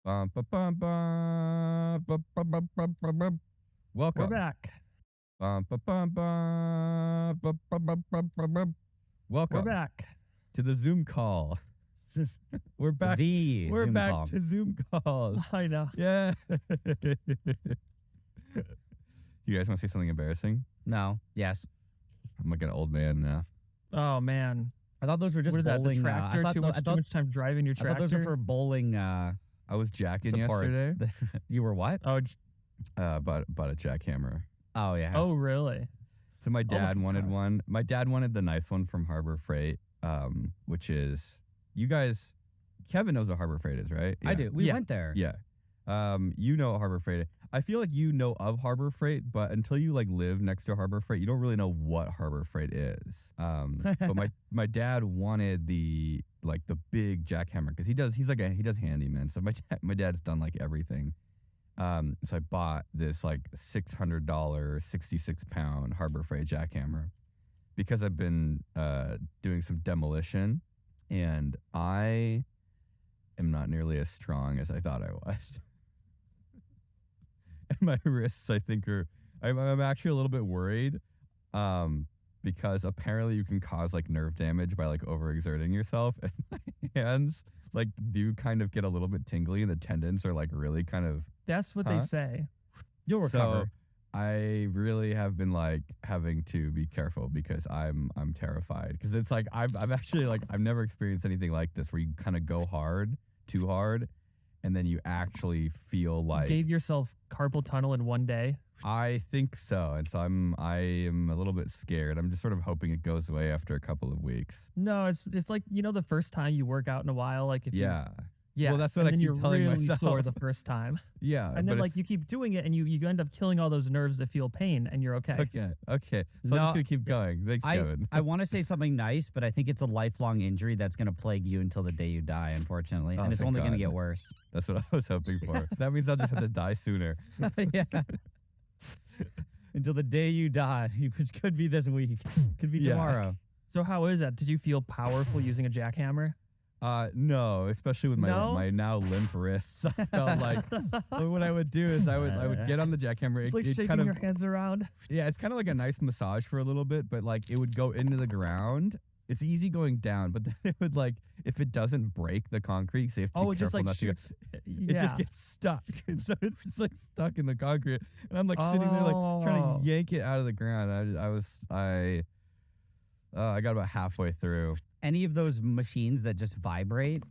Bum, ba, bum, bum, ba, ba, ba, ba, ba, ba. We're Welcome. back. Bum, ba, bum, bum, ba, ba, ba, ba, ba, ba. We're Welcome back. to the Zoom call. We're back. The We're Zoom back call. to Zoom calls. I know. Yeah. You guys want to say something embarrassing? No. Yes. I'm like an old man now. Oh man. I thought those were just What is that? bowling. The tractor? I Too much time driving your I tractor? thought those were for bowling. I was jacking support. yesterday. You were what? Oh, Bought a jackhammer. Oh yeah. oh really? So my dad my wanted gosh. one. My dad wanted the nice one from Harbor Freight, which is, you guys, Kevin knows what Harbor Freight is, right? I do. We Yeah. went there. Yeah. You know what Harbor Freight is. I feel like you know of Harbor Freight, but until you like live next to Harbor Freight, you don't really know what Harbor Freight is. But my dad wanted the big jackhammer because he does handyman. So my dad's done like everything. So I bought this like $600 66-pound Harbor Freight jackhammer because I've been doing some demolition, and I am not nearly as strong as I thought I was. And my wrists, I think, I'm actually a little bit worried, because apparently you can cause like nerve damage by like overexerting yourself, and my hands like do kind of get a little bit tingly, and the tendons are like really kind of. That's what they say. You'll recover. So I really have been like having to be careful because I'm terrified, because it's like I'm actually like I've never experienced anything like this where you kind of go too hard, and then you actually feel like. Gave yourself carpal tunnel in one day. I think so, and so I am a little bit scared. I'm just sort of hoping it goes away after a couple of weeks. No, it's like, you know, the first time you work out in a while, like if Yeah. yeah, Well, that's what and I then keep you're telling really myself. sore the first time, Yeah. and then but like you keep doing it, and you end up killing all those nerves that feel pain, and you're okay. Okay. So I'm No, just gonna keep going. Thanks, Kevin. I want to say something nice, but I think it's a lifelong injury that's going to plague you until the day you die, unfortunately. Oh, And it's thank only going to God. get worse. That's what I was hoping for. That means I'll just have to die sooner. Yeah. Until the day you die, which could be this week, could be Yeah. tomorrow. So how is that? Did you feel powerful using a jackhammer? No, especially with No? my now limp wrists. I felt like what I would do is I would get on the jackhammer. It's like it shaking kind of, your hands around. yeah, it's kind of like a nice massage for a little bit, but like it would go into the ground. It's easy going down, but then it would like, if it doesn't break the concrete, so you have to Oh, be it just careful like not to shoots. it Yeah. just gets stuck. And so it's just like stuck in the concrete. And I'm like sitting there like trying Oh. to yank it out of the ground. I got about halfway through. Any of those machines that just vibrate,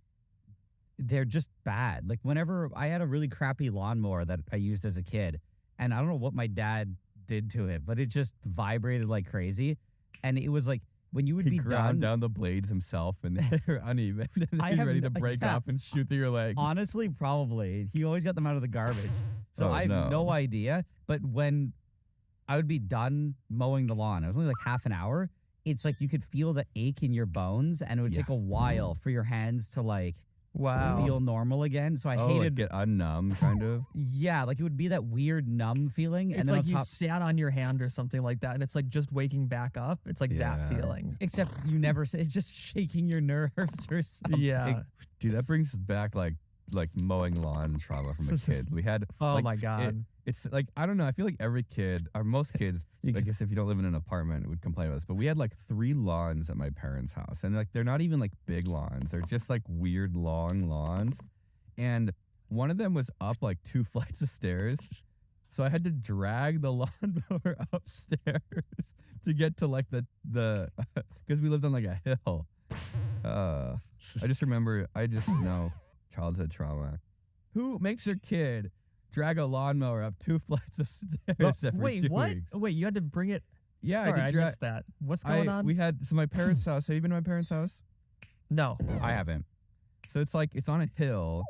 they're just bad. Like whenever I had a really crappy lawnmower that I used as a kid, and I don't know what my dad did to it, but it just vibrated like crazy. And it was like when you would He be ground done. down the blades himself, and they're uneven. And I he's have ready to n- break yeah. off and shoot through your legs. Honestly, probably. He always got them out of the garbage. So Oh, I have no. no idea. But when I would be done mowing the lawn, it was only like half an hour. It's like you could feel the ache in your bones, and it would take Yeah. a while for your hands to like Wow. feel normal again. So I Like hated get unnumb, kind of. Yeah, like it would be that weird numb feeling. It's And then like on you top, sat on your hand or something like that, and it's like just waking back up. It's like that Yeah. feeling. except you never say it's just shaking your nerves or something. Yeah. Dude, that brings back like mowing lawn trauma from a kid. We had. Oh like, my God. It's like, I don't know. I feel like every kid, or most kids, I guess if you don't live in an apartment, would complain about this. But we had like 3 lawns at my parents' house, and like they're not even like big lawns. They're just like weird long lawns, and one of them was up like 2 flights of stairs. So I had to drag the lawnmower upstairs to get to like the because we lived on like a hill. I just know childhood trauma. Who makes their kid drag a lawnmower up 2 flights of stairs every Wait, 2 what? weeks? Wait, you had to bring it. Yeah, Sorry, I I did missed that. What's going on? We had my parents' house. Have you been to my parents' house? No. I haven't. So it's like it's on a hill,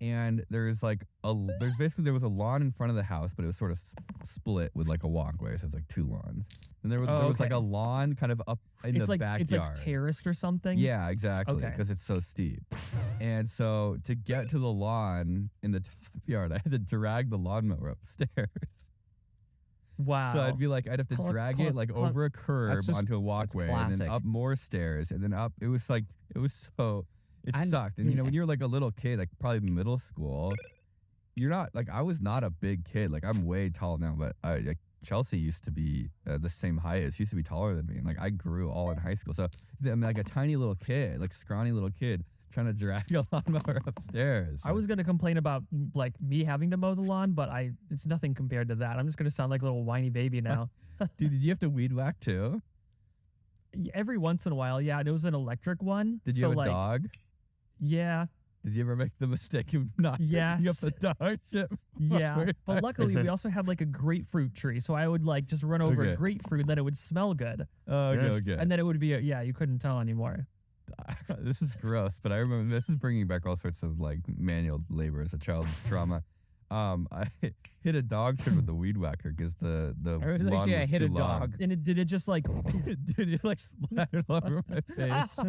and there was a lawn in front of the house, but it was sort of split with like a walkway. So it's like 2 lawns, and there was like okay. a lawn kind of up in It's the like backyard. it's like terraced or something. Yeah, exactly, Okay. because it's so steep. And so to get to the lawn in the top yard, I had to drag the lawnmower upstairs. Wow. So I'd have to Clunk, drag clunk, it like clunk. over a curb just- onto a walkway, and then classic. up more stairs, and then up. It And- sucked. And you know, when you're like a little kid, like probably middle school, you're not like I was not a big kid. Like I'm way tall now, but like Chelsea used to be the same height. She used to be taller than me, and like I grew all in high school. So I'm like a tiny little kid, like scrawny little kid, trying to drag a lawnmower upstairs. I was gonna complain about like me having to mow the lawn, but it's nothing compared to that. I'm just gonna sound like a little whiny baby now. Dude, did you have to weed whack too? Every once in a while, yeah. And it was an electric one. Did you so have a like, dog? Yeah, Did you ever make the mistake of not picking up Yes. the dog shit? yeah. But luckily, we also had like a grapefruit tree, so I would like just run over Okay. a grapefruit, and then it would smell good, Oh, okay. and then it would be yeah. You couldn't tell anymore. This is gross, but I remember this is bringing back all sorts of like manual labor as a child trauma. I hit a dog shit with the weed whacker because the I was lawn actually, I was hit too a long. dog. And did it just like Dude, it like splattered all over my face.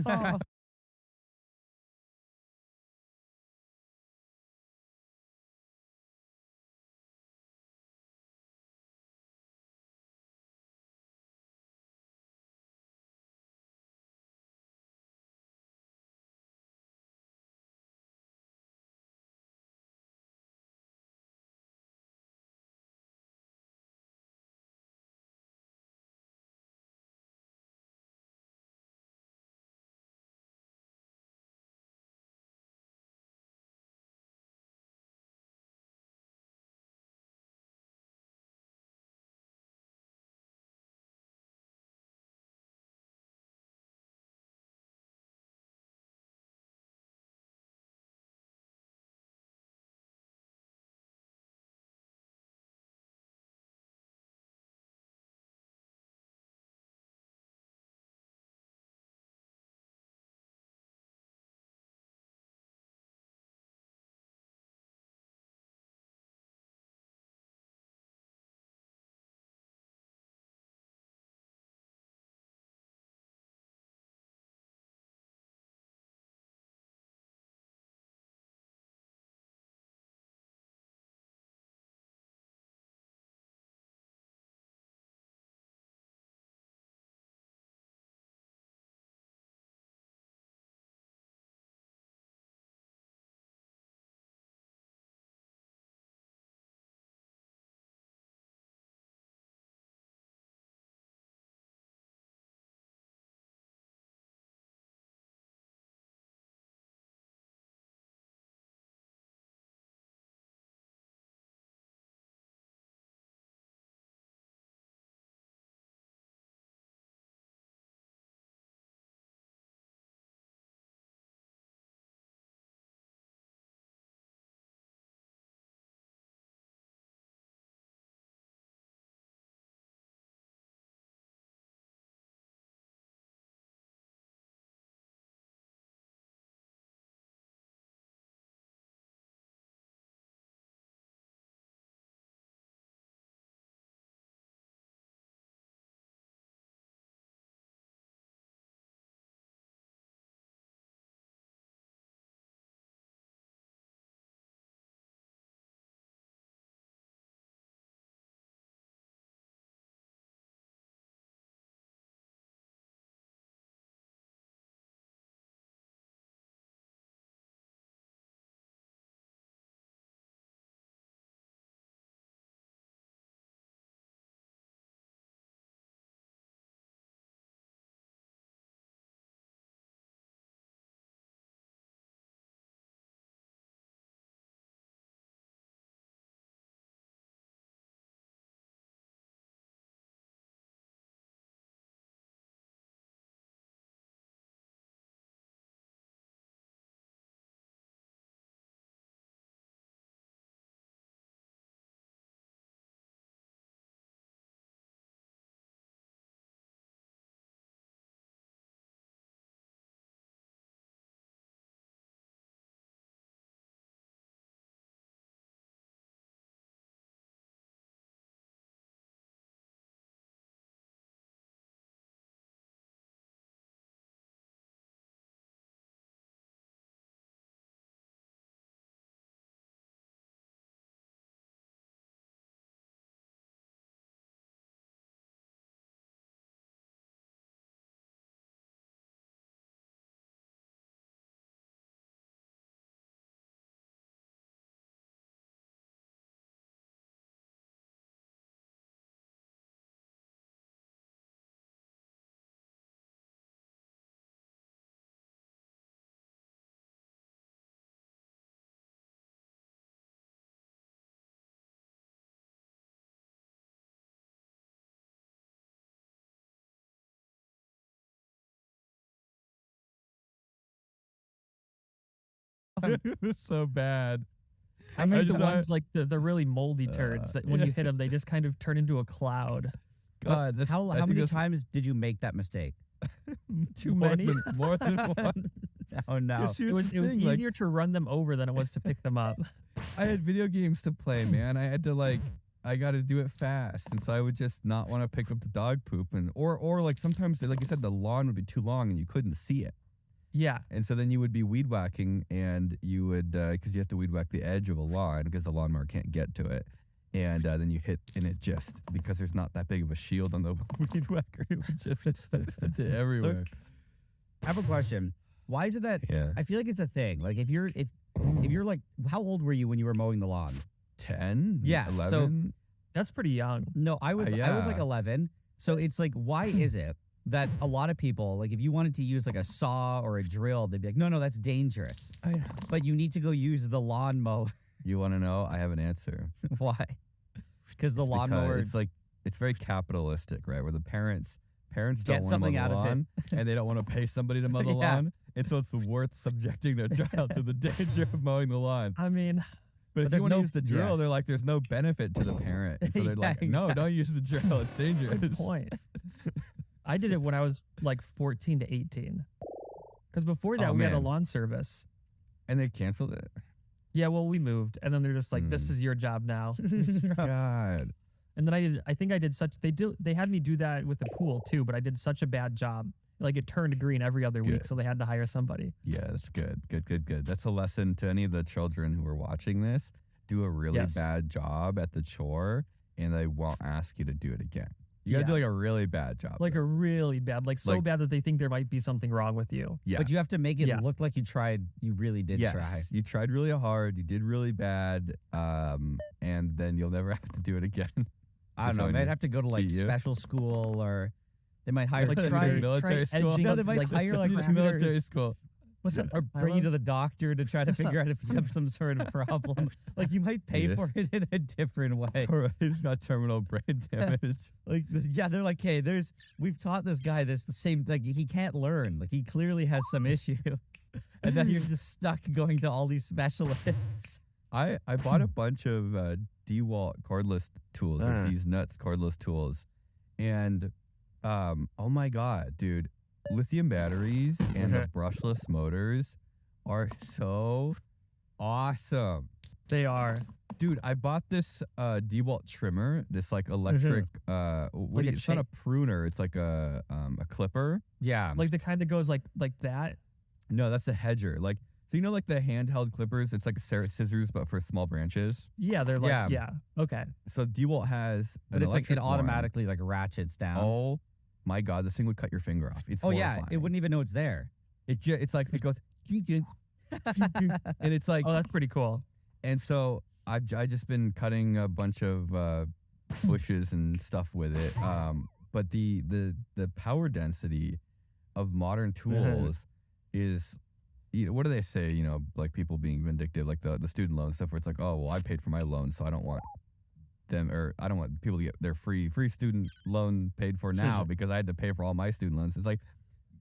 It was so bad. I hate the just- ones like the really moldy turds that when you hit them, they just kind of turn into a cloud. God, that's, How I think many that's times did you make that mistake? Too more many. more than one. Oh no. Because here's It was the thing, like, easier to run them over than it was to pick them up. I had video games to play, man. I had to I got to do it fast, and so I would just not want to pick up the dog poop, and or like sometimes, like you said, the lawn would be too long and you couldn't see it, Yeah. and so then you would be weed whacking, and you would because you have to weed whack the edge of a lawn because the lawnmower can't get to it, and then you hit, and it just because there's not that big of a shield on the weed whacker, it would just hit it everywhere. I have a question. Why is it that Yeah, I feel like it's a thing? Like if you're like, how old were you when you were mowing the lawn? 10, Yeah, so- 11. That's pretty young. No, I was like yeah. 11. So it's like, why is it that a lot of people, like if you wanted to use like a saw or a drill, they'd be like, no, that's dangerous. But you need to go use the lawnmower. You want to know? I have an answer. Why? Because the It's lawnmower. because it's very capitalistic, right? Where the parents Get don't want to something mow out the of it. lawn, and they don't want to pay somebody to mow the Yeah. lawn, and so it's worth subjecting their child to the danger of mowing the lawn. I mean, But if there's you want to no- use the drill, yeah. they're like, there's no benefit to the parent, and so they're Yeah, like, no, don't use the drill, it's dangerous. good point. I did it when I was like 14 to 18. Because before that, Oh, we had a man. lawn service. And they canceled it. Yeah, well, we moved, and then they're just like, "This Mm. is your job now." God. And then I think I did such. They had me do that with the pool too, but I did such a bad job. Like it turned green every other week, Good. so they had to hire somebody. Yeah, that's good. Good. That's a lesson to any of the children who are watching this. Do a really Yes. bad job at the chore, and they won't ask you to do it again. You gotta do Yeah. like a really bad job. Like a really bad, like so Like- bad that they think there might be something wrong with you. yeah. But you have to make it Yeah. look like you tried. You really did Yes, try. you tried really hard. You did really bad, and then you'll never have to do it again. I don't So know. when Might you have to go to like beat you. special school, or they might hire Like you try- to- military try school. edging No, up, they might like, hire like It's military parameters. school. What's up? or bring you to the doctor to try to What's up? figure out if you have some sort of problem. Like you might pay Yeah. for it in a different way. He's got terminal brain damage. Yeah, they're like, hey, we've taught this guy the same, like he can't learn. Like he clearly has some issue. And then you're just stuck going to all these specialists. I bought a bunch of DeWalt cordless tools, or Uh. these nuts cordless tools, and oh my god, dude, lithium batteries and the brushless motors are so awesome. They are. Dude, I bought this DeWalt trimmer, this like electric Like a it's not a pruner, it's like a clipper. Yeah. Like the kind that goes like that. No, that's a hedger. Like, so you know, like the handheld clippers, it's like scissors but for small branches. Yeah, they're like Yeah. yeah. Okay. So DeWalt has but an it's like it electric one. automatically like ratchets down. Oh my god, this thing would cut your finger off. It's Oh, yeah. horrifying. It wouldn't even know it's there. It's like it goes and it's like Oh, that's pretty cool. and so I just been cutting a bunch of bushes and stuff with it. But the power density of modern tools is, what do they say? You know, like people being vindictive, like the student loan stuff, where it's like, oh well, I paid for my loan, so I don't want them, or I don't want people to get their free student loan paid for now because I had to pay for all my student loans. It's like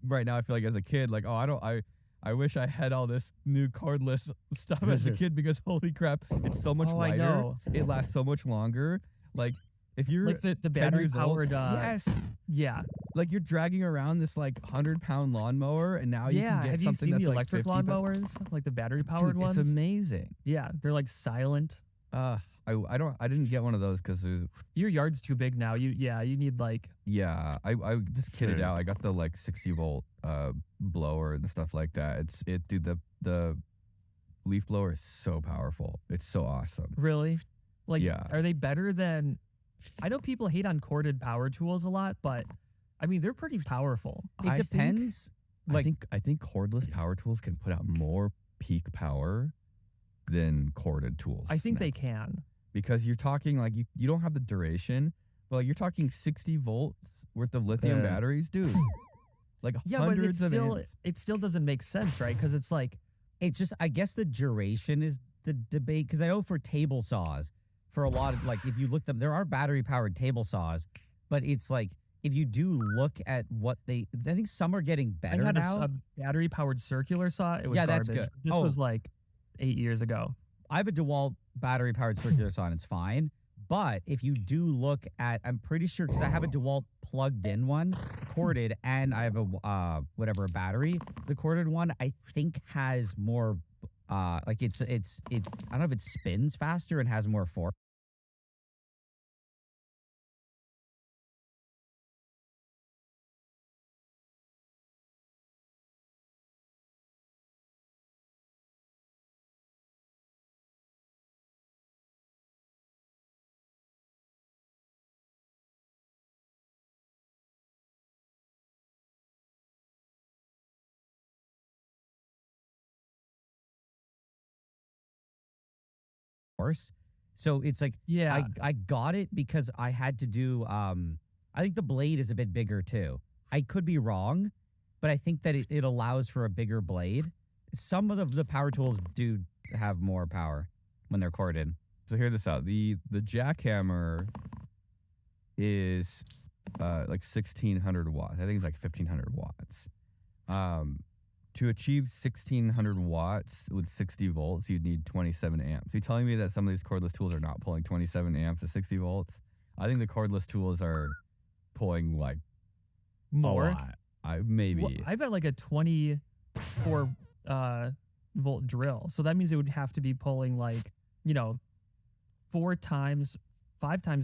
right now I feel like as a kid, like, oh, I wish I had all this new cordless stuff as a kid because holy crap, it's so much Oh, I lighter. know. It lasts so much longer. Like if you're Like the 10 battery years old- powered yes, yeah. like you're dragging around this like 100-pound lawnmower, and now you Yeah. can get Have you something seen that's the like electric 50 pounds. lawnmowers? Like the battery powered Dude, ones? It's amazing. Yeah. They're like silent. I didn't get one of those because Your yard's too big now. You need like yeah, I just kidded Sure. out. I got the like 60-volt blower and stuff like that. Dude, the leaf blower is so powerful. It's so awesome. really like Yeah. are they better than I know people hate on corded power tools a lot, but I mean they're pretty powerful. It I think- depends. Like, I think cordless power tools can put out more peak power than corded tools. I think now. they can. Because you're talking like you don't have the duration, but like you're talking 60 volts worth of lithium batteries, dude. Like Yeah, but hundreds of it still doesn't make sense, right? Because it's like it's just, I guess the duration is the debate. Because I know for table saws, for a lot of, like, if you look them, there are battery powered table saws, but it's like, if you do look at what I think some are getting I better had now. a battery powered circular saw. It was Yeah, that's garbage. good. This Oh. was like 8 years ago. I have a DeWalt battery powered circular saw and it's fine. But if you do look at, I'm pretty sure because I have a DeWalt plugged in one, corded, and I have a whatever battery. The corded one I think has more, like it's I don't know if it spins faster and has more force. So it's like Yeah. I got it because I had to do I think the blade is a bit bigger too. I could be wrong, but I think that it allows for a bigger blade. Some of the power tools do have more power when they're corded. So hear this out. The jackhammer is like 1600 watts. I think it's like 1500 watts. To achieve 1600 watts with 60 volts, you'd need 27 amps. You're telling me that some of these cordless tools are not pulling 27 amps at 60 volts? I think the cordless tools are pulling like More. a lot. Maybe. Well, I've got like a 24 volt drill. So that means it would have to be pulling like, 5 times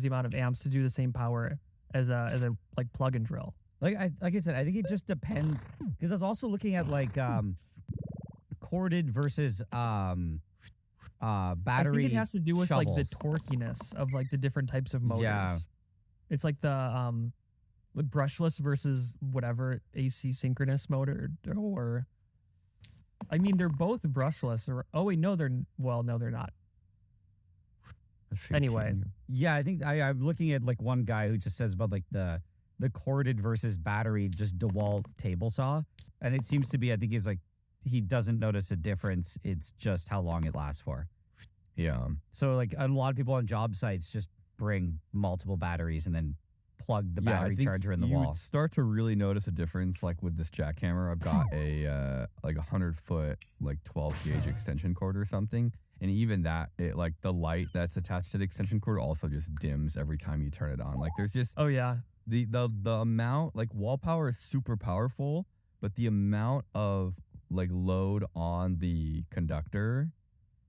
the amount of amps to do the same power as a like plug-in drill. Like I said, I think it just depends because I was also looking at like corded versus battery. I think it has to do with like the shovels. torquiness of like the different types of motors. Yeah. It's like the brushless versus whatever AC synchronous motor or I mean they're both brushless or no they're not. Anyway. Yeah, I think I'm looking at like one guy who just says about like the corded versus battery just DeWalt table saw, and it seems to be I think he's like he doesn't notice a difference. It's just how long it lasts for. Yeah. So like a lot of people on job sites just bring multiple batteries and then plug the battery charger in the you wall. would start to really notice a difference like with this jackhammer. I've got a like 100-foot like 12 gauge extension cord or something, and even that it like the light that's attached to the extension cord also just dims every time you turn it on. Like there's just Oh yeah. the amount like wall power is super powerful, but the amount of like load on the conductor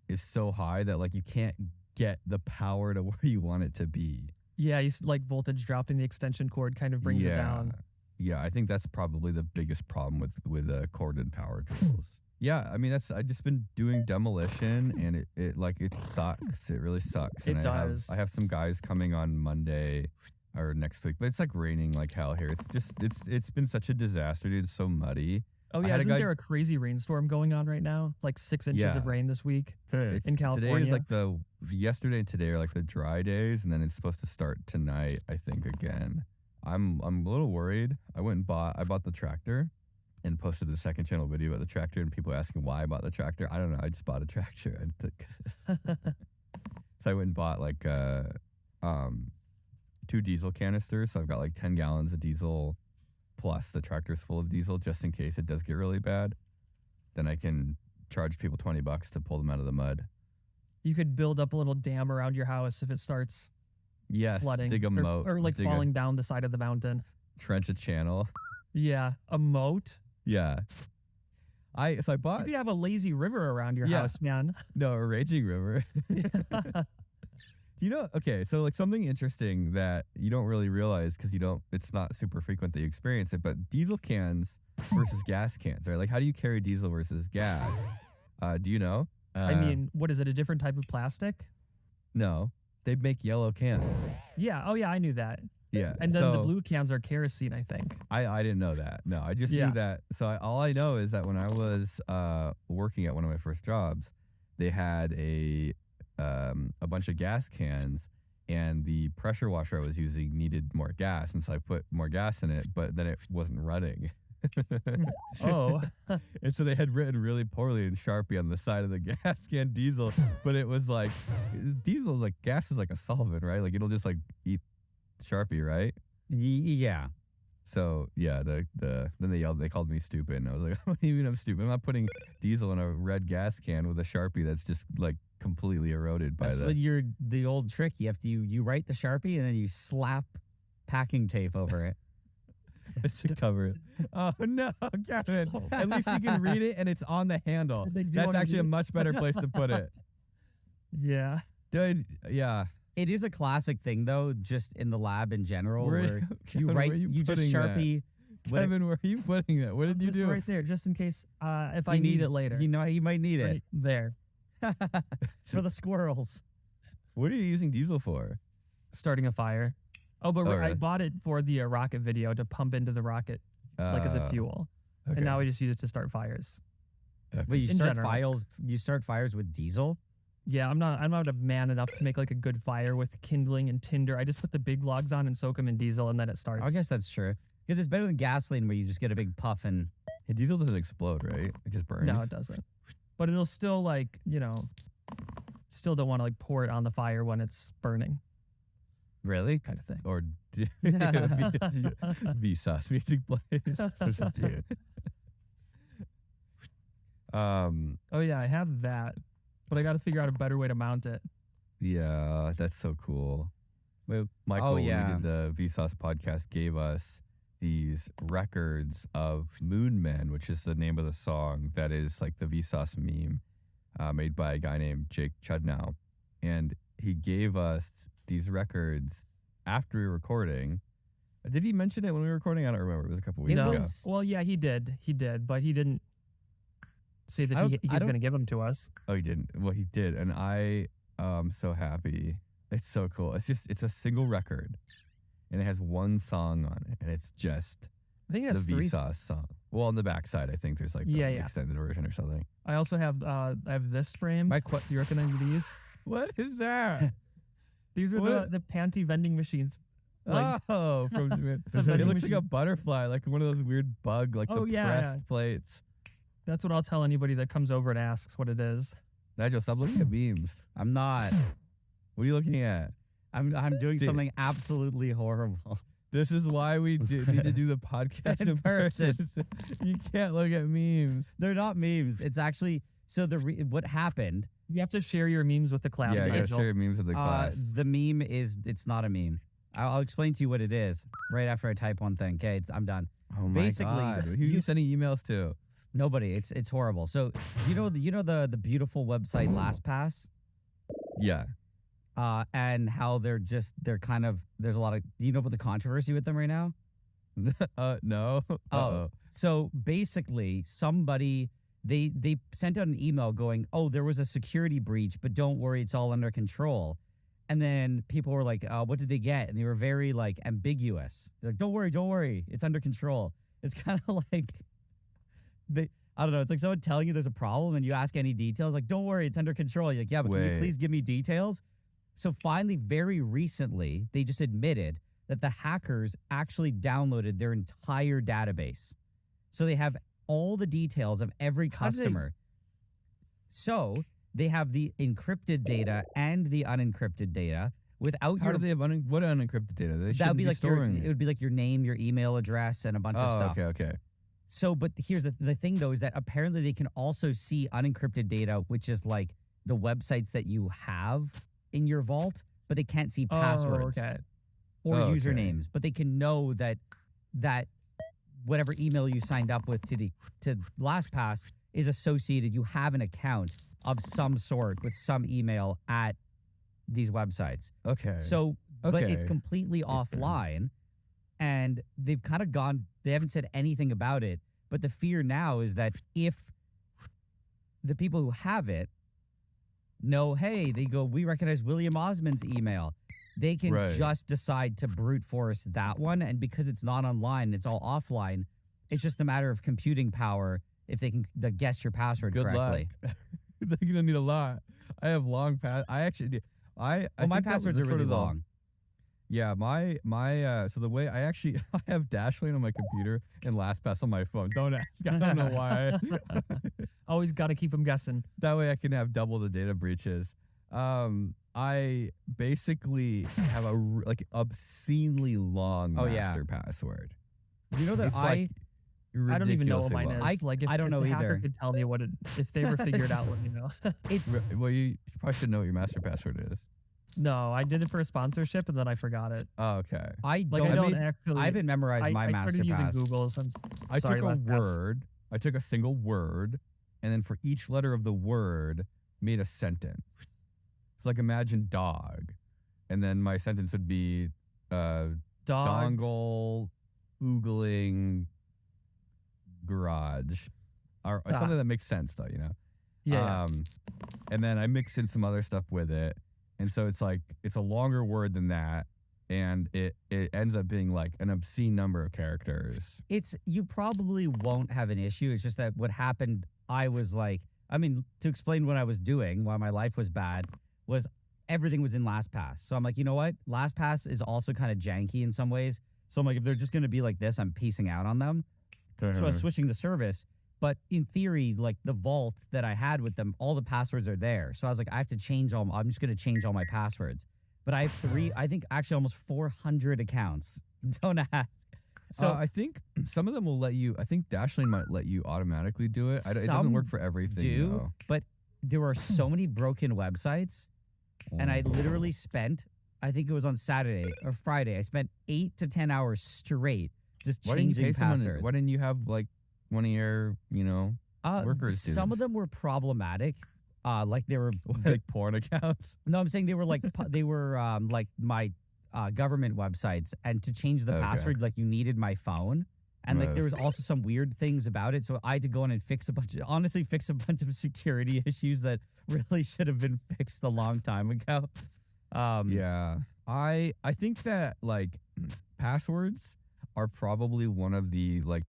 is so high that like you can't get the power to where you want it to be. Yeah, like voltage drop in the extension cord kind of brings it down. Yeah, I think that's probably the biggest problem with corded power tools. Yeah, I mean I've just been doing demolition and it sucks. It really sucks. It And does. I have some guys coming on Monday or next week, but it's like raining like hell here. It's been such a disaster, dude. It's so muddy. Oh I yeah, had a isn't guy- there a crazy rainstorm going on right now? Like 6 inches Yeah. of rain this week. Today in is California. like yesterday and today are like the dry days, and then it's supposed to start tonight, I think, again. I'm a little worried. I bought the tractor and posted a second channel video about the tractor, and people asking why I bought the tractor. I don't know. I just bought a tractor. So I went and bought like 2 diesel canisters. So I've got like 10 gallons of diesel plus the tractor's full of diesel just in case it does get really bad. Then I can charge people $20 to pull them out of the mud. You could build up a little dam around your house if it starts Yes, flooding dig a moat. or like dig falling down the side of the mountain. trench a channel. Yeah, a moat. Yeah. I You bought could have a lazy river around your house, man. a raging river. Okay, so like something interesting that you don't really realize because it's not super frequent that you experience it, but diesel cans versus gas cans, right? Like how do you carry diesel versus gas? Do you know? I mean, what is it? A different type of plastic? No, they make yellow cans. Yeah. Oh yeah, I knew that. Yeah. And then the so blue cans are kerosene, I think. I didn't know that. No, I just Yeah. knew that. So all I know is that when I was working at one of my first jobs, they had a bunch of gas cans, and the pressure washer I was using needed more gas, and so I put more gas in it, but then it wasn't running. Oh. And so they had written really poorly in Sharpie on the side of the gas can diesel, but it was like diesel, like gas is like a solvent, right? Like it'll just like eat Sharpie, right? Yeah. So yeah, then they called me stupid, and I was like, what do you mean I'm stupid? I'm not putting diesel in a red gas can with a Sharpie that's just like completely eroded by That's what the old trick. You have to you write the Sharpie and then you slap packing tape over it. to cover it. Oh no, Kevin! At least you can read it and it's on the handle. That's actually a much better place to put it. Yeah. Dude, yeah. It is a classic thing though, just in the lab in general, where Kevin, you write, where are you just putting that? Sharpie. Kevin, where are you putting that? What did you Just do? right there, just in case if I need it later. You know, he might need it Right there. for the squirrels. What are you using diesel for? Starting a fire. Oh, but Oh, I really? bought it for the rocket video to pump into the rocket like as a fuel. Okay. And now we just use it to start fires. But you In start general. fires with diesel. Yeah, I'm not a man enough to make like a good fire with kindling and tinder. I just put the big logs on and soak them in diesel, and then it starts. I guess that's true because it's better than gasoline where you just get a big puff and. Hey, diesel doesn't explode, right? It just burns. No, it doesn't. But it'll still still don't want to like pour it on the fire when it's burning, Really? kind of thing. Or Vsauce meeting place. Oh yeah, I have that, but I got to figure out a better way to mount it. Yeah, that's so cool. Wait, Michael, when yeah. we did the Vsauce podcast, gave us these records of Moon Men, which is the name of the song that is like the Vsauce meme made by a guy named Jake Chudnow. And he gave us these records after we were recording. Did he mention it when we were recording? I don't remember. It was a couple weeks No, ago. well, yeah, he did, but he didn't say that he's going to give them to us. Oh, he didn't. Well, he did. And I am so happy. It's so cool. It's a single record. And it has one song on it. And it's just I think it the has three. Vsauce song. Well, on the backside, I think there's like the Yeah. extended version or something. I also have I have this frame. Do you recognize these? What is that? These are What? the panty vending machines. Like, Oh, from vending it looks like machine. a butterfly, like one of those weird bug, like Oh, the yeah, pressed yeah. plates. That's what I'll tell anybody that comes over and asks what it is. Nigel, stop looking at memes. I'm not. What are you looking at? I'm doing Dude. something absolutely horrible. This is why we need to do the podcast In in person. person. You can't look at memes. They're not memes. It's actually so what happened. You have to share your memes with the class. Yeah, you gotta Nigel. share memes with the class. The meme it's not a meme. I'll explain to you what it is right after I type one thing. Okay, I'm done. Oh my basically, God. Who are you sending emails to? Nobody. It's horrible. So you know the beautiful website LastPass. Yeah. And how they're kind of there's a lot of do you know about the controversy with them right now? No. Uh-oh. So basically somebody they sent out an email going, "Oh, there was a security breach, but don't worry, it's all under control." And then people were like, "What did they get?" And they were very like ambiguous. They're like, "Don't worry, it's under control." It's kind of like I don't know. It's like someone telling you there's a problem and you ask any details, like, "Don't worry, it's under control." You're like, "Yeah, but can you Wait. please give me details?" So finally, very recently, they just admitted that the hackers actually downloaded their entire database. So they have all the details of every How did they- customer. So they have the encrypted data and the unencrypted data without How your. do they have what unencrypted data? They That would shouldn't be be like your. storing It would be like your name, your email address, and a bunch of Oh, stuff. okay. So, but here's the thing though, is that apparently they can also see unencrypted data, which is like the websites that you have in your vault, but they can't see passwords Oh, okay. or Okay. usernames. But they can know that whatever email you signed up with to LastPass is associated. You have an account of some sort with some email at these websites. Okay. So, but it's Okay. completely offline, and they've kind of gone. They haven't said anything about it. But the fear now is that if the people who have it know, hey, they go, we recognize William Osmond's email. They can Right. just decide to brute force that one, and because it's not online, it's all offline. It's just a matter of computing power if they can guess your password Good correctly. luck. They're gonna need a lot. I have long pass. I actually do. I Well, my think that was passwords are sort really of the- long. Yeah, my so the way I actually I have Dashlane on my computer and LastPass on my phone. Don't ask. I don't know why. Always got to keep them guessing. That way I can have double the data breaches. I basically have a like obscenely long Oh, yeah. master password. You know that It's like I don't even know what ridiculously mine low. is. Like, if, I don't if know the hacker either. could tell me what it, if they ever figured out, let me know. It's Well, you probably should know what your master password is. No, I did it for a sponsorship and then I forgot it. Oh, okay. I Like, don't. I don't mean, actually. I haven't memorized my I master started using pass. Google. So I sorry, took a LastPass. word. I took a single word, and then for each letter of the word, made a sentence. So like imagine dog, and then my sentence would be Dogs. dongle, oogling, garage, or something that makes sense though, you know. Yeah. And then I mix in some other stuff with it, and so it's like it's a longer word than that, and it ends up being like an obscene number of characters. It's you probably won't have an issue. It's just that what happened, I was like, I mean, to explain what I was doing while my life was bad, was everything was in LastPass. So I'm like, you know what? LastPass is also kind of janky in some ways. So I'm like, if they're just going to be like this, I'm piecing out on them. So I was switching the service. But in theory, like the vault that I had with them, all the passwords are there. So I was like, I have to change all. I'm just going to change all my passwords. But I have I think actually almost 400 accounts. Don't ask. So I think some of them will let you. I think Dashlane might let you automatically do it. It doesn't Some work for everything. Though. but there are so many broken websites, and I literally spent, I think it was on Saturday or Friday, I spent 8 to 10 hours straight just Why didn't you changing pay someone? passwords. Why didn't you have like one of your, workers do Some this? of them were problematic. Like they were like porn accounts? no, I'm saying they were like they were like my government websites, and to change the Okay. password, like you needed my phone. And like Right. there was also some weird things about it, so I had to go in and fix a bunch of security issues that really should have been fixed a long time ago. Yeah. I think that like passwords are probably one of the like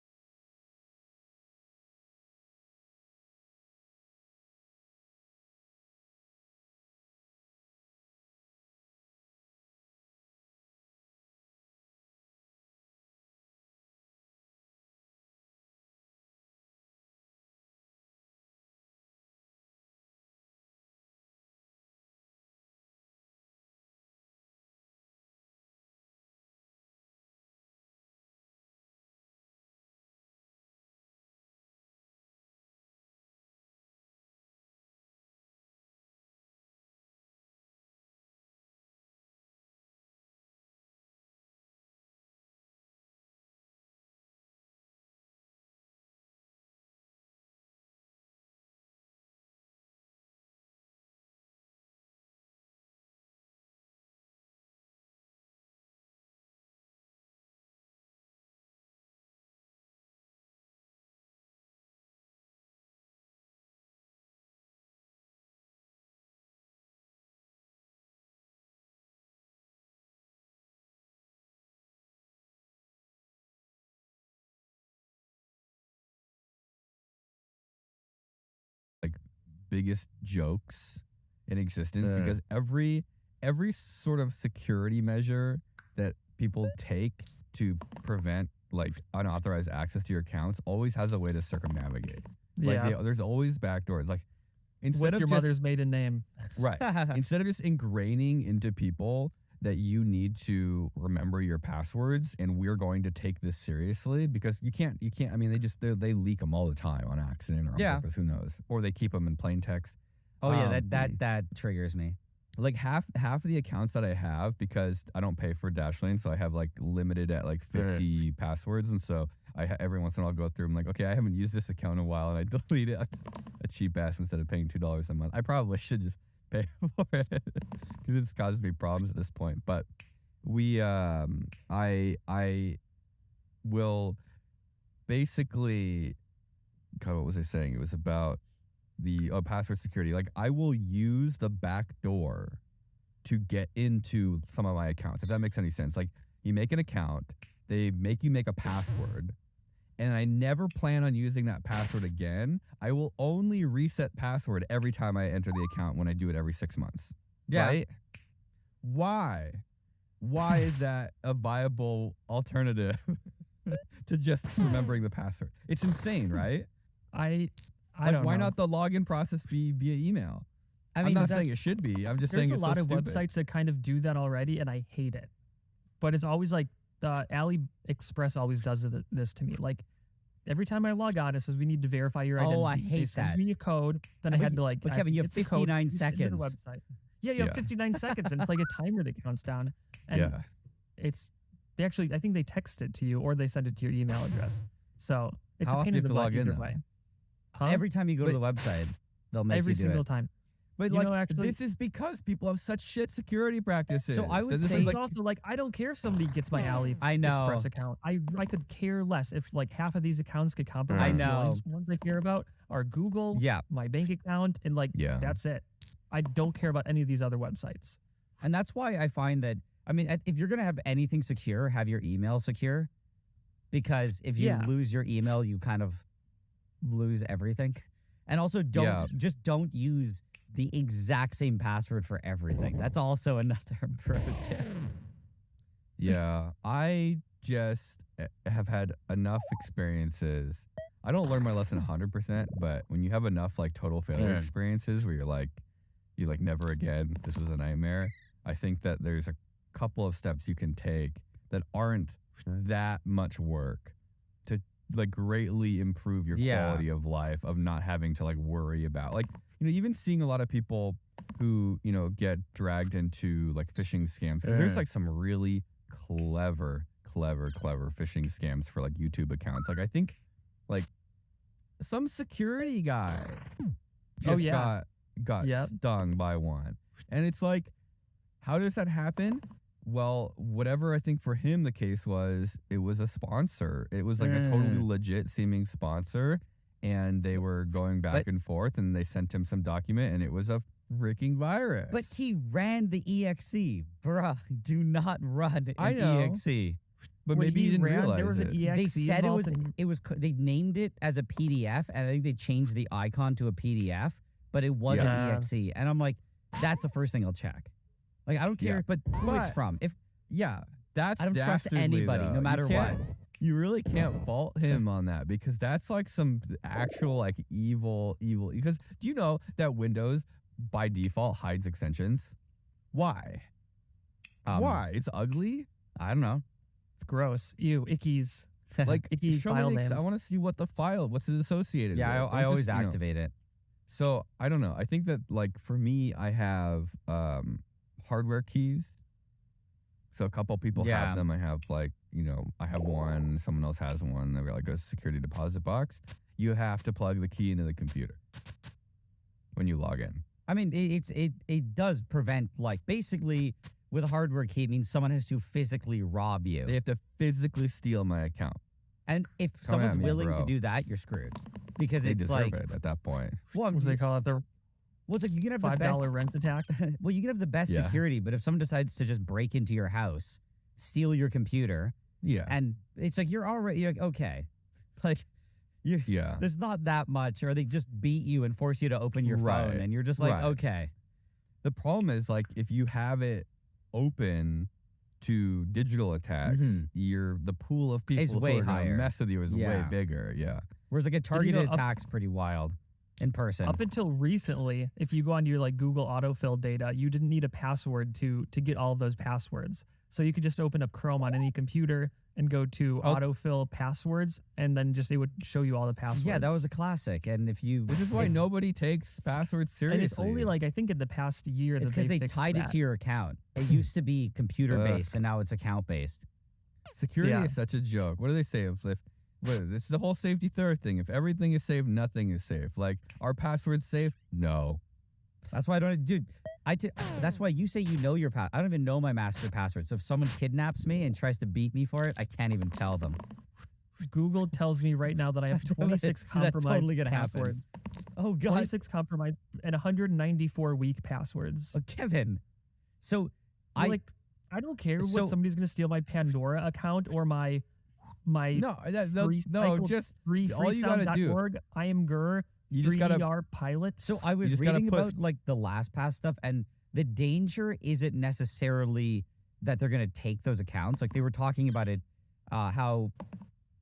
biggest jokes in existence because every sort of security measure that people take to prevent like unauthorized access to your accounts always has a way to circumnavigate. Like Yeah. there's always backdoors. Like instead What's of your just, mother's maiden name? right, instead of just ingraining into people that you need to remember your passwords and we're going to take this seriously because you can't I mean they leak them all the time on accident or on purpose, who knows, or they keep them in plain text. Oh yeah, that triggers me. Like half of the accounts that I have, because I don't pay for Dashlane, so I have like limited at like 50 passwords, and so every once in a while I'll go through and I'm like, okay, I haven't used this account in a while, and I delete it. A cheap ass instead of paying $2 a month. I probably should just pay for it because it's caused me problems at this point. But we I will basically, God, what was I saying? It was about the password security. Like I will use the back door to get into some of my accounts, if that makes any sense. Like you make an account, they make you make a password, and I never plan on using that password again. I will only reset password every time I enter the account when I do it every 6 months. Yeah. Right? Why? Why is that a viable alternative to just remembering the password? It's insane, right? I Like, don't why know. not the login process be via email? I mean, I'm not that's- saying it should be. I'm just There's saying a it's lot so of stupid. websites that kind of do that already, and I hate it. But it's always like AliExpress always does this to me. Like every time I log on, it says we need to verify your identity. Oh, I They hate send that. me a code, then I had to like. But I Kevin, you hit have the code, 59 you send it to the seconds. website. Yeah, you have Yeah. 59 seconds, and it's like a timer that counts down. And Yeah. they actually, I think they text it to you or they send it to your email address. So it's How a often pain do in you the have butt to log in, either though? way. Huh? Every time you go to the website, they'll make Every you do single it. time. But You like, know, actually- this is because people have such shit security practices. So I would This is say- It's like, also like I don't care if somebody gets my I know. AliExpress account. I could care less if like half of these accounts get compromised. I know. The ones I care about are Google, Yeah. my bank account, and like Yeah. that's it. I don't care about any of these other websites. And that's why I find that, I mean, if you're going to have anything secure, have your email secure. Because if you Yeah. lose your email, you kind of lose everything. And also don't use the exact same password for everything. That's also another pro tip. yeah, I just have had enough experiences. I don't learn my lesson 100%, but when you have enough like total failure Yeah. experiences where you like never again, this was a nightmare. I think that there's a couple of steps you can take that aren't that much work to like greatly improve your Yeah. quality of life of not having to like worry about like, even seeing a lot of people who, get dragged into like phishing scams. 'Cause there's like some really clever phishing scams for like YouTube accounts. Like I think like some security guy just yeah. got Yep. stung by one. And it's like, how does that happen? Well, whatever I think for him the case was, it was a sponsor. It was like a totally legit seeming sponsor. And they were going back and forth and they sent him some document and it was a freaking virus. But he ran the EXE. Bruh, do not run I an know. EXE. But When maybe he you didn't ran, realize there was it. an EXE They said involved and- they named it as a PDF, and I think they changed the icon to a PDF, but it wasn't Yeah. EXE. And I'm like, that's the first thing I'll check. Like, I don't care Yeah, who it's but- from. If Yeah, that's I don't trust dastardly, anybody, though. no matter You can't- what. You really can't fault him on that because that's like some actual like evil. Because do you know that Windows by default hides extensions? Why? Why? It's ugly. I don't know. It's gross. Ew, ickies. Like Icky show file me names. I want to see what's it associated with. Yeah, I Don't always just, activate it. So I don't know. I think that like for me, I have hardware keys. So a couple people Yeah. have them. I have like, I have one, someone else has one. They've got like a security deposit box. You have to plug the key into the computer when you log in. I mean, it does prevent, like, basically with a hardware key, it means someone has to physically rob you. They have to physically steal my account. And if Come someone's at me, willing to bro. do that, you're screwed. Because They it's deserve like, it at that point. well, What do they call it? The it's like you can have the $5 best, rent attack. well, you can have the best Yeah. security, but if someone decides to just break into your house, steal your computer, Yeah. and it's like you're like, okay, like Yeah. there's not that much, or they just beat you and force you to open your Right. phone, and you're just like, Right. okay, The problem is like if you have it open to digital attacks, Mhm. the pool of people It's who way are gonna higher. mess with you is way Yeah. bigger. Yeah. whereas like a you targeted know, up- attack's pretty wild in person. Up until recently, if you go onto your like Google autofill data, you didn't need a password to get all of those passwords. So you could just open up Chrome on any computer and go to Oh. autofill passwords, and then just it would show you all the passwords. Yeah, that was a classic, and if you, Which is why nobody takes passwords seriously. And it's only like I think in the past year it's that because they fixed tied that. it to your account. It used to be computer based, and now it's account based. security Yeah. is such a joke. What do they say? This is the whole safety third thing. If everything is safe, nothing is safe. Like, are passwords safe? No. That's why I don't, dude. That's why you say you know your I don't even know my master password. So if someone kidnaps me and tries to beat me for it, I can't even tell them. Google tells me right now that I have 26 That's compromised totally gonna happen. passwords. Oh God, 26 compromised and 194 weak passwords. Kevin. So I'm like, I don't care so- what somebody's gonna steal my Pandora account or my No, just all you gotta do. freecycle.org. I am Gur. You just gotta 3DR pilots. So I was just gotta reading put- about like the LastPass stuff, and the danger isn't necessarily that they're gonna take those accounts. Like they were talking about it, how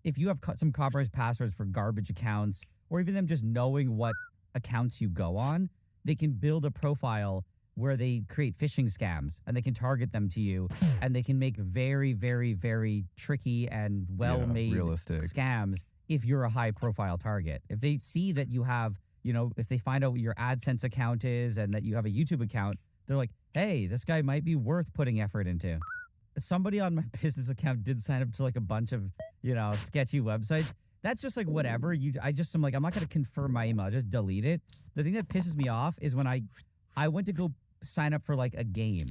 if you have some compromised passwords for garbage accounts, or even them just knowing what accounts you go on, they can build a profile where they create phishing scams and they can target them to you and they can make very, very, very tricky and well-made realistic scams if you're a high-profile target. If they see that you have, if they find out what your AdSense account is and that you have a YouTube account, they're like, hey, this guy might be worth putting effort into. Somebody on my business account did sign up to like a bunch of, sketchy websites. That's just like whatever. I'm like, I'm not going to confirm my email. I'll just delete it. The thing that pisses me off is when I went to go sign up for like a game,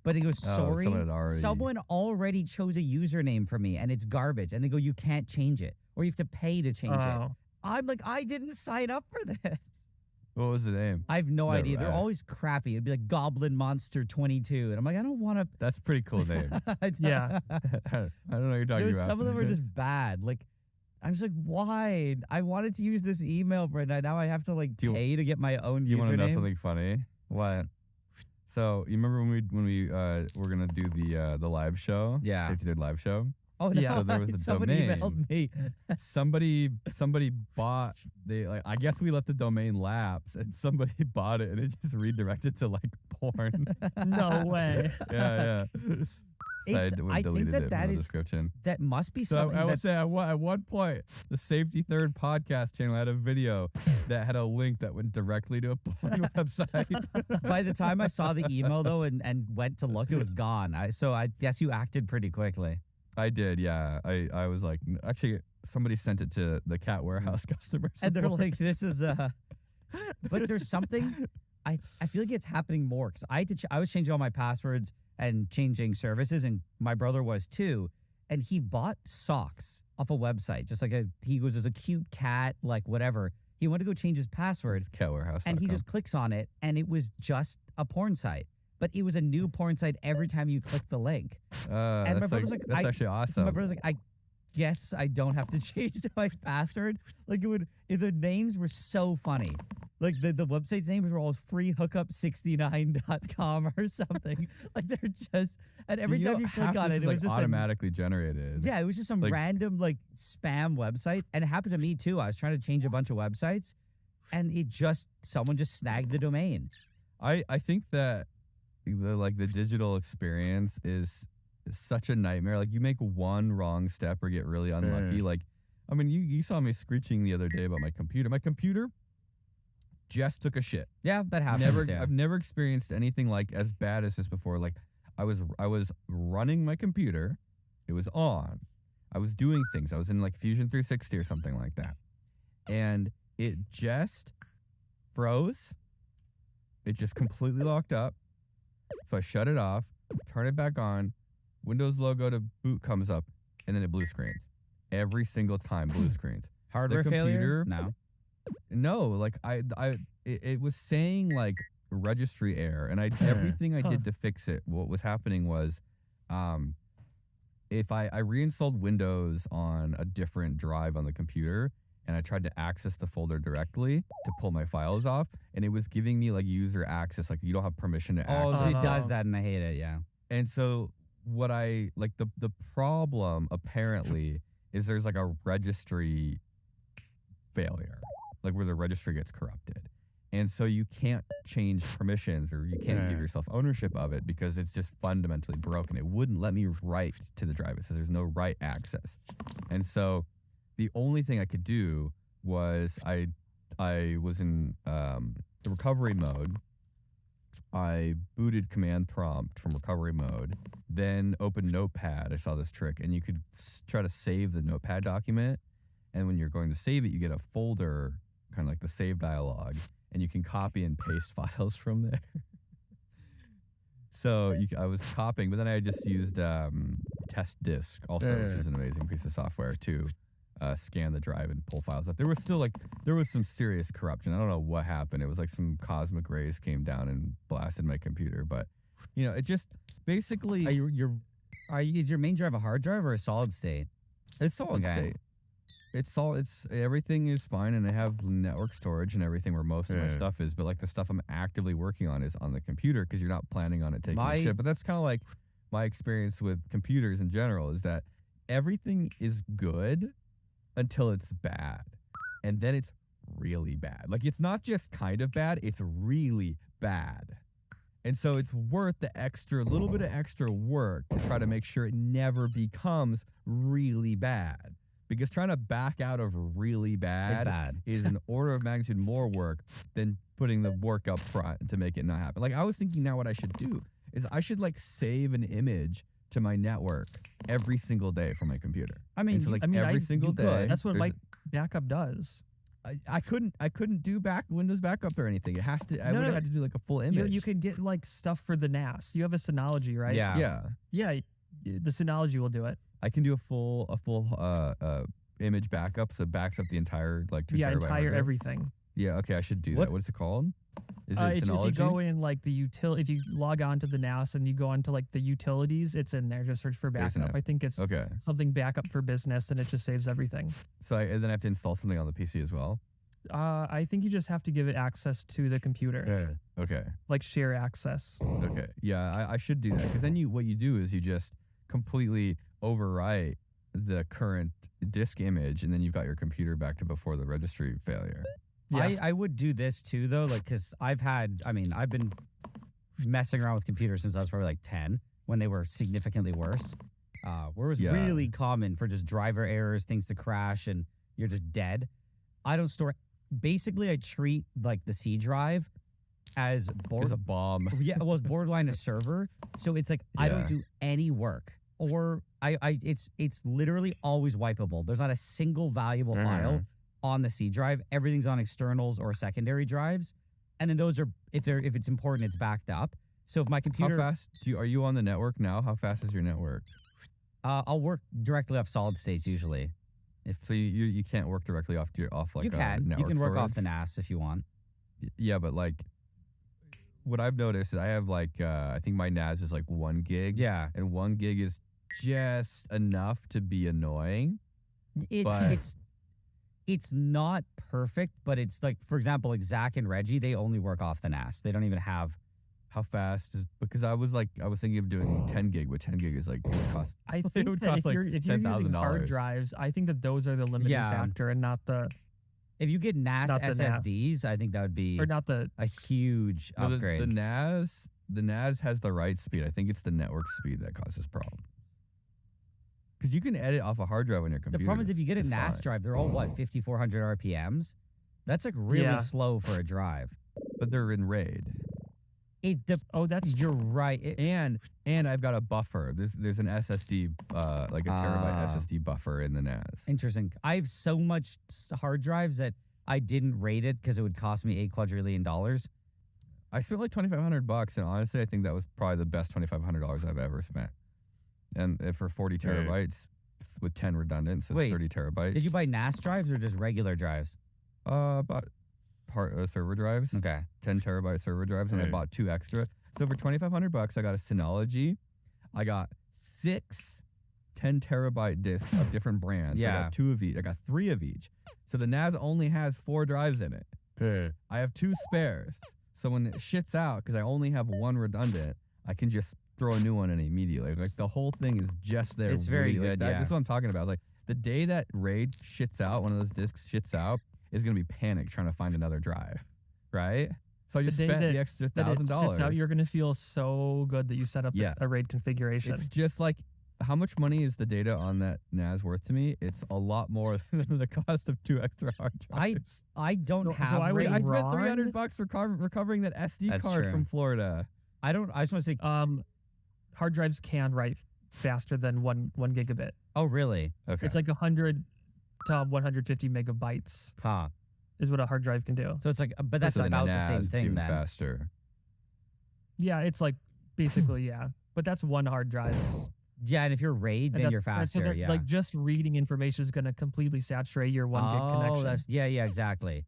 but it goes, sorry, someone already chose a username for me and it's garbage. And they go, you can't change it or you have to pay to change it. I'm like, I didn't sign up for this. What was the name? I have no idea. They're always crappy. It'd be like Goblin Monster 22. And I'm like, I don't want to. That's a pretty cool name. Yeah. I don't know what you're talking about. Some of them are just bad. Like, I was like, why? I wanted to use this email, but now I have to like pay to get my own username. You want to know something funny? What? So you remember when we were gonna do the live show? Yeah. Safety Third live show. Oh no! So there was a Somebody domain. emailed me. somebody bought. I guess we let the domain lapse, and somebody bought it, and it just redirected to like porn. No way. Yeah. I think that is description. That must be so something. I would say at one point, the Safety Third podcast channel had a video that had a link that went directly to a porn website. By the time I saw the email though and went to look, it was gone. So I guess you acted pretty quickly. I did, yeah. I was like, actually, somebody sent it to the Cat Warehouse customer support. And they're like, this is but there's something. I feel like it's happening more because I was changing all my passwords and changing services, and my brother was too. And he bought socks off a website, just like he goes as a cute cat, like whatever. He wanted to go change his password. Cat Warehouse. And he just clicks on it, and it was just a porn site. But it was a new porn site every time you click the link. And my brother's like, that's actually awesome. My brother's like, I guess I don't have to change my password. Like the names were so funny. Like the website's names were all freehookup69.com or something. Like they're just, and every time you click on it, it was just automatically generated. Yeah, it was just some random like spam website. And it happened to me too. I was trying to change a bunch of websites and someone just snagged the domain. I think that the digital experience is such a nightmare. Like you make one wrong step or get really unlucky. Like, I mean, you saw me screeching the other day about my computer. My computer just took a shit. Yeah, that happens. I've never experienced anything like as bad as this before. Like I was running my computer. It was on. I was doing things. I was in like Fusion 360 or something like that. And it just froze. It just completely locked up. So I shut it off, turn it back on, Windows logo to boot comes up, and then it blue screens. Every single time, blue screens. Hardware failure? No, like it was saying like registry error, and everything I did to fix it. What was happening was, if I reinstalled Windows on a different drive on the computer, and I tried to access the folder directly to pull my files off, and it was giving me like user access, like you don't have permission to access. Oh, it does that, and I hate it. Yeah. And so what I like the problem apparently is there's like a registry failure, like where the registry gets corrupted, and so you can't change permissions or you can't give yourself ownership of it because it's just fundamentally broken. It wouldn't let me write to the drive. It says there's no write access, and so the only thing I could do was I was in the recovery mode. I booted command prompt from recovery mode, then opened Notepad. I saw this trick, and you could try to save the Notepad document, and when you're going to save it, you get a folder, kind of like the save dialog, and you can copy and paste files from there. So I was copying, but then I just used Test Disk also, which is an amazing piece of software to scan the drive and pull files up. There was some serious corruption. I don't know what happened. It was like some cosmic rays came down and blasted my computer, but it just basically. Is your main drive a hard drive or a solid state? It's solid state. It's everything is fine, and I have network storage and everything where most of my stuff is, but like the stuff I'm actively working on is on the computer because you're not planning on it taking a shit. But that's kind of like my experience with computers in general, is that everything is good until it's bad, and then it's really bad. Like it's not just kind of bad, it's really bad. And so it's worth the little bit of extra work to try to make sure it never becomes really bad. Because trying to back out of really bad is an order of magnitude more work than putting the work up front to make it not happen. Like I was thinking now what I should do is I should like save an image to my network every single day from my computer. I mean, so, like every single day. That's what Mike backup does. I couldn't do Windows backup or anything. It has to. I would have had to do like a full image. You could get like stuff for the NAS. You have a Synology, right? Yeah. The Synology will do it. I can do a full image backup, so it backs up the entire like 2 terabyte hard drive. Everything. Yeah, okay, I should do that. What is it called? Is it Synology? If you go in like if you log on to the NAS and you go onto like the utilities, it's in there. Just search for backup. I think it's something backup for business, and it just saves everything. So and then I have to install something on the PC as well? I think you just have to give it access to the computer. Yeah. Okay. Like share access. Okay. Yeah, I should do that, because then what you do is you just completely overwrite the current disk image, and then you've got your computer back to before the registry failure. Yeah. I would do this too, though, like, because I've been messing around with computers since I was probably like 10, when they were significantly worse, where it was really common for just driver errors, things to crash, and you're just dead. I don't store. Basically, I treat like the C drive as a bomb. Yeah, well, it's borderline a server, so it's like I don't do any work, or it's literally always wipeable. There's not a single valuable file on the C drive. Everything's on externals or secondary drives, and then those are if it's important, it's backed up. So if my computer, how fast are you on the network now? How fast is your network? I'll work directly off solid states usually. So you can't work directly off like you can network you can work storage? off the NAS if you want. Yeah, but like what I've noticed is I have like I think my NAS is like 1 gig. Yeah, and 1 gig is just enough to be annoying. It's not perfect, but it's like, for example, like Zach and Reggie, they only work off the NAS. They don't even have. How fast is, because I was thinking of doing 10 gig, but 10 gig is like cost. I think that if you're using hard drives, I think that those are the limiting factor, and not the. If you get NAS SSDs, I think that would be a huge upgrade. The NAS has the right speed. I think it's the network speed that causes problems. Because you can edit off a hard drive on your computer. The problem is if you get a NAS drive, they're all 5,400 RPMs. That's like really slow for a drive. But they're in RAID. You're right. And I've got a buffer. There's an SSD, like a terabyte SSD buffer in the NAS. Interesting. I have so much hard drives that I didn't rate it because it would cost me $8 quadrillion. I spent like $2,500, and honestly, I think that was probably the best $2,500 I've ever spent. And for 40 terabytes with 10 redundant, so it's 30 terabytes. Did you buy NAS drives or just regular drives? About server drives. Okay. 10 terabyte server drives, and I bought 2 extra. So for $2,500, I got a Synology. I got 6 10 terabyte discs of different brands. Yeah. I got 2 of each. I got 3 of each. So the NAS only has 4 drives in it. I have 2 spares. So when it shits out, because I only have 1 redundant, I can just throw a new one in immediately. Like the whole thing is just there. It's very good. This is what I'm talking about. Like the day that RAID shits out, one of those discs shits out, is going to be panic trying to find another drive, right? So I just spent the extra $1,000. You're going to feel so good that you set up a RAID configuration. It's just like, how much money is the data on that NAS worth to me? It's a lot more than the cost of 2 extra hard drives. I don't have. So I spent $300 for recovering that SD card from Florida. I just want to say, hard drives can write faster than one gigabit. Oh, really? Okay. It's like 100 to 150 megabytes. Is what a hard drive can do. So it's like, but that's about the same thing then. Faster. Yeah, it's like basically but that's one hard drive. Yeah, and if you're RAID, then you're faster. So like just reading information is going to completely saturate your 1 gig connection. That's exactly.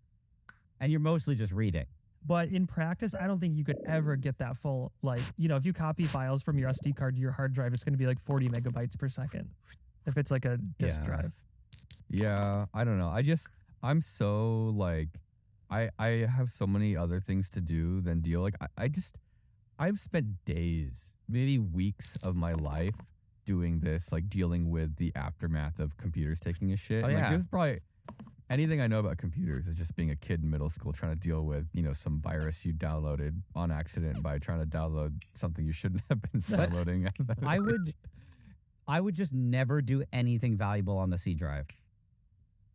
And you're mostly just reading. But in practice, I don't think you could ever get that full. Like, if you copy files from your SD card to your hard drive, it's going to be like 40 megabytes per second. If it's like a disk drive. Yeah, I don't know. I'm so like, I have so many other things to do than deal. Like, I've spent days, maybe weeks of my life doing this, like dealing with the aftermath of computers taking a shit. Oh, Like, yeah. this is probably anything I know about computers is just being a kid in middle school trying to deal with, some virus you downloaded on accident by trying to download something you shouldn't have been downloading. I would just never do anything valuable on the C drive.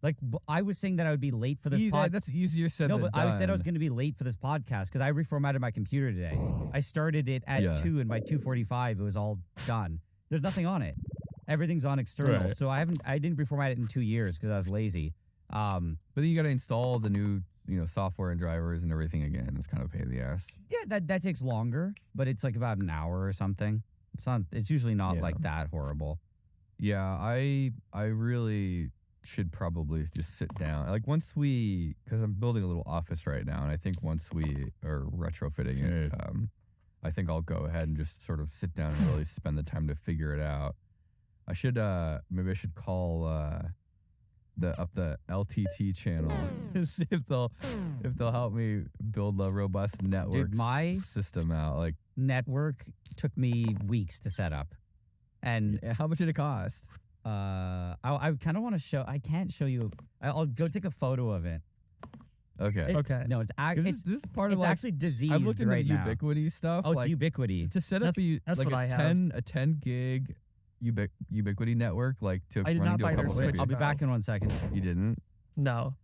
Like I was saying that I would be late for this podcast. That's easier said than No, but done. I said I was going to be late for this podcast because I reformatted my computer today. I started it at 2, and by 2:45 it was all done. There's nothing on it. Everything's on external. Right. So I didn't reformat it in 2 years because I was lazy. But then you got to install the new, software and drivers and everything again. It's kind of a pain in the ass. Yeah, that takes longer, but it's like about an hour or something. It's usually not like that horrible. Yeah, I really should probably just sit down. Like because I'm building a little office right now, and I think once we are retrofitting it, I think I'll go ahead and just sort of sit down and really spend the time to figure it out. I should maybe I should call the LTT channel and see if they'll help me build a robust network system out. Like network took me weeks to set up. And how much did it cost? I kind of want to show. I can't show you. I'll go take a photo of it. Okay. Okay. No, it's this is part of it's actually diseased. I'm looking right at now. Ubiquity stuff. Oh, it's Ubiquity. To set up That's like what I a have. 10 gig Ubiquity network, like to I did run not into buy a their couple Switch. computers. I'll be back in 1 second. You didn't? No.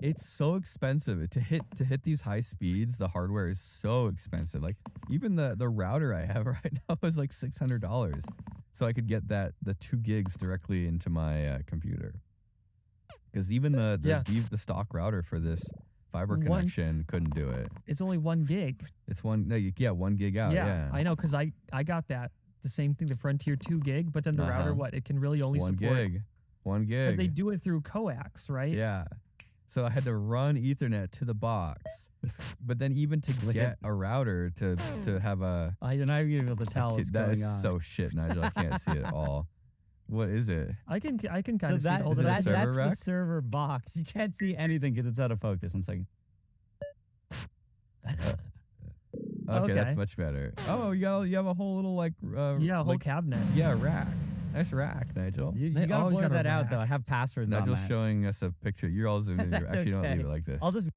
It's so expensive to hit these high speeds. The hardware is so expensive. Like even the router I have right now is like $600. So I could get the 2 gigs directly into my computer. Because even the stock router for this fiber connection couldn't do it. It's only 1 gig. It's 1 gig out. Yeah, I know, because I got that. The same thing, the Frontier 2 gig, but then the router, it can really only 1 support. gig. 1 gig. Because they do it through coax, right? Yeah. So I had to run Ethernet to the box. But then even to get a router to have a... I'm not even able to tell what's that going is on. so shit, Nigel. I can't see it at all. What is it? I can kind So of see that, all is it a that, server that's rack? the server box. You can't see anything because it's out of focus. 1 second. Okay, that's Okay. much better. Oh, you have a whole little a whole like, cabinet. yeah, rack. Nice rack, Nigel. You They gotta always blur got a that out though. I rack. have passwords on Nigel's that. showing us a picture. You're all zoomed in. That's Actually, don't okay. leave it like this. I'll just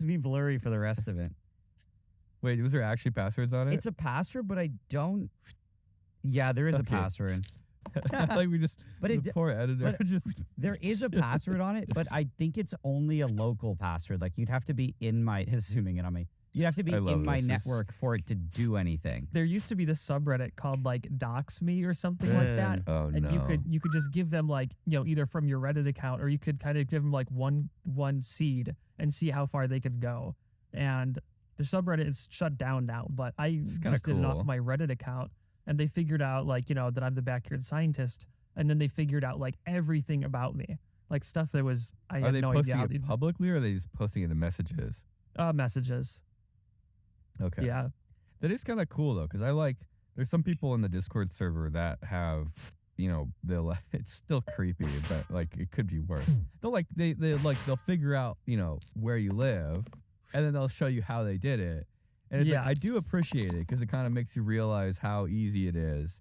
be blurry for the rest of it. Wait, was there actually passwords on it? It's a password, but I don't. Yeah, there is a Okay. password. like we just. But the it- poor editor. but just There is a password on it, but I think it's only a local password. Like you'd have to be in my. He's zooming in on me. You'd have to be I love in my this. This- network for it to do anything. There used to be this subreddit called like Dox Me or something like that. Oh And no. you could just give them like, either from your Reddit account, or you could kind of give them like one seed and see how far they could go. And the subreddit is shut down now, but I kinda just did it off cool. my Reddit account, and they figured out like, that I'm the backyard scientist, and then they figured out like everything about me. like stuff that was I Are have they no idea posting how it publicly or are they just posting it in messages? messages. Okay. Yeah. That is kind of cool though, because there's some people in the Discord server that have, they'll it's still creepy, but like it could be worse. They'll they'll figure out where you live, and then they'll show you how they did it, and it's like, Yeah. I do appreciate it because it kind of makes you realize how easy it is.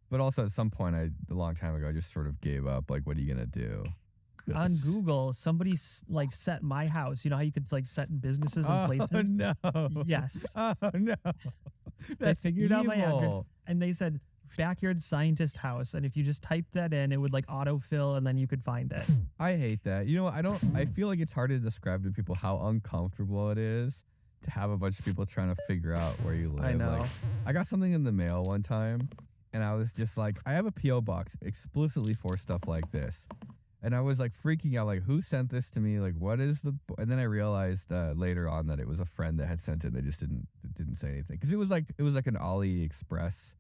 But also at some point, a long time ago, I just sort of gave up. Like, what are you gonna do? On Google, somebody like set my house. You know how you could like set businesses and places? Oh no! Yes. Oh no! They That's figured out my address evil. and they said backyard scientist house. And if you just typed that in, it would like autofill and then you could find it. I hate that. I feel like it's hard to describe to people how uncomfortable it is to have a bunch of people trying to figure out where you live. I know. Like, I got something in the mail one time and I was just like, I have a P.O. box explicitly for stuff like this. And I was like freaking out, like, who sent this to me? Like, what is and then I realized later on that it was a friend that had sent it. They just didn't say anything. Cause it was like an AliExpress,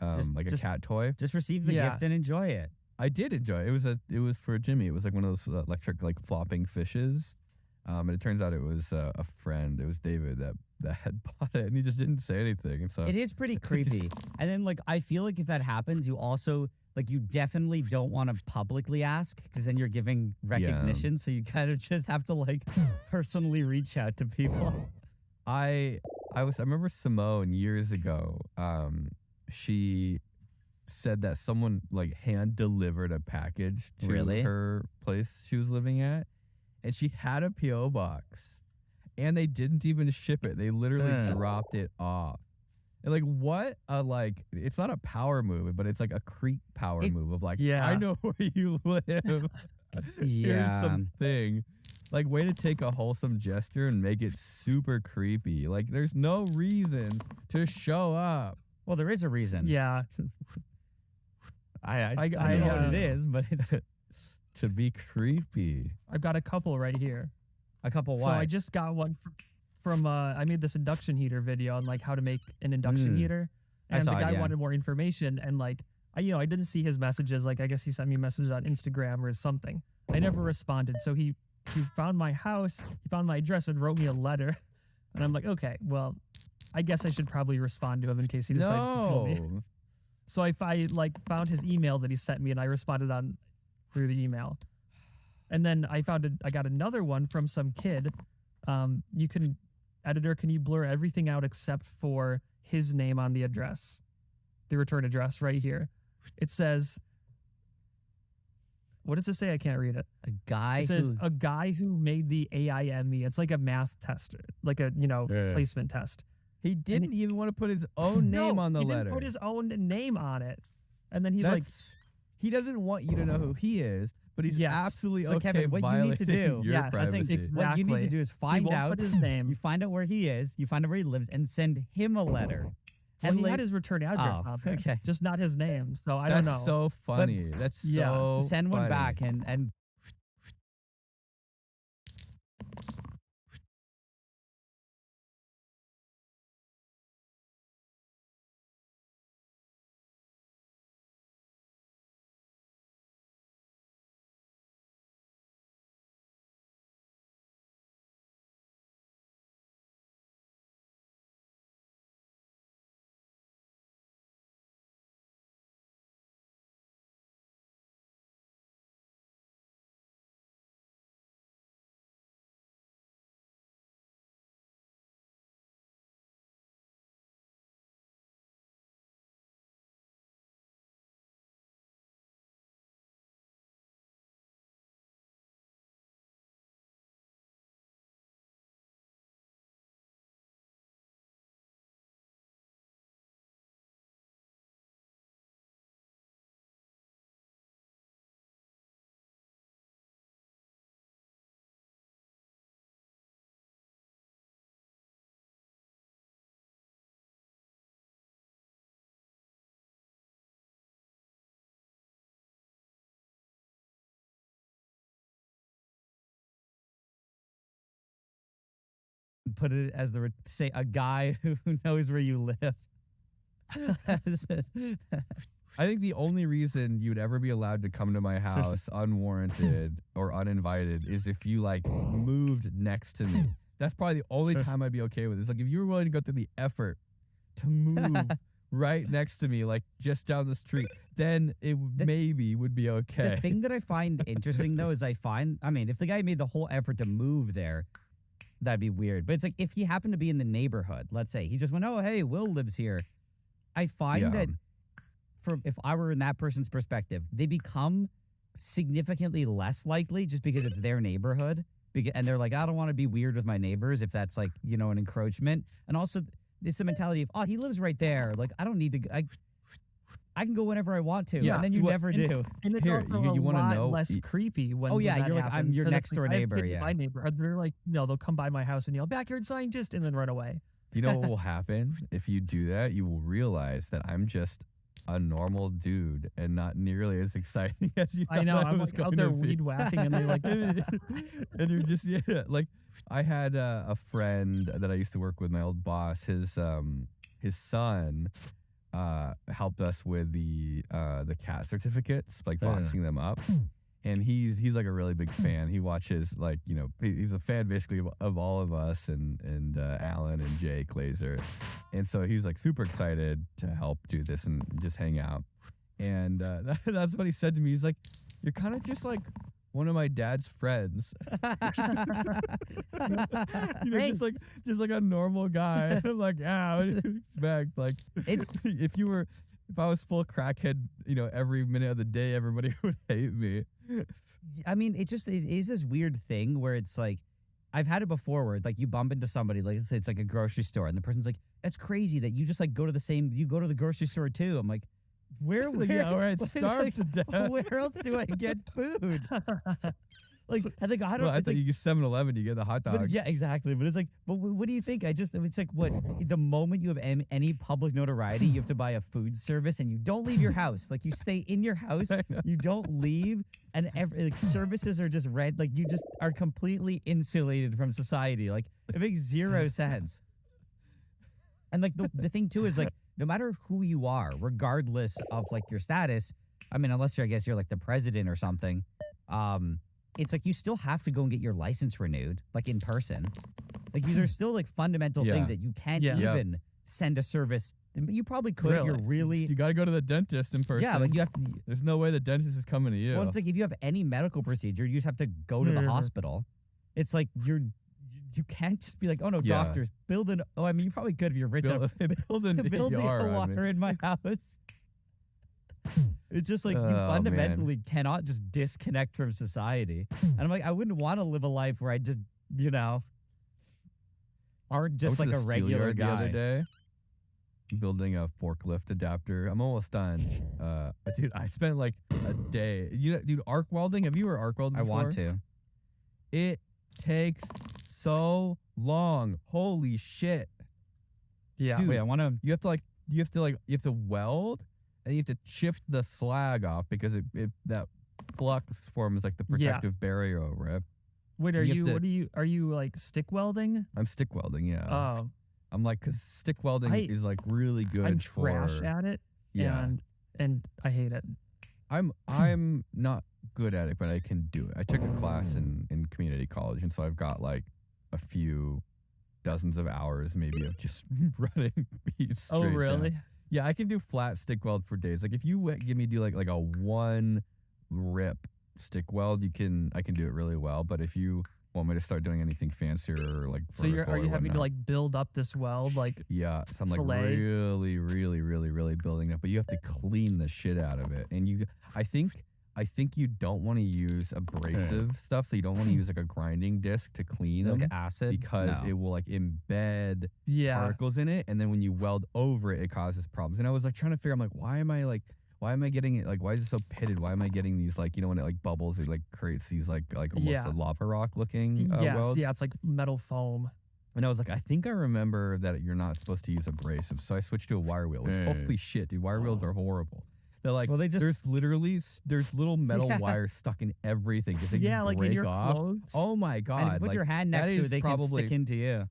like a cat toy. Just receive the Yeah. gift and enjoy it. I did enjoy it. It was for Jimmy. It was like one of those electric like flopping fishes. And it turns out it was a friend. It was David that had bought it, and he just didn't say anything. And so It is pretty creepy. And then like I feel like if that happens, you also like you definitely don't want to publicly ask because then you're giving recognition. So you kind of just have to like personally reach out to people. I remember Simone years ago. She said that someone like hand delivered a package to Really? her place she was living at, and she had a PO box, and they didn't even ship it. They literally Huh. dropped it off. And like what a it's not a power move, but it's like a creep power move of like, Yeah. I know where you live. Here's Yeah. something. Like, way to take a wholesome gesture and make it super creepy. Like, there's no reason to show up. Well, there is a reason. Yeah. I don't know what it is, but it's To be creepy. I've got a couple right here. a couple. So Why? I just got one from I made this induction heater video on like how to make an induction heater. I And the saw it, guy yeah. wanted more information and like I didn't see his messages. Like I guess he sent me messages on Instagram or something. I never responded. So he found my house, he found my address and wrote me a letter. And I'm like, okay, well, I guess I should probably respond to him in case he decides to kill me. No. So I found his email that he sent me and I responded on through the email. And then I got another one from some kid. Editor, can you blur everything out except for his name on the address? The return address right here. It says, what does it say? I can't read it. A guy It says who a guy who made the AIME. It's like a math test, like a Yeah. placement test. He didn't even want to put his own name No, on the he letter. didn't put his own name on it. And then he's He doesn't want you to know who he is, but he's Yes. absolutely So, okay Kevin, what you need to violating do- your Yes, I think privacy. what you need to Exactly. do is he find won't out. put his name. You find out where he is. You find out where he lives, and send him a letter. Well, And he like, had his return address Oh, out there, okay. just not his name. So I That's don't know. so funny. That's yeah, so send one funny. back and put it as say a guy who knows where you live. I think the only reason you'd ever be allowed to come to my house unwarranted or uninvited is if you like moved next to me. That's probably the only time I'd be okay with it. It's like if you were willing to go through the effort to move right next to me, like just down the street, then it maybe would be okay. The thing that I find interesting though is I mean, if the guy made the whole effort to move there, that'd be weird. But it's like if he happened to be in the neighborhood, let's say he just went, oh, hey, Will lives here. I find that if I were in that person's perspective, they become significantly less likely just because it's their neighborhood. And they're like, I don't want to be weird with my neighbors if that's like, you know, an encroachment. And also it's the mentality of, oh, he lives right there. Like, I don't need to, I can go whenever I want to. Yeah. And then you never do. And it's Here, also you a wanna lot know- less creepy when Oh, yeah, when that you're like, I'm happens, your 'cause it's next door like, I have neighbor, kids in yeah. my neighborhood, they're like, they'll come by my house and yell, backyard scientist, and then run away. You know what will happen if you do that? You will realize that I'm just a normal dude and not nearly as exciting as you thought I know, I'm was like out going there to be. weed whacking, and they're like, And you're just like I had a friend that I used to work with, my old boss. His son helped us with the cat certificates, like boxing them up. And he's like a really big fan. He watches like, you know, he's a fan basically of all of us and Alan and Jake Laser. And so he's like super excited to help do this and just hang out. And that's what he said to me. He's like, you're kind of just like one of my dad's friends. You know, just like a normal guy. I'm like, what do you expect? Like, It's if I was full crackhead, you know, every minute of the day, everybody would hate me. I mean, it is this weird thing where it's like, I've had it before where like you bump into somebody, like let's say it's like a grocery store, and the person's like, that's crazy that you just like go to the grocery store too. I'm like, where Yeah, all right, starve to death. Where else do I get food? Like, I think I don't. Well, I it's thought like, you get 7-Eleven, you get the hot but dog. yeah, exactly. But it's like, but what do you think? It's like, what? The moment you have any public notoriety, you have to buy a food service, and you don't leave your house. Like, you stay in your house, you don't leave, and like services are just red. Like, you just are completely insulated from society. Like, it makes zero sense. And like the thing too is like, no matter who you are, regardless of like your status, I mean, unless I guess you're like the president or something, it's like you still have to go and get your license renewed, like in person. Like there's still like fundamental Yeah. things that you can't Yeah. even send a service. You probably could if you're really. You got to go to the dentist in person. Yeah, like you have to. There's no way the dentist is coming to you. Well, it's like if you have any medical procedure, you just have to go to the Sure. hospital. It's like you can't just be like, oh no, Yeah. doctors, build an. Oh, I mean, you probably could if you're rich enough. build an Build the ER on me. water in my house. It's just like you Oh, fundamentally cannot just disconnect from society. And I'm like, I wouldn't want to live a life where I just, you know, aren't just I like went a to the steel regular yard guy. the other day, building a forklift adapter. I'm almost done. Dude, I spent like a day. Dude, arc welding. Have you ever arc welded I before? want to. It takes so long. Holy shit. yeah. Dude, Wait, I want to. You have to weld, and you have to chip the slag off because that flux forms like the Yeah. protective barrier over it. Wait, you have are you like stick welding? I'm stick welding, yeah. Oh, I'm like, cause stick welding is like really good I'm for. trash at it. Yeah. And I hate it. I'm not good at it, but I can do it. I took a class in community college, and so I've got like a few dozens of hours maybe of just running beats. Oh, straight down. really? Yeah, I can do flat stick weld for days. Like if you give me do like a one rip stick weld, I can do it really well. But if you want me to start doing anything fancier or like So vertical are you or having to whatnot, like build up this weld? Like, yeah, so I'm like fillet? really, really, really, really building up. But you have to clean the shit out of it, and I think you don't want to use abrasive stuff. So you don't want to use like a grinding disc to clean Like them acid? because No. it will like embed yeah. particles in it, and then when you weld over it, it causes problems. And I was like trying to figure, I'm like, why am I getting it? Like, why is it so pitted? Why am I getting these like, you know, when it like bubbles, it like creates these like almost Yeah. a lava rock looking Yes, welds. yeah, it's like metal foam. And I was like, I think I remember that you're not supposed to use abrasive, so I switched to a wire wheel. Which, holy shit, dude, wire wheels are horrible. They're like, Well, they just- there's little metal Yeah. wires stuck in everything because they Yeah, just like break in your off. clothes. Oh my And if god! you put like, your hand that next to is it, they probably can stick into you.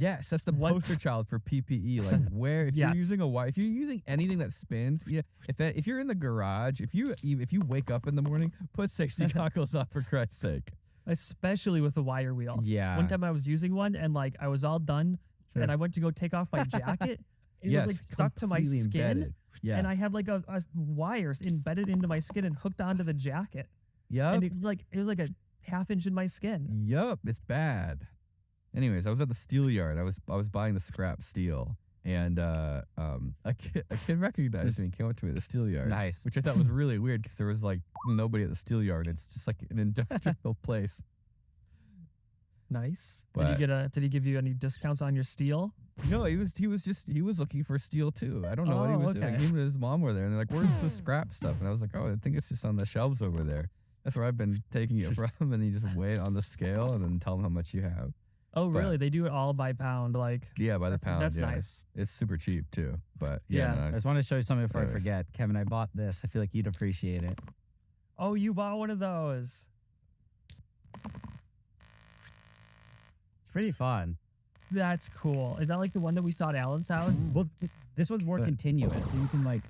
Yes, that's the What- poster child for PPE. Like where if Yes. you're using if you're using anything that spins, if you're in the garage, if you wake up in the morning, put safety goggles on for Christ's sake. Especially with the wire wheel. Yeah. One time I was using one and like I was all done Sure. and I went to go take off my jacket. It Yes, was like stuck to my completely skin. embedded. Yeah. And I had like a wires embedded into my skin and hooked onto the jacket. Yup. And it was like a half inch in my skin. Yup. It's bad. Anyways, I was at the steel yard. I was buying the scrap steel, and a kid recognized me and came up to me at the steel yard. Nice. Which I thought was really weird because there was like nobody at the steel yard. It's just like an industrial place. Nice. But- Did he give you any discounts on your steel? No, he was looking for steel too. I don't know what he Oh, was doing. okay. Him and his mom were there, and they're like, "Where's the scrap stuff?" And I was like, "Oh, I think it's just on the shelves over there. That's where I've been taking it from." And you just weigh it on the scale and then tell them how much you have. Oh, But- really? They do it all by pound. Like, Yeah, by the pound. That's yeah. nice. It's super cheap too. But Yeah. no, I just want to show you something before I Anyways. forget. Kevin, I bought this. I feel like you'd appreciate it. oh, you bought one of those. It's pretty fun. That's cool. Is that like the one that we saw at Alan's house? Well, this one's more continuous, so you can like.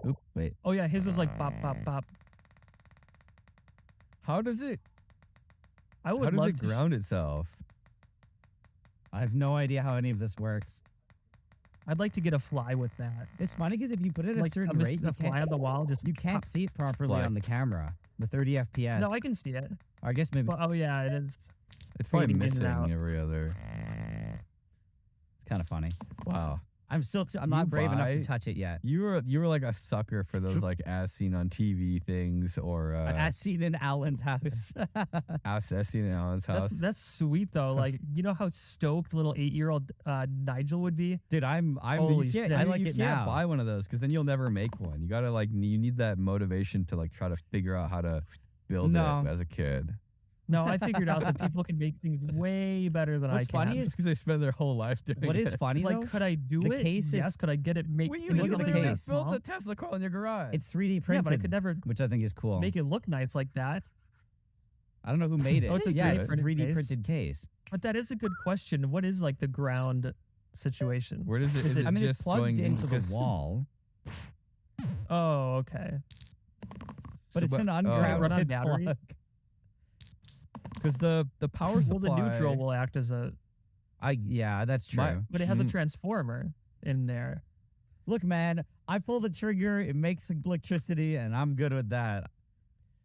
Oop, wait. Oh yeah, his was like bop bop bop. how does it I how would does love it to. ground itself? I have no idea how any of this works. I'd like to get a fly with that. It's funny because if you put it at a Like certain a rate, you fly can't, on the wall. Just you can't see it properly Fly. on the camera. The 30 FPS. No, I can see it. I guess maybe But, oh yeah, it is. It's probably fading in and missing out. every other. it's kind of funny. Wow. I'm You not brave enough buy- to touch it yet. You were like a sucker for those like as seen on TV things or As seen in Alan's house. as seen in Alan's house. That's sweet though. Like you know how stoked little 8-year-old Nigel would be. Dude, I'm Holy you can't- shit. I like you it can't now. buy one of those because then you'll never make one. You gotta like you need that motivation to like try to figure out how to build No. it as a kid. No, I figured out that people can make things way better than What's I can. funny is Because they spend their whole life doing what is it. funny like, though? could I do the it? case is- Yes. Could I get it? Make Well, you Look at the literally case. built small? the Tesla car in your garage. It's 3D Yeah, printed, but I could never which I think is cool. make it look nice like that. I don't know who made it. Oh, it's a yeah, 3D it's a printed 3D case? printed case. But that is a good question. What is like the ground situation? Where does it? Is it I mean, it's just plugged going into the because- wall, Oh, okay. but it's an Can it ungrounded run on battery? plug. Because the power Well, supply. the neutral will act as a, Yeah, that's true. My- but it has a Mm. transformer in there. Look, man, I pull the trigger, it makes electricity, and I'm good with that. 'cause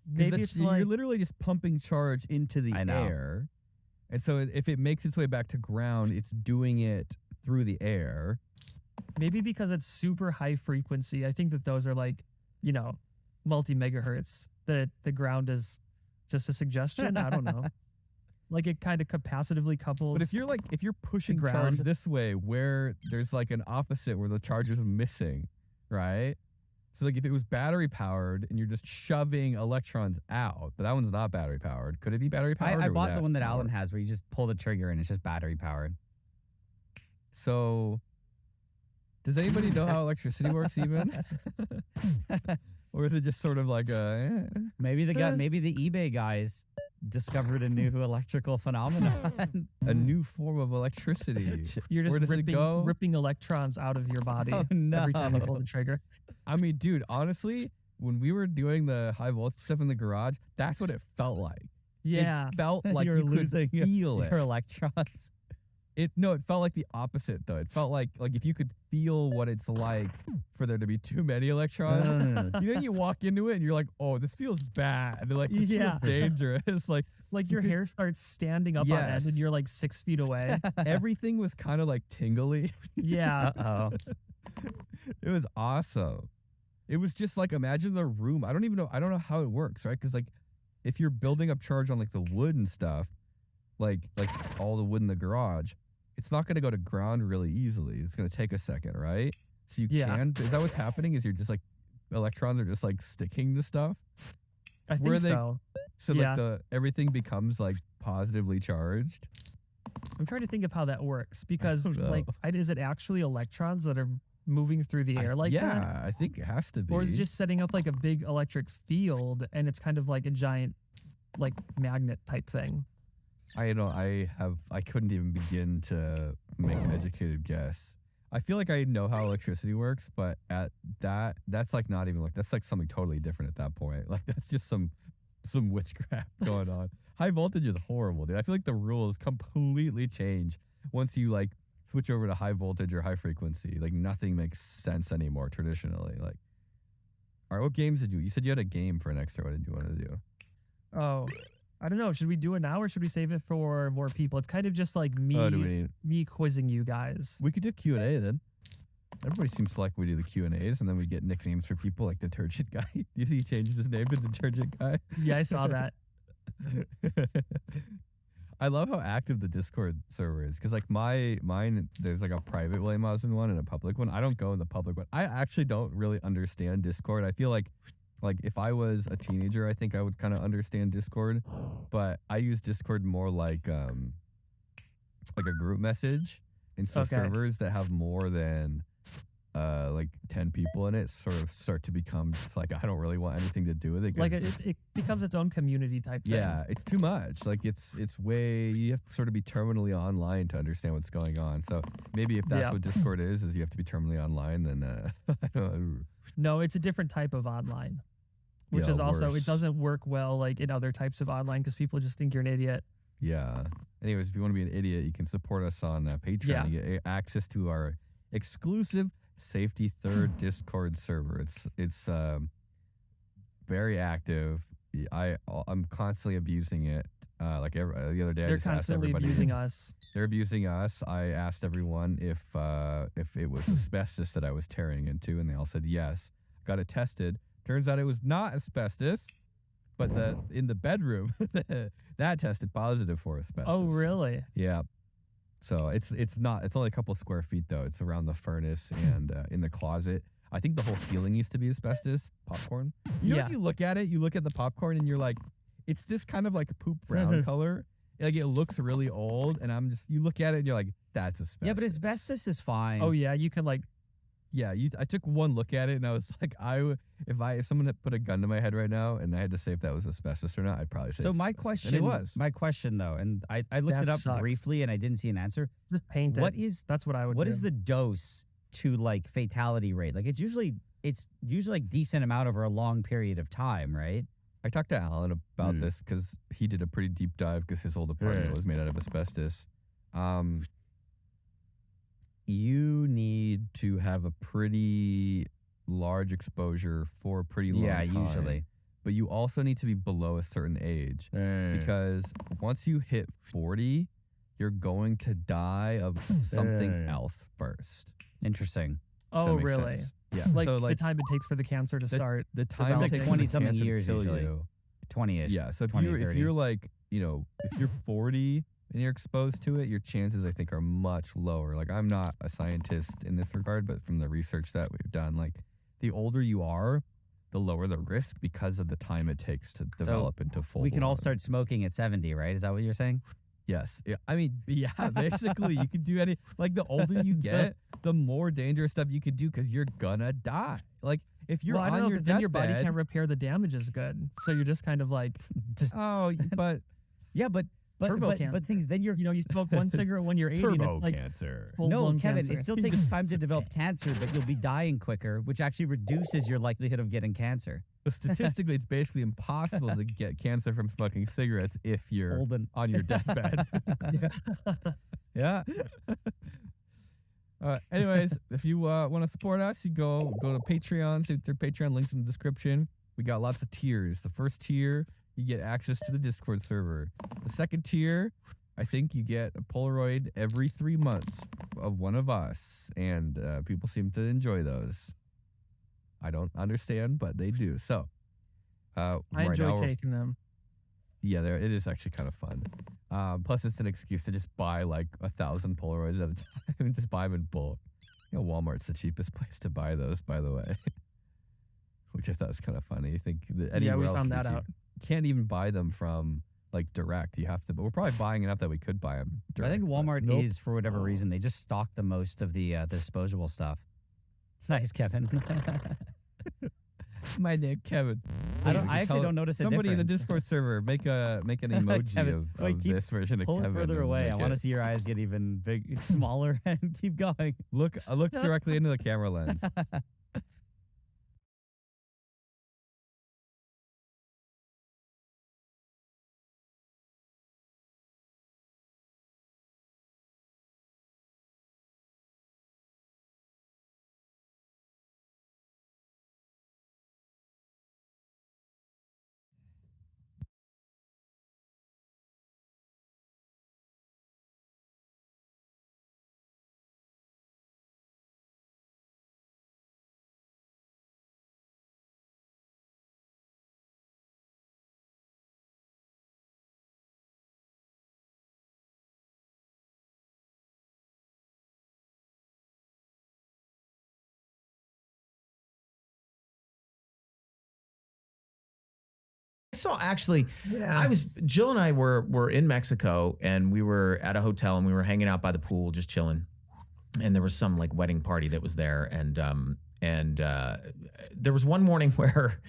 Maybe that's- it's you're like literally just pumping charge into the I know. air, and so if it makes its way back to ground, it's doing it through the air. maybe because it's super high frequency. I think that those are like, you know, multi megahertz. That the ground is just a suggestion. I don't know. Like it kind of capacitively couples. But if you're pushing charge ground. this way, where there's like an opposite where the charge is missing, right? So like if it was battery powered and you're just shoving electrons out, but that one's not battery powered. Could it be battery powered? I or would bought the one that not Alan work? has where you just pull the trigger and it's just battery powered. So does anybody know how electricity works even? Or is it just sort of like a Maybe the eBay guys discovered a new electrical phenomenon. a new form of electricity? you're where just does it go? ripping electrons out of your body Oh, every time you pull no. the trigger. I mean, dude, honestly, when we were doing the high voltage stuff in the garage, that's what it felt like. Yeah. It felt like You're you could losing feel it. your electrons. It felt like the opposite though. It felt like if you could feel what it's like for there to be too many electrons. You know, you walk into it and you're like, oh, this feels bad. Like this Yeah. feels dangerous. Like Like your could- hair starts standing up on end Yes. and you're like 6 feet away. everything was kind of like tingly. Yeah. Uh-oh. It was awesome. It was just like, imagine the room. I don't know how it works, right? Because like if you're building up charge on like the wood and stuff, like all the wood in the garage, it's not going to go to ground really easily. It's going to take a second, right? So you Yeah. can. Is that what's happening? Is you're just like electrons are just like sticking to stuff? I Where think they- so. So Yeah. like everything becomes like positively charged. I'm trying to think of how that works because don't like know. is it actually electrons that are moving through the air like that? Yeah, I think it has to be. Or is it just setting up like a big electric field and it's kind of like a giant like magnet type thing? I couldn't even begin to make an educated guess. I feel like I know how electricity works, but that's like not even like, that's like something totally different at that point. Like that's just some witchcraft going on. High voltage is horrible, dude. I feel like the rules completely change once you like switch over to high voltage or high frequency. Like nothing makes sense anymore traditionally. Like, all right, what games did you said you had a game for an extra. What did you want to do? Oh, I don't know. Should we do it now or should we save it for more people? It's kind of just like me quizzing you guys. We could do Q&A then. Everybody seems to like we do the Q&As and then we get nicknames for people like Detergent Guy. He changed his name to Detergent Guy. Yeah, I saw that. I love how active the Discord server is because like mine, there's like a private William Osmond one and a public one. I don't go in the public one. I actually don't really understand Discord. I feel like if I was a teenager, I think I would kind of understand Discord, but I use Discord more like a group message. And so servers that have more than like 10 people in it sort of start to become just like, I don't really want anything to do with it. Like it becomes its own community type thing. Yeah, it's too much. Like it's way, you have to sort of be terminally online to understand what's going on. So maybe if that's what Discord is you have to be terminally online, then I don't know. No, it's a different type of online. Which is also, it doesn't work well like in other types of online because people just think you're an idiot. Yeah. Anyways, if you want to be an idiot, you can support us on Patreon. Yeah. You get access to our exclusive Safety Third Discord server. It's very active. I'm constantly abusing it. The other day, they're constantly abusing us. They're abusing us. I asked everyone if it was asbestos that I was tearing into, and they all said yes. Got it tested. Turns out it was not asbestos, but in the bedroom that tested positive for asbestos. Oh, really? Yeah. So it's only a couple square feet though. It's around the furnace and in the closet. I think the whole ceiling used to be asbestos popcorn. You know, when you look at the popcorn and you're like, it's this kind of like poop brown color. Like it looks really old, and you look at it and you're like, that's asbestos. Yeah, but asbestos is fine. Oh yeah, you can like. Yeah, I took one look at it and I was like, if someone had put a gun to my head right now and I had to say if that was asbestos or not, I'd probably say. So my question though, and I looked it up briefly and I didn't see an answer. Just paint it. That's what I would. What is the dose to like fatality rate? Like it's usually like decent amount over a long period of time, right? I talked to Alan about this because he did a pretty deep dive because his old apartment was made out of asbestos. You need to have a pretty large exposure for a pretty long time. Yeah, usually. But you also need to be below a certain age. Because once you hit 40, you're going to die of something else first. Interesting. Oh, really? Sense. Yeah. Like the time it takes for the cancer to start. The time it's like 20-something years usually. 20-ish. Yeah. So if you're like, if you're 40 and you're exposed to it, your chances, I think, are much lower. Like, I'm not a scientist in this regard, but from the research that we've done, like, the older you are, the lower the risk because of the time it takes to develop into full. We can all start smoking at 70, right? Is that what you're saying? Yes. Yeah. I mean, yeah, basically, you can do any, like, the older you get, the more dangerous stuff you can do because you're gonna die. Like, if you're on your deathbed, then your body can't repair the damage as good. So you're just kind of like, but things then you smoke one cigarette when you're 80 turbo and it's like cancer. No, Kevin, cancer. It still takes time to develop cancer, but you'll be dying quicker, which actually reduces your likelihood of getting cancer. But statistically, it's basically impossible to get cancer from smoking cigarettes if you're on your deathbed. Yeah. Anyways, if you want to support us, you go to Patreon. See their Patreon links in the description. We got lots of tiers. The first tier, you get access to the Discord server. The second tier, I think you get a Polaroid every 3 months of one of us, and people seem to enjoy those. I don't understand, but they do. So, I enjoy taking them. Yeah, it is actually kind of fun. Plus, it's an excuse to just buy like 1,000 Polaroids at a time. Just buy them in bulk. Walmart's the cheapest place to buy those, by the way. Which I thought was kind of funny. I think we found that out. You can't even buy them from like direct. You have to, but we're probably buying enough that we could buy them direct. I think Walmart is, for whatever reason, they just stock the most of the disposable stuff. Nice, Kevin. My name, Kevin. I actually don't notice a Somebody in the difference. Discord server make an emoji Kevin, of wait, keep- this version of Pull Kevin. it further and away. make I want to it- see your eyes get even smaller, and keep going. look directly into the camera lens. I saw actually, Jill and I were in Mexico, and we were at a hotel, and we were hanging out by the pool, just chilling. And there was some like wedding party that was there, and there was one morning where,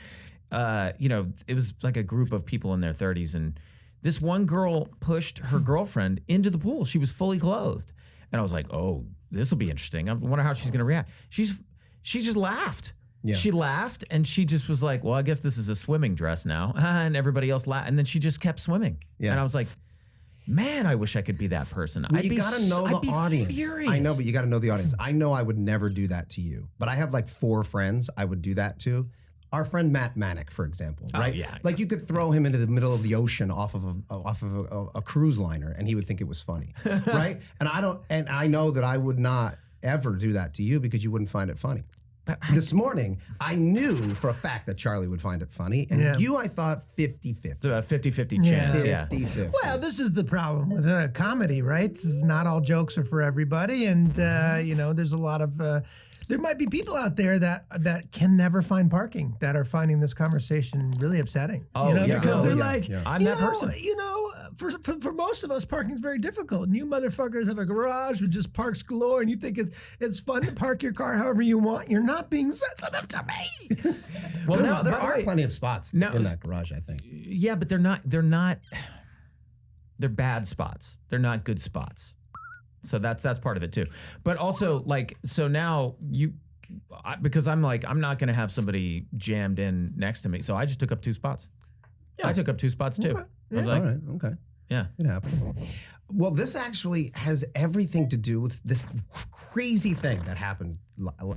it was like a group of people in their 30s, and this one girl pushed her girlfriend into the pool. She was fully clothed, and I was like, oh, this will be interesting. I wonder how she's gonna react. She just laughed. Yeah. She laughed, and she just was like, well, I guess this is a swimming dress now. And everybody else laughed. And then she just kept swimming. Yeah. And I was like, man, I wish I could be that person. Well, you gotta know I'd the be audience. furious. I know, but you gotta know the audience. I know I would never do that to you, but I have like 4 friends I would do that to. Our friend Matt Manick, for example, right? yeah. Like you could throw him into the middle of the ocean off of a cruise liner, and he would think it was funny, right? And I know that I would not ever do that to you because you wouldn't find it funny. But This morning, I knew for a fact that Charlie would find it funny, and you, I thought 50-50. It's a 50-50 chance, yeah. 50-50. Well, this is the problem with comedy, right? This is not all jokes are for everybody, and there's a lot of. There might be people out there that can never find parking that are finding this conversation really upsetting. Oh, yeah. Because Oh, they're yeah. like, I'm that person. For most of us, parking is very difficult. And you motherfuckers have a garage with just parks galore, and you think it's fun to park your car however you want. You're not being sensitive to me. Well, There- now there by the are way, plenty of spots Now, in that garage, I think. yeah, but they're not. They're bad spots. They're not good spots. So that's part of it too. But also, like, so now because I'm like, I'm not going to have somebody jammed in next to me. So I just took up 2 spots. I took up 2 spots too. I was like, All right, okay. yeah. It happens. Well, this actually has everything to do with this crazy thing that happened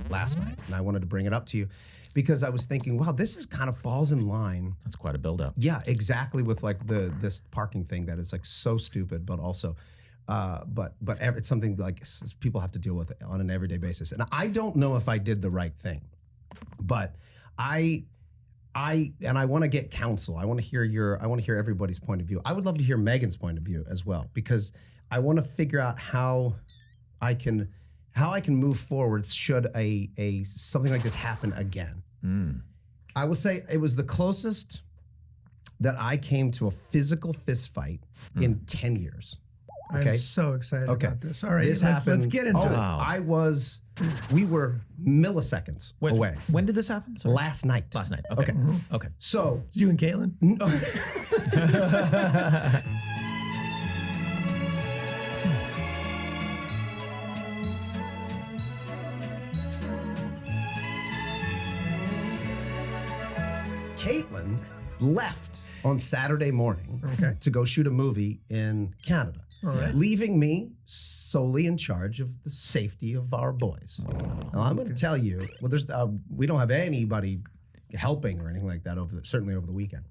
last night. And I wanted to bring it up to you because I was thinking, wow, this is kind of falls in line. That's quite a buildup. Yeah, exactly. With like this parking thing that is like so stupid, but also, but it's something like people have to deal with it on an everyday basis. And I don't know if I did the right thing, but I want to get counsel. I want to hear everybody's point of view. I would love to hear Megan's point of view as well, because I want to figure out how I can move forward should a something like this happen again. I will say it was the closest that I came to a physical fist fight in 10 years. Okay. I'm so excited Okay. about this. All right, This let's happened. get into it. Wow. We were milliseconds Wait, away. when did this happen? Sorry. Last night. Last night. Okay. Okay. Okay. So It's you and Caitlin. Caitlin left on Saturday morning Okay. to go shoot a movie in Canada, All right. leaving me solely in charge of the safety of our boys. Now, I'm going to tell you, well, we don't have anybody helping or anything like that certainly over the weekend.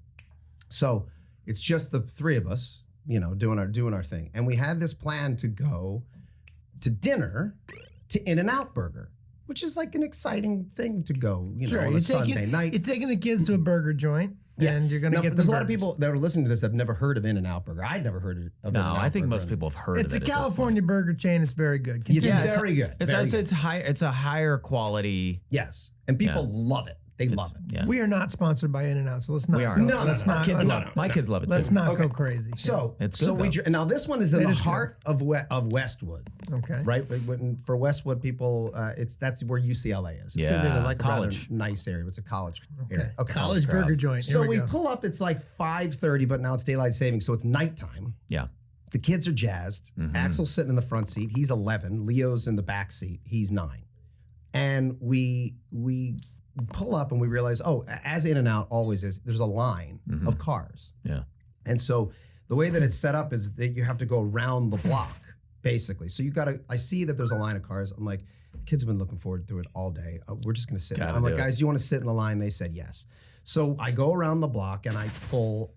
So it's just the 3 of us, doing our thing. And we had this plan to go to dinner to In-N-Out Burger, which is like an exciting thing to go, on a Sunday night. You're taking the kids to a burger joint, and you're going to Now, get there's the a lot of burgers. people that are listening to this that have never heard of In-N-Out Burger. I'd never heard of No, In-N-Out I think Burger. most people have heard It's of a it. at this point. California burger chain. It's very good. It's Continue. very good. It's very I'd say good. it's a higher quality. Yes, and people love it. They love it. Yeah. We are not sponsored by In-N-Out, so let's not. We aren't. go- No, let's no, no. not. Kids let's love not- it. My kids love it Let's too. not Okay. go crazy. So, It's so good, we now this one is in It the is good. heart of Westwood, Okay. right? For Westwood people, that's where UCLA is. It's in Yeah, like a rather college. nice area. It's a college area. Okay. College crowd. burger joint. Here So we we go. pull up. It's like 5:30, but now it's daylight savings, so it's nighttime. Yeah. The kids are jazzed. Mhm. Axel's sitting in the front seat. He's 11. Leo's in the back seat. He's 9. And we pull up and we realize, oh, as In-N-Out always is, there's a line of cars. Yeah. And so the way that it's set up is that you have to go around the block, basically. So I see that there's a line of cars. I'm like, kids have been looking forward to it all day. We're just going to sit. Gotta I'm like, do it. guys, you want to sit in the line? They said yes. So I go around the block and I pull,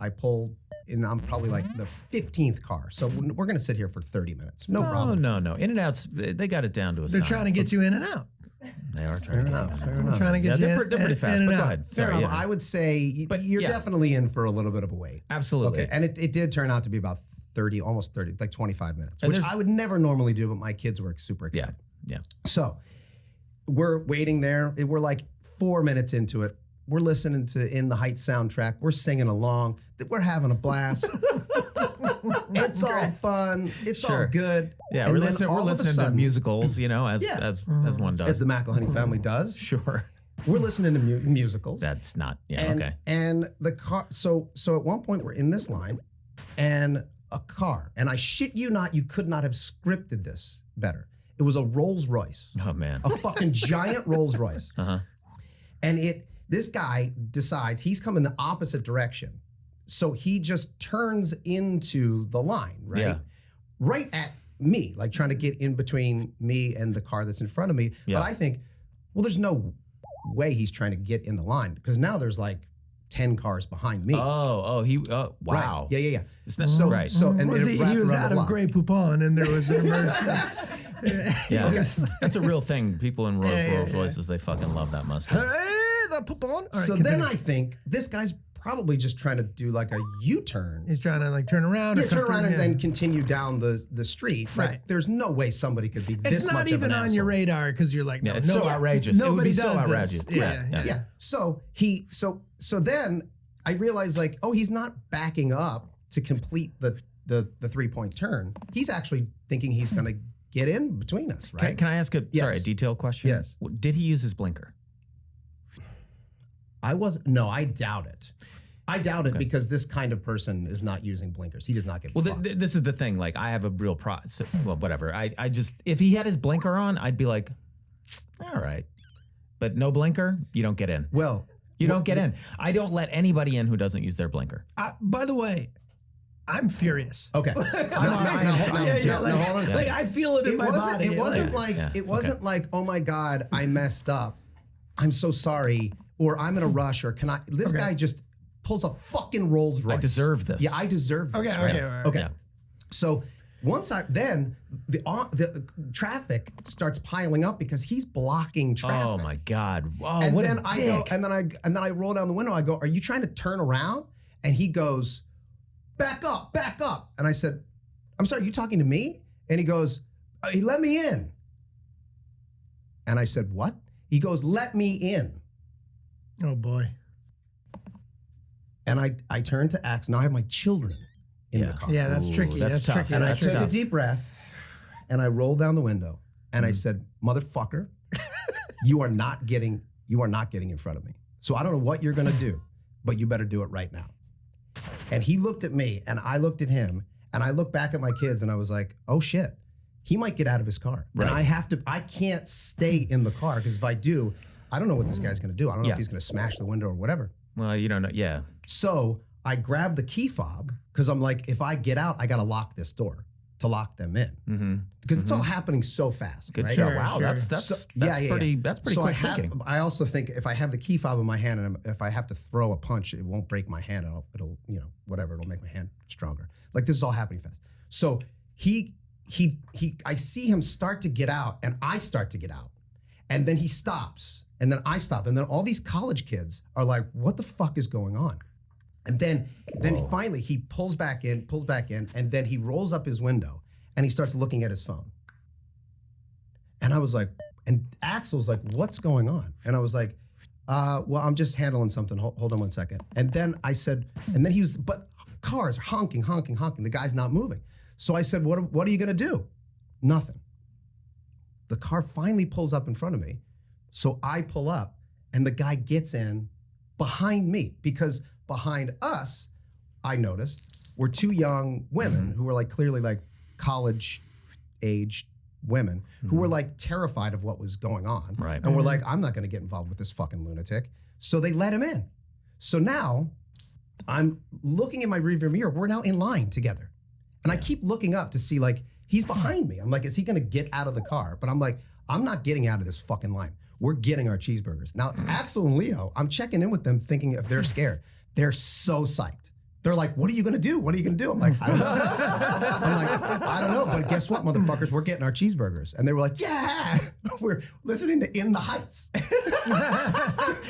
and I'm probably like the 15th car. So we're going to sit here for 30 minutes. No problem. No. In-N-Out's, they got it down to a They're science. trying to get you in and out. They are Fair trying to get enough. you. Fair They're enough. trying to get Yeah, you they're pretty fast, in but and go out. ahead. Fair Sorry, enough. yeah. I would say But, you're yeah. definitely in for a little bit of a wait. Absolutely. Okay. And it did turn out to be about 30, almost 30, like 25 minutes, And which there's- I would never normally do, but my kids were super Yeah. excited. Yeah. So we're waiting there. We're like 4 minutes into it. We're listening to In the Heights soundtrack. We're singing along. We're having a blast. It's all fun. It's all Sure. good. Yeah, And we're then listening. We're all of a listening to sudden, musicals, as Yeah. as one does. as the McElhenney family does. Sure. We're listening to musicals. That's not. Yeah. and, okay. And the car. So at one point we're in this line, and a car. And I shit you not, you could not have scripted this better. It was a Rolls Royce, Oh man. a fucking giant Rolls Royce. Uh-huh. And this guy decides he's coming the opposite direction. So he just turns into the line, right? Yeah. Right at me, like trying to get in between me and the car that's in front of me. Yeah. But I think, well, there's no way he's trying to get in the line because now there's like 10 cars behind me. Oh, Right. wow. Yeah. It's not, So, right. so and Was it he wrapped was around out the of block. Grey Poupon, and there was an emergency. Yeah. That's a real thing. People in Rolls Yeah. Royces, they fucking love that Mustang. Hey, the Poupon. All right, So continue. then I think this guy's probably just trying to do like a U-turn. He's trying to like turn around. Yeah, or turn cut around through- and then continue down the street. Like, Right. there's no way somebody could be this It's much not of even an on your asshole. radar because you're like, Yeah, no, it's so no- outrageous. It would Nobody be so does this. outrageous. Yeah. Yeah. So then I realized like, oh, he's not backing up to complete the 3-point turn. He's actually thinking he's going to get in between us, right? Can I ask a Yes. detailed question? Yes. Did he use his blinker? I doubt it. I doubt it because this kind of person is not using blinkers. He does not get Well, fucked. this is the thing. Like, I have a real well, whatever. I just, if he had his blinker on, I'd be like, all right. But no blinker, you don't get in. Well, You don't get in. I don't let anybody in who doesn't use their blinker. By the way, I'm furious. okay. I'm Yeah, too. yeah, like, hold on a second. like, I feel it in my body. It wasn't Yeah, like yeah, it wasn't like, oh my God, I messed up. I'm so sorry, or I'm in a rush, or can I? This Okay. guy just pulls a fucking Rolls Royce. deserve this. Yeah, I deserve this. Okay, right? okay, all right. Okay. Yeah. So once then the traffic starts piling up because he's blocking traffic. Oh my God. Oh, And what then a I dick. go, and then I roll down the window. I go, "Are you trying to turn around?" And he goes, "Back up, back up." And I said, "I'm sorry, you talking to me?" And he goes, "He let me in." And I said, "What?" He goes, "Let me in." Oh boy. And I turned to Axe. Now I have my children in the car. Yeah, that's Ooh, tricky. that's That's tough. tricky. And I That's took tough. a deep breath and I rolled down the window and I said, "Motherfucker, you are not getting in front of me. So I don't know what you're gonna do, but you better do it right now." And he looked at me and I looked at him and I looked back at my kids and I was like, "Oh shit, he might get out of his car." Right. And I can't stay in the car because if I do, I don't know what this guy's gonna do. I don't know Yeah. if he's gonna smash the window or whatever. Well, you don't know. Yeah. So I grabbed the key fob because I'm like, if I get out, I got to lock this door to lock them in Mm-hmm. because it's all happening so fast. Good right? show. Sure, Wow. sure. That's pretty So quick thinking. I also think if I have the key fob in my hand and if I have to throw a punch, it won't break my hand. It'll whatever. It'll make my hand stronger. Like this is all happening fast. So I see him start to get out and I start to get out, and then he stops. And then I stop. And then all these college kids are like, "What the fuck is going on?" And then finally he pulls back in, and then he rolls up his window and he starts looking at his phone. And I was like, and Axel's like, "What's going on?" And I was like, well, I'm just handling something. Hold on one second. And then I said, and then but cars are honking. The guy's not moving. So I said, what are you gonna do? Nothing. The car finally pulls up in front of me. So I pull up and the guy gets in behind me, because behind us, I noticed, were two young women who were like clearly like college aged women who were like terrified of what was going on. Right. And were like, I'm not gonna get involved with this fucking lunatic. So they let him in. So now I'm looking in my rearview mirror. We're now in line together. And I keep looking up to see like, he's behind me. I'm like, is he gonna get out of the car? But I'm like, I'm not getting out of this fucking line. We're getting our cheeseburgers. Now, Axel and Leo, I'm checking in with them thinking if they're scared. They're so psyched. They're like, what are you gonna do? What are you gonna do? I'm like, I don't know. I don't know, but guess what, motherfuckers? We're getting our cheeseburgers. And they were like, yeah, we're listening to In the Heights.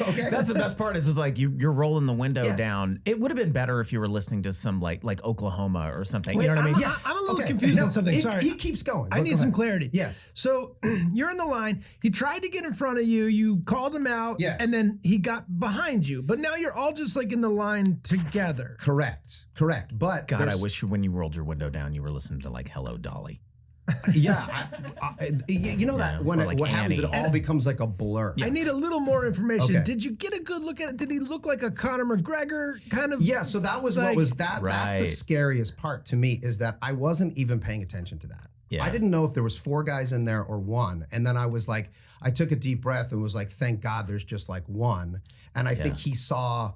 Okay. That's the best part. Is just like you're rolling the window Yes. down. It would have been better if you were listening to some like Oklahoma or something. You know what I mean? I'm a little confused on something. Sorry. He keeps going. I need some clarity. Yes. So you're in the line. He tried to get in front of you. You called him out. Yes. And then he got behind you. But now you're all just like in the line together. Correct. But God, I there's- wish when you rolled your window down, you were listening to like Hello Dolly. Yeah, you know that when or like what happens, it Annie. all becomes like a blur. I need a little more information. Okay. Did you get a good look at it? Did he look like a Conor McGregor kind of? Yeah, so that was Like- what was that. That's the Right. scariest part to me, is that I wasn't even paying attention to that. Yeah. I didn't know if there was 4 guys in there or 1, and then I was like, I took a deep breath and was like, thank God there's just like 1. And I think he saw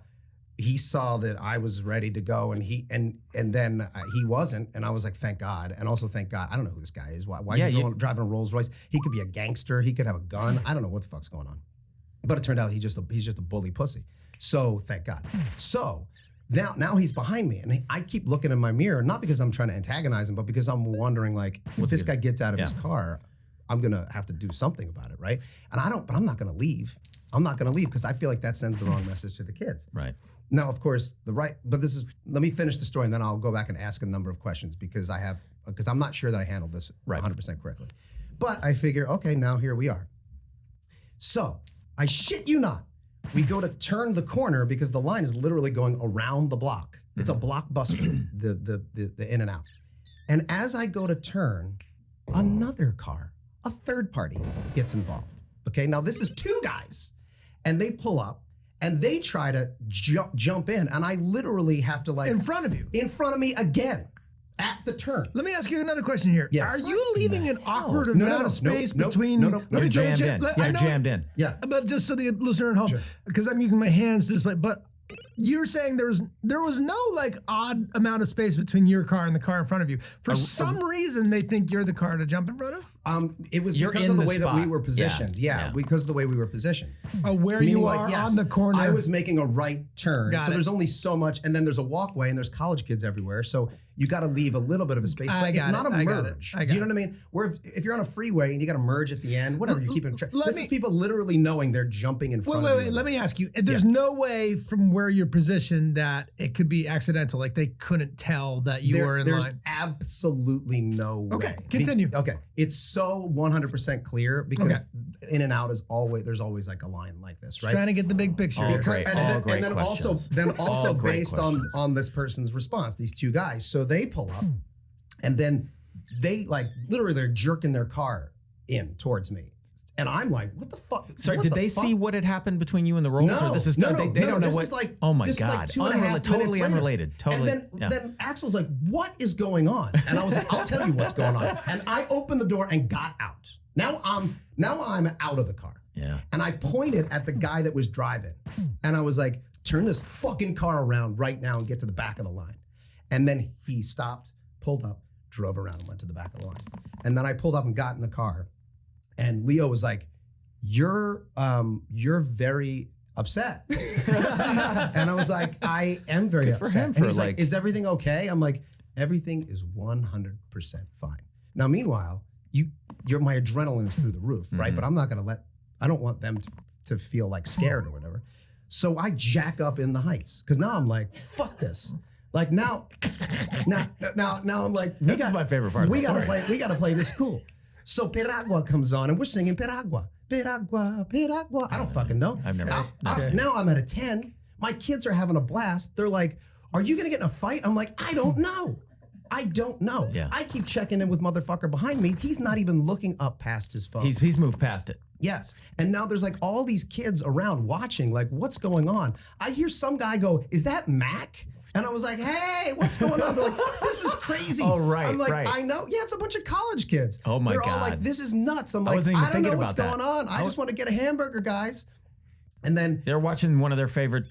that I was ready to go, and then he wasn't, and I was like, thank God. And also thank God, I don't know who this guy is. Why is he driving a Rolls Royce? He could be a gangster. He could have a gun. I don't know what the fuck's going on. But it turned out he's just a bully pussy. So thank God. So now he's behind me, and I keep looking in my mirror, not because I'm trying to antagonize him, but because I'm wondering, like, if this guy gets out of his car, I'm gonna have to do something about it, right? And I'm not gonna leave. I'm not gonna leave because I feel like that sends the wrong message to the kids. Right. Now, of course, but let me finish the story, and then I'll go back and ask a number of questions because I'm not sure that I handled this 100% correctly. But I figure, okay, now here we are. So I shit you not, we go to turn the corner because the line is literally going around the block. It's a blockbuster, the in and out. And as I go to turn, another car, a third party, gets involved. Okay, now this is 2 guys, and they pull up. And they try to jump in, and I literally have to like In front of you. in front of me again at the turn. Let me ask you another question here. Yes. Are you leaving an awkward No, amount no, of space nope, between? no, no, no. Let me You're jammed in. I You're know- jammed in. Yeah. But just so the listener at home, because I'm using my hands to display, but you're saying there was no like odd amount of space between your car and the car in front of you. For some reason, they think you're the car to jump in front of. It was You're because in of the the way that spot. we were positioned. Yeah. Because of the way we were positioned. Where Meaning, you like, are yes, on the corner. I was making a right turn. Got So it. there's only so much, and then there's a walkway, and there's college kids everywhere. So you got to leave a little bit of a space, I but it's got not it. a I got it. merge. I Do you got know what I mean? Where if you're on a freeway and you got to merge at the end, whatever, you keep in track. let This me- is people literally knowing they're jumping in front of you. Wait. Let me ask you. There's no way from where you're positioned that it could be accidental. Like they couldn't tell that you were in There's line. absolutely no way. Okay, continue. Okay, it's so 100% clear because in and out is there's always like a line like this, right? Trying to get the big picture. All here. great. And, All then, great and then also, questions. All great based questions. on this person's response, these 2 guys, so they pull up, and then they like literally they're jerking their car in towards me, and I'm like, what the fuck? Sorry, What did the they fuck? see what had happened between you and the Rolls? No, or this is no, they no, don't know this what. is like, oh my this is like God! 2.5 minutes Totally later. unrelated. Totally. And then Axel's like, "What is going on?" And I was like, "I'll tell you what's going on." And I opened the door and got out. Now I'm out of the car. Yeah. And I pointed at the guy that was driving, and I was like, "Turn this fucking car around right now and get to the back of the line." And then he stopped, pulled up, drove around, and went to the back of the line. And then I pulled up and got in the car, and Leo was like, You're very upset. And I was like, I am very for upset. him And for, he's like, like- is everything okay? I'm like, everything is 100% fine. Now, meanwhile, my adrenaline is through the roof, right? But I don't want them to feel like scared or whatever. So I jack up in the heights because now I'm like, fuck this. Like now I'm like, This is my favorite part of We the gotta story. play this cool. So Piragua comes on and we're singing Piragua. Piragua, piragua. I don't fucking know. I've never. Now I'm at a 10. My kids are having a blast. They're like, are you going to get in a fight? I'm like, I don't know. I don't know. Yeah. I keep checking in with motherfucker behind me. He's not even looking up past his phone. He's moved past it. Yes. And now there's like all these kids around watching, like, what's going on? I hear some guy go, is that Mac? And I was like, hey, what's going on? They're like, this is crazy. Oh, right, I'm like, right. I know. Yeah, it's a bunch of college kids. Oh, my They're all God. like, this is nuts. I'm like, wasn't even I don't know thinking what's about going that. on. I just want to get a hamburger, guys. And then They're watching one of their favorite,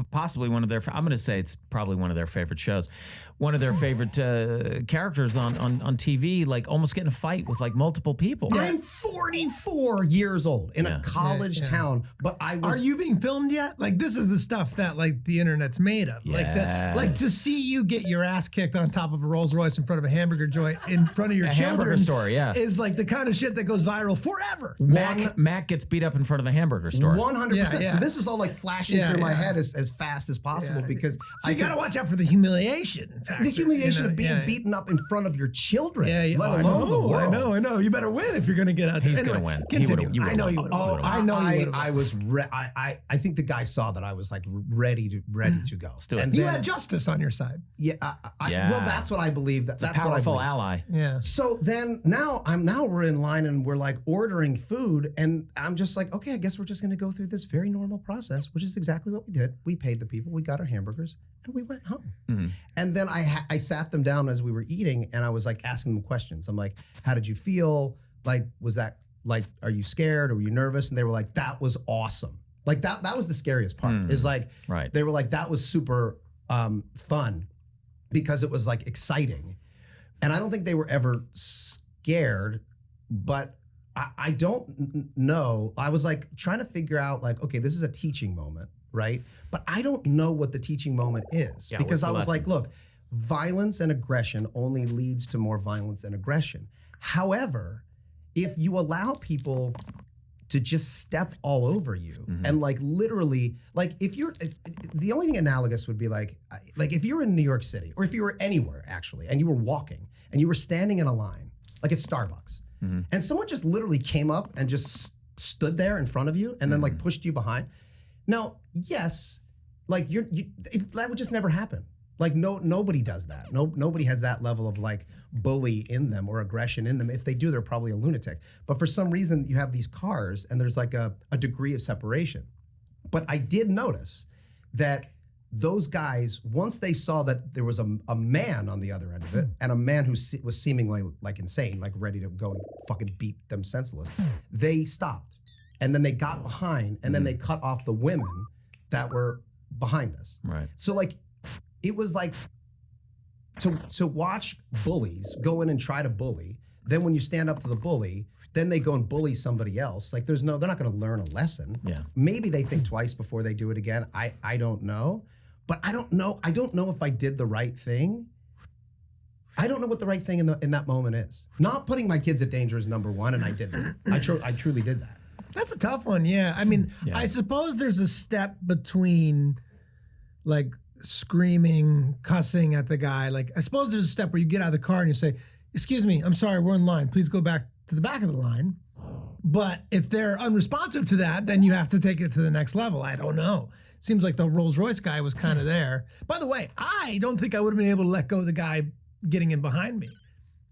possibly one of their. I'm going to say it's probably one of their favorite shows. One of their favorite characters on TV, like almost getting a fight with like multiple people. I'm 44 years old in Yeah. a college town, but I was. Are you being filmed yet? Like this is the stuff that like the internet's made of. Like to see you get your ass kicked on top of a Rolls Royce in front of a hamburger joint in front of your A children. hamburger store, yeah. Is like the kind of shit that goes viral forever. Mac gets beat up in front of a hamburger store. 100%. Yeah. So this is all like flashing Yeah, through my yeah. head as fast as possible because So you got to watch out for the humiliation. Factor, the humiliation you know? of being Yeah. beaten up in front of your children, Yeah, yeah. let I alone the know, world. I know. You better win if you're going to get out there. He's Anyway, gonna win. He Continue. would've- you I know would've you won. would have. Oh, I know you would I have. was. I think the guy saw that I was like ready to go. do it. And You then, had justice on your side. yeah, Yeah. Well, that's what I believe. That's what I Powerful believe. ally. Yeah. So then now we're in line and we're like ordering food and I'm just like, okay, I guess we're just gonna go through this very normal process, which is exactly what we did. We paid the people, we got our hamburgers, and we went home. Mm-hmm. And then I sat them down as we were eating and I was like asking them questions. I'm like, how did you feel? Like, was that like, are you scared or were you nervous? And they were like, that was awesome. Like that was the scariest part. Is like, Right. they were like, that was super fun because it was like exciting. And I don't think they were ever scared, but I don't know. I was like trying to figure out like, okay, this is a teaching moment, right? But I don't know what the teaching moment is Yeah, because what's I the was lesson? like, look, violence and aggression only leads to more violence and aggression. However, if you allow people to just step all over you and like literally, like if you're, the only thing analogous would be like if you were in New York City or if you were anywhere actually and you were walking and you were standing in a line, like at Starbucks, and someone just literally came up and just stood there in front of you and then like pushed you behind. Now, yes, like that would just never happen. Like nobody does that. Nobody has that level of like bully in them or aggression in them. If they do, they're probably a lunatic. But for some reason, you have these cars and there's like a degree of separation. But I did notice that those guys, once they saw that there was a man on the other end of it and a man who was seemingly like insane, like ready to go and fucking beat them senseless, they stopped. And then they got behind and then they cut off the women that were behind us. Right. So like, it was like to watch bullies go in and try to bully. Then when you stand up to the bully, then they go and bully somebody else. Like they're not going to learn a lesson. Yeah. Maybe they think twice before they do it again. I don't know. But I don't know if I did the right thing. I don't know what the right thing in that moment is. Not putting my kids at danger is number one, and I didn't. I truly did that. That's a tough one. Yeah. I mean, Yeah. I suppose there's a step between like screaming, cussing at the guy. Like, I suppose there's a step where you get out of the car and you say, excuse me, I'm sorry, we're in line. Please go back to the back of the line. But if they're unresponsive to that, then you have to take it to the next level. I don't know. Seems like the Rolls Royce guy was kind of there. By the way, I don't think I would have been able to let go of the guy getting in behind me.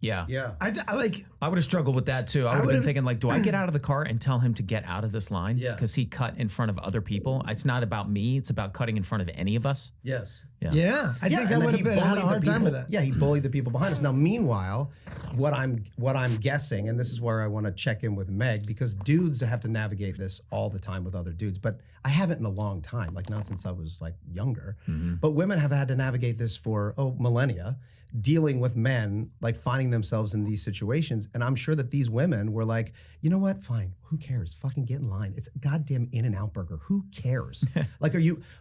Yeah. Yeah. I like, I would have struggled with that too. I would have been would've- thinking like, do I get out of the car and tell him to get out of this line? Yeah. Because he cut in front of other people. It's not about me. It's about cutting in front of any of us. Yes. yeah, I think I and then would have he been had a bullied the hard time people- with that. Yeah, he bullied the people behind us. Now, meanwhile, what I'm guessing, and this is where I want to check in with Meg, because dudes have to navigate this all the time with other dudes, but I haven't in a long time, like not since I was like younger. But women have had to navigate this for millennia, dealing with men, like finding themselves in these situations. And I'm sure that these women were like, you know what? Fine. Who cares? Fucking get in line. It's a goddamn In-N-Out burger. Who cares? Like,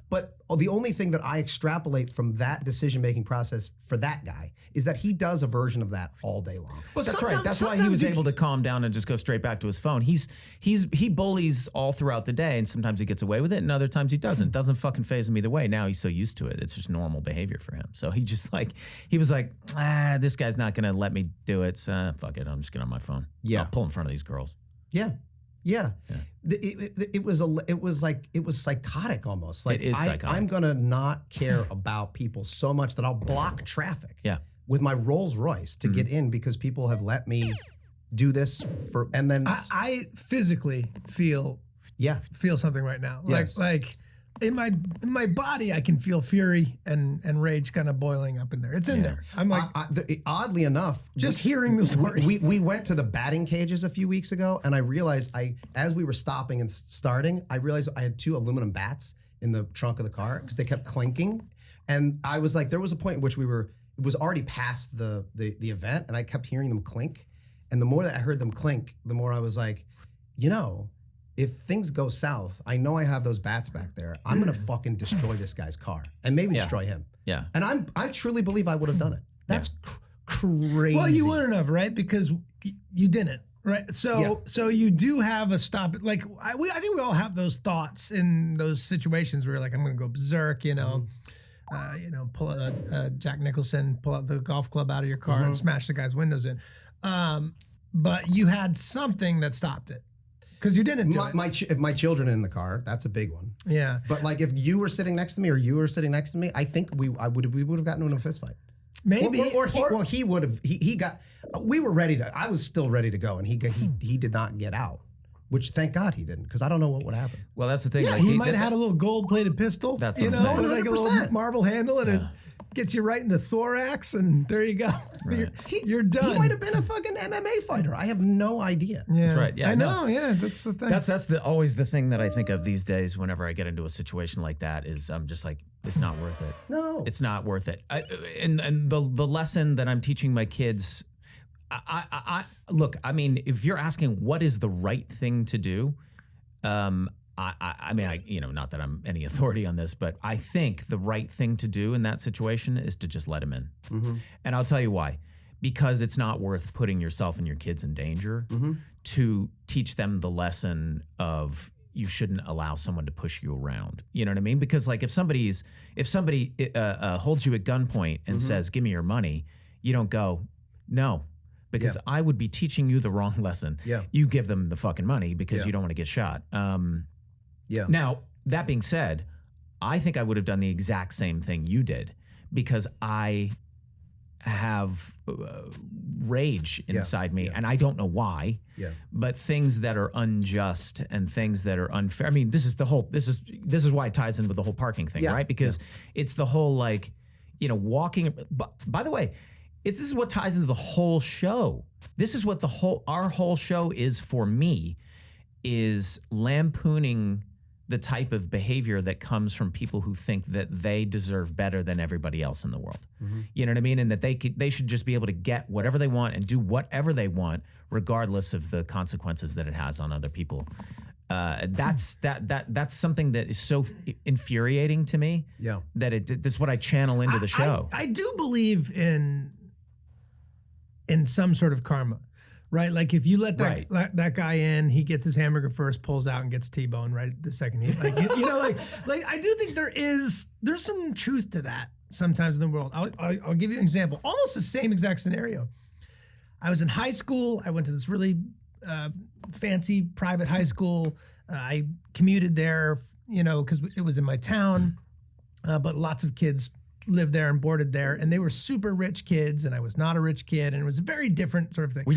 but the only thing that I extrapolate from that decision-making process for that guy is that he does a version of that all day long. But That's right. sometimes- That's why he sometimes was you able to calm down and just go straight back to his phone. He bullies all throughout the day, and sometimes he gets away with it, and other times he doesn't. Doesn't fucking phase him either way. Now he's so used to it; it's just normal behavior for him. So he was like, this guy's not gonna let me do it. So, fuck it, I'm just getting on my phone. Yeah. I'll pull in front of these girls. Yeah. Yeah. It was psychotic almost. Like It is psychotic. I'm gonna not care about people so much that I'll block traffic. Yeah. With my Rolls Royce to get in because people have let me do this for, and then I physically feel something right now. Yes. Like in my body, I can feel fury and rage kind of boiling up in there. It's in there. I'm like, oddly enough, just hearing the story. We went to the batting cages a few weeks ago, and I realized as we were stopping and starting, I realized I had 2 aluminum bats in the trunk of the car because they kept clinking, and I was like, there was a point in which it was already past the event, and I kept hearing them clink, and the more that I heard them clink, the more I was like, if things go south, I know I have those bats back there. I'm gonna fucking destroy this guy's car and maybe destroy him. Yeah. And I truly believe I would have done it. That's crazy. Well, you wouldn't have, right? Because you didn't, right? So you do have a stop. Like I think we all have those thoughts in those situations where you're like, I'm gonna go berserk, pull a Jack Nicholson, pull out the golf club out of your car and smash the guy's windows in. But you had something that stopped it. Because you didn't do it. If my children in the car, that's a big one. Yeah. But like if you were sitting next to me or you were sitting next to me, I think we would have gotten into a fist fight. Maybe. He would have. He got. We were ready to. I was still ready to go, and he did not get out. Which thank God he didn't, because I don't know what would happen. Well, that's the thing. Yeah, like, he might have had a little gold-plated pistol. That's what I'm saying. With like a little 100%. marble handle, and it gets you right in the thorax, and there you go. Right. You're done. He might have been a fucking MMA fighter. I have no idea. Yeah. That's right. Yeah, I no. know. Yeah, that's the thing. That's always the thing that I think of these days whenever I get into a situation like that is I'm just like, it's not worth it. No. It's not worth it. And the lesson that I'm teaching my kids, look, I mean, if you're asking what is the right thing to do, I mean, not that I'm any authority on this, but I think the right thing to do in that situation is to just let him in. Mm-hmm. And I'll tell you why. Because it's not worth putting yourself and your kids in danger to teach them the lesson of you shouldn't allow someone to push you around. You know what I mean? Because like if somebody holds you at gunpoint and says, "Give me your money," you don't go, "No." Because I would be teaching you the wrong lesson. Yeah. You give them the fucking money because you don't want to get shot. Now, that being said, I think I would have done the exact same thing you did because I have rage inside me and I don't know why. Yeah. But things that are unjust and things that are unfair. I mean, this is why it ties in with the whole parking thing, right? Because it's the whole like, walking. By the way, this is what ties into the whole show. This is what our whole show is for me, is lampooning the type of behavior that comes from people who think that they deserve better than everybody else in the world. You know what I mean? And that they should just be able to get whatever they want and do whatever they want, regardless of the consequences that it has on other people. That's something that is so infuriating to me. Yeah. That this is what I channel into the show. I do believe in some sort of karma, right? Like if you let that guy in, he gets his hamburger first, pulls out and gets T-boned right the second he like I do think there's some truth to that sometimes in the world. I'll give you an example. Almost the same exact scenario. I was in high school. I went to this really fancy private high school. I commuted there, because it was in my town, but lots of kids lived there and boarded there, and they were super rich kids, and I was not a rich kid, and it was a very different sort of thing. Were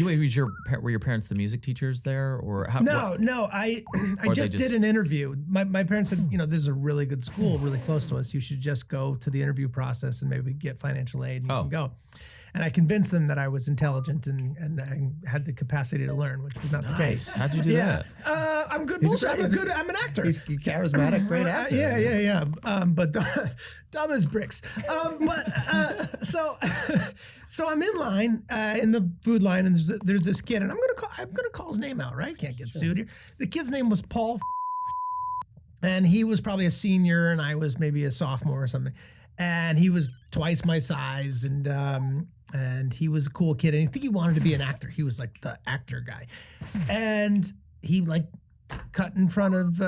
your parents the music teachers there, or how? No. I just did an interview. My parents said, there's a really good school really close to us. You should just go to the interview process and maybe get financial aid and you can go. And I convinced them that I was intelligent and I had the capacity to learn, which was not the case. How'd you do that? I'm good. I'm an actor. He's charismatic, great actor. Yeah. But dumb as bricks. So I'm in line in the food line, and there's this kid, and I'm gonna call his name out, right? Can't get sued here. The kid's name was Paul, and he was probably a senior, and I was maybe a sophomore or something, and he was twice my size, and he was a cool kid, and I think he wanted to be an actor. He was like the actor guy, and he like cut in front of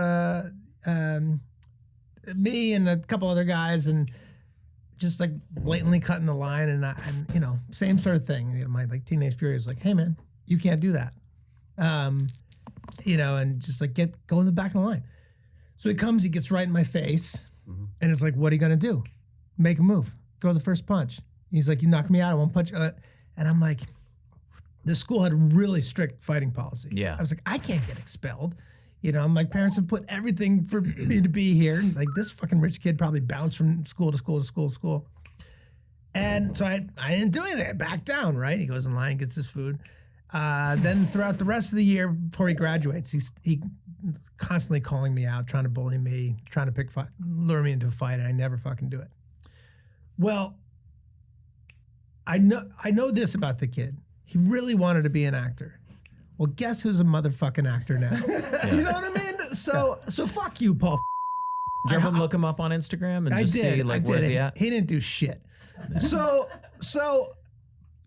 me and a couple other guys, and just like blatantly cutting the line, and same sort of thing. My like teenage fury was like, "Hey man, you can't do that." and just like go in the back of the line. So he comes, he gets right in my face, and it's like, what are you gonna do? Make a move, throw the first punch. He's like, you knocked me out, I won't punch. And I'm like, the school had really strict fighting policy. Yeah. I was like, I can't get expelled. My parents have put everything for me to be here. Like this fucking rich kid probably bounced from school to school to school to school. And so I didn't do anything. I backed down, right? He goes in line, gets his food. Then throughout the rest of the year before he graduates, he constantly calling me out, trying to bully me, trying to lure me into a fight, and I never fucking do it. Well, I know this about the kid. He really wanted to be an actor. Well, guess who's a motherfucking actor now? You know what I mean? So fuck you, Paul. Did you ever look him up on Instagram and just see like where's he at? He didn't do shit. So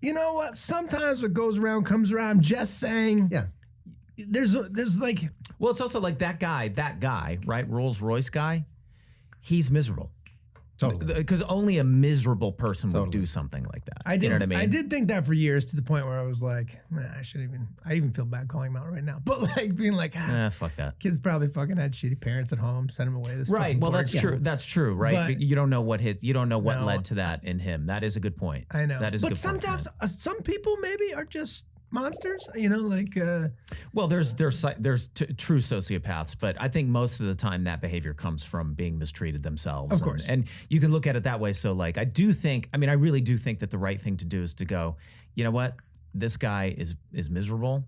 you know what? Sometimes what goes around comes around. I'm just saying. Yeah. There's like. Well, it's also like that guy, right? Rolls Royce guy. He's miserable. Totally. Because only a miserable person would Totally. do something like that. I did. You know what I mean? I did think that for years, to the point where I was like, nah, I even feel bad calling him out right now. But like being like, Fuck that. kids probably fucking had shitty parents at home, sent him away. This Right. fucking Well, boring that's kid. true. That's true, right? But- You don't know what No. led to that in him. That is a good point. I know. That is a but good point. sometimes some people maybe are just monsters. Well, there's true sociopaths, but I think most of the time that behavior comes from being mistreated themselves. Of course. And you can look at it that way. So like, I really do think that the right thing to do is to go, you know what? This guy is miserable